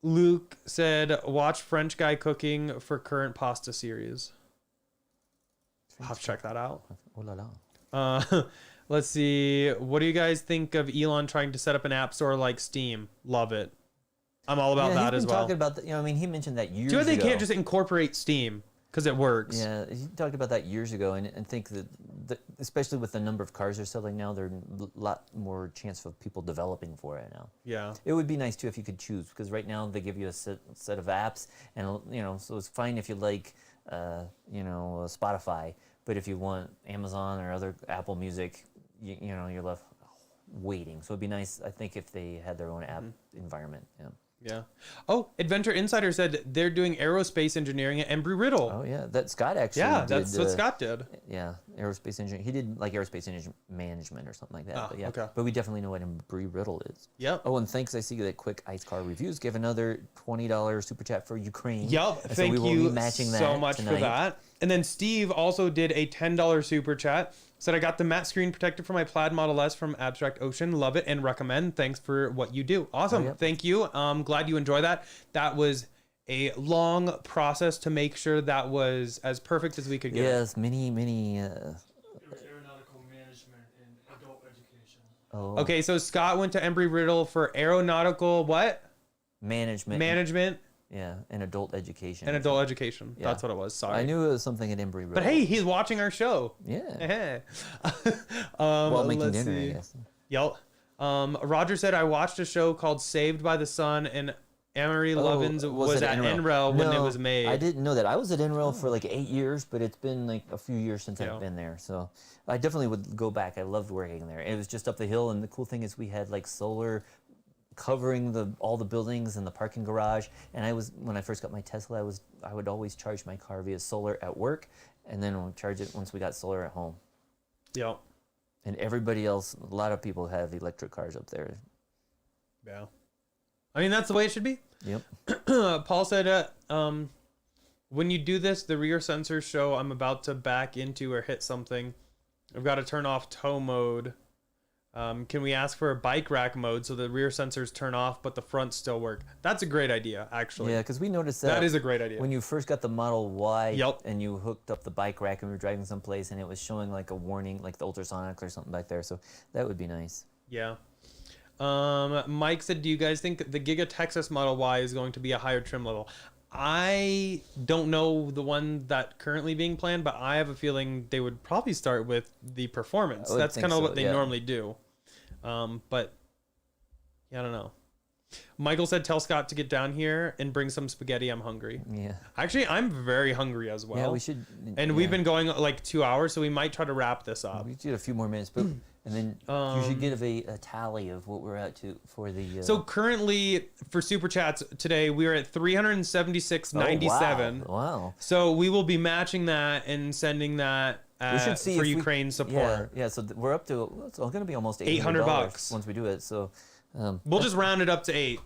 Luke said, watch French guy cooking for current pasta series. I'll have to check that out. Oh la la. Let's see. What do you guys think of Elon trying to set up an app store like Steam? Love it. I'm all about that as well. Talking about that, I mean, he mentioned that years ago. Do you think they can't just incorporate Steam because it works? Yeah, he talked about that years ago, and think that especially with the number of cars they're selling now, there's a lot more chance of people developing for it now. Yeah. It would be nice too if you could choose, because right now they give you a set of apps, and so it's fine if you like, Spotify, but if you want Amazon or other Apple Music, you're left waiting. So it'd be nice, I think, if they had their own app environment. Yeah. Yeah. Oh, Adventure Insider said they're doing aerospace engineering at Embry-Riddle. Oh, yeah. That Scott actually did. That's what Scott did. Yeah, aerospace engineering. He did like aerospace management or something like that. But yeah, okay. But we definitely know what Embry-Riddle is. Yep. Oh, and thanks. I see that Quick Ice Car Reviews give another $20 super chat for Ukraine. Yep. And Thank so we will you be matching that so much tonight. for that. And then Steve also did a $10 super chat. Said, I got the matte screen protector for my Plaid Model S from Abstract Ocean. Love it and recommend. Thanks for what you do. Awesome. Oh, yep. Thank you. Glad you enjoy that. That was a long process to make sure that was as perfect as we could get. Yes, many. It was aeronautical management and adult education. Oh. Okay, so Scott went to Embry-Riddle for aeronautical what? Management. Yeah, and adult education. And adult education. Yeah. That's what it was. Sorry. I knew it was something at Embry-Riddle. But hey, he's watching our show. Yeah. While making dinner, I guess. Yep. Roger said, I watched a show called Saved by the Sun, and Amory Lovins was at NREL when it was made. I didn't know that. I was at NREL for like 8 years, but it's been like a few years since I've been there. So I definitely would go back. I loved working there. It was just up the hill, and the cool thing is we had like solar covering all the buildings and the parking garage. And when I first got my Tesla, I would always charge my car via solar at work, and then we'll charge it once we got solar at home. Yep. And everybody else, a lot of people have electric cars up there. Yeah. I mean, that's the way it should be. Yep. Paul said, when you do this, the rear sensors show I'm about to back into or hit something. I've got to turn off tow mode. Can we ask for a bike rack mode so the rear sensors turn off, but the fronts still work? That's a great idea, actually. Yeah, because we noticed that. That is a great idea. When you first got the Model Y Yep. and you hooked up the bike rack and we were driving someplace and it was showing like a warning, like the ultrasonic or something back there. So that would be nice. Yeah. Mike said, do you guys think the Giga Texas Model Y is going to be a higher trim level? I don't know the one that currently being planned, but I have a feeling they would probably start with the performance. That's kind of what they normally do. But yeah, I don't know. Michael said, tell Scott to get down here and bring some spaghetti. I'm hungry. Yeah. Actually, I'm very hungry as well. Yeah, we should. And we've been going like 2 hours, so we might try to wrap this up. We did a few more minutes, but and then you should give a tally of what we're at to for the. So currently for Super Chats today, we're at 376.97. Wow. So we will be matching that and sending that We should see for if Ukraine support. Yeah. So we're up to. It's going to be almost $800 once we do it. So. We'll just round it up to 8.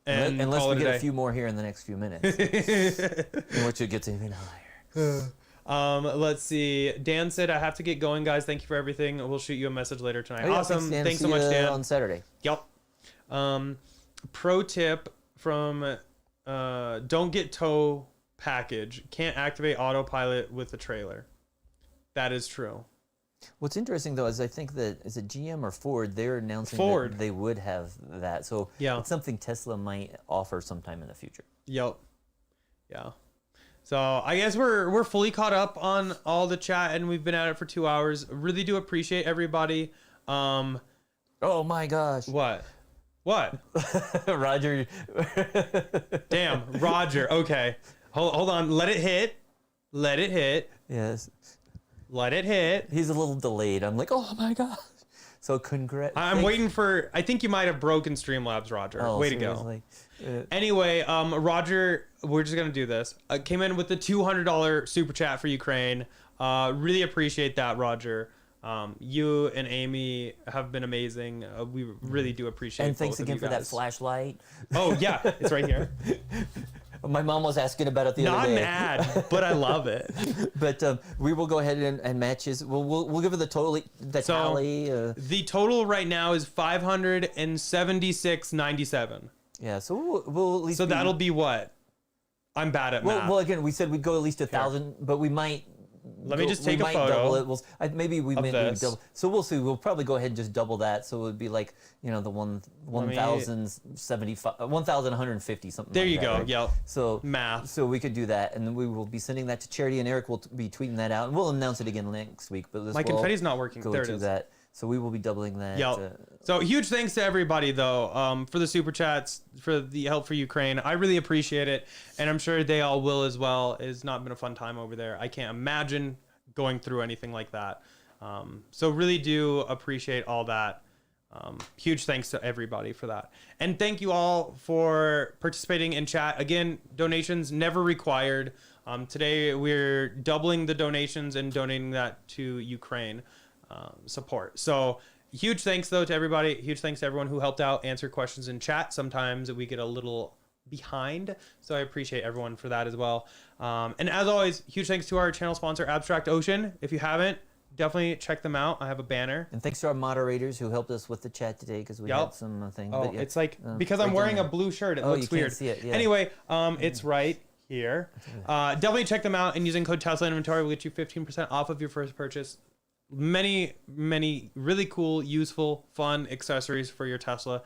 And unless we get a a few more here in the next few minutes, in which it gets even higher. Let's see. Dan said, I have to get going, guys. Thank you for everything. We'll shoot you a message later tonight. Awesome. Thanks so much, Dan. On Saturday. Yep. Pro tip from don't get tow package. Can't activate autopilot with the trailer. That is true. What's interesting though is I think that is it GM or Ford, they're announcing that they would have that. So it's something Tesla might offer sometime in the future. Yep. Yeah. So I guess we're fully caught up on all the chat, and we've been at it for 2 hours. Really do appreciate everybody. Oh my gosh. What? Roger. Damn, Roger. Okay. Hold on. Let it hit. Yes. Let it hit. He's a little delayed. I'm like, oh my gosh. So congrats. I'm waiting for, I think you might have broken Streamlabs, Roger. Way to go. Anyway, Roger, we're just going to do this. Came in with the $200 super chat for Ukraine. Really appreciate that, Roger. You and Amy have been amazing. We really do appreciate it. And thanks again for that flashlight. Oh, yeah. It's right here. My mom was asking about it the other day. Not mad, but I love it. But we will go ahead and match his. We'll give her the tally. The total right now is 576.97. Yeah, so we'll at least. So that'll be what? I'm bad at math. Well, again, we said we'd go at least 1,000, but we might. Let me just take a photo. Double it. Maybe we may double. So we'll see. We'll probably go ahead and just double that. So it would be like the 1,075, 1,150 something. There like you that, go. Right? Yep. So math. So we could do that, and then we will be sending that to Charity, and Eric will be tweeting that out, and we'll announce it again next week. But my confetti's not working. There it is. That. So we will be doubling that. Yep. So huge thanks to everybody though, for the super chats, for the help for Ukraine. I really appreciate it, and I'm sure they all will as well. It's not been a fun time over there. I can't imagine going through anything like that. So really do appreciate all that. Huge thanks to everybody for that. And thank you all for participating in chat. Again, donations never required. Today we're doubling the donations and donating that to Ukraine support. So huge thanks though to everybody. Huge thanks to everyone who helped out, answer questions in chat. Sometimes we get a little behind, so I appreciate everyone for that as well. And as always, huge thanks to our channel sponsor, Abstract Ocean. If you haven't, definitely check them out. I have a banner. And thanks to our moderators who helped us with the chat today, because we had some things. Oh, it's like because I'm wearing a blue shirt, it looks weird. Can't see it, yeah. Anyway, it's right here. Definitely check them out, and using code Tesla Inventory will get you 15% off of your first purchase. Many really cool, useful, fun accessories for your Tesla.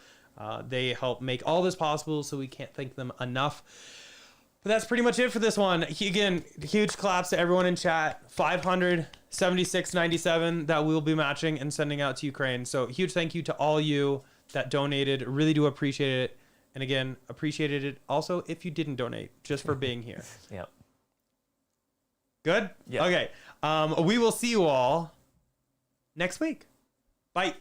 They help make all this possible, so we can't thank them enough. But that's pretty much it for this one. Again, huge claps to everyone in chat. 576.97 that we'll be matching and sending out to Ukraine. So huge thank you to all you that donated. Really do appreciate it. And again, appreciated it also if you didn't donate, just for being here. Yep. Good? Yeah. Okay. We will see you all next week. Bye.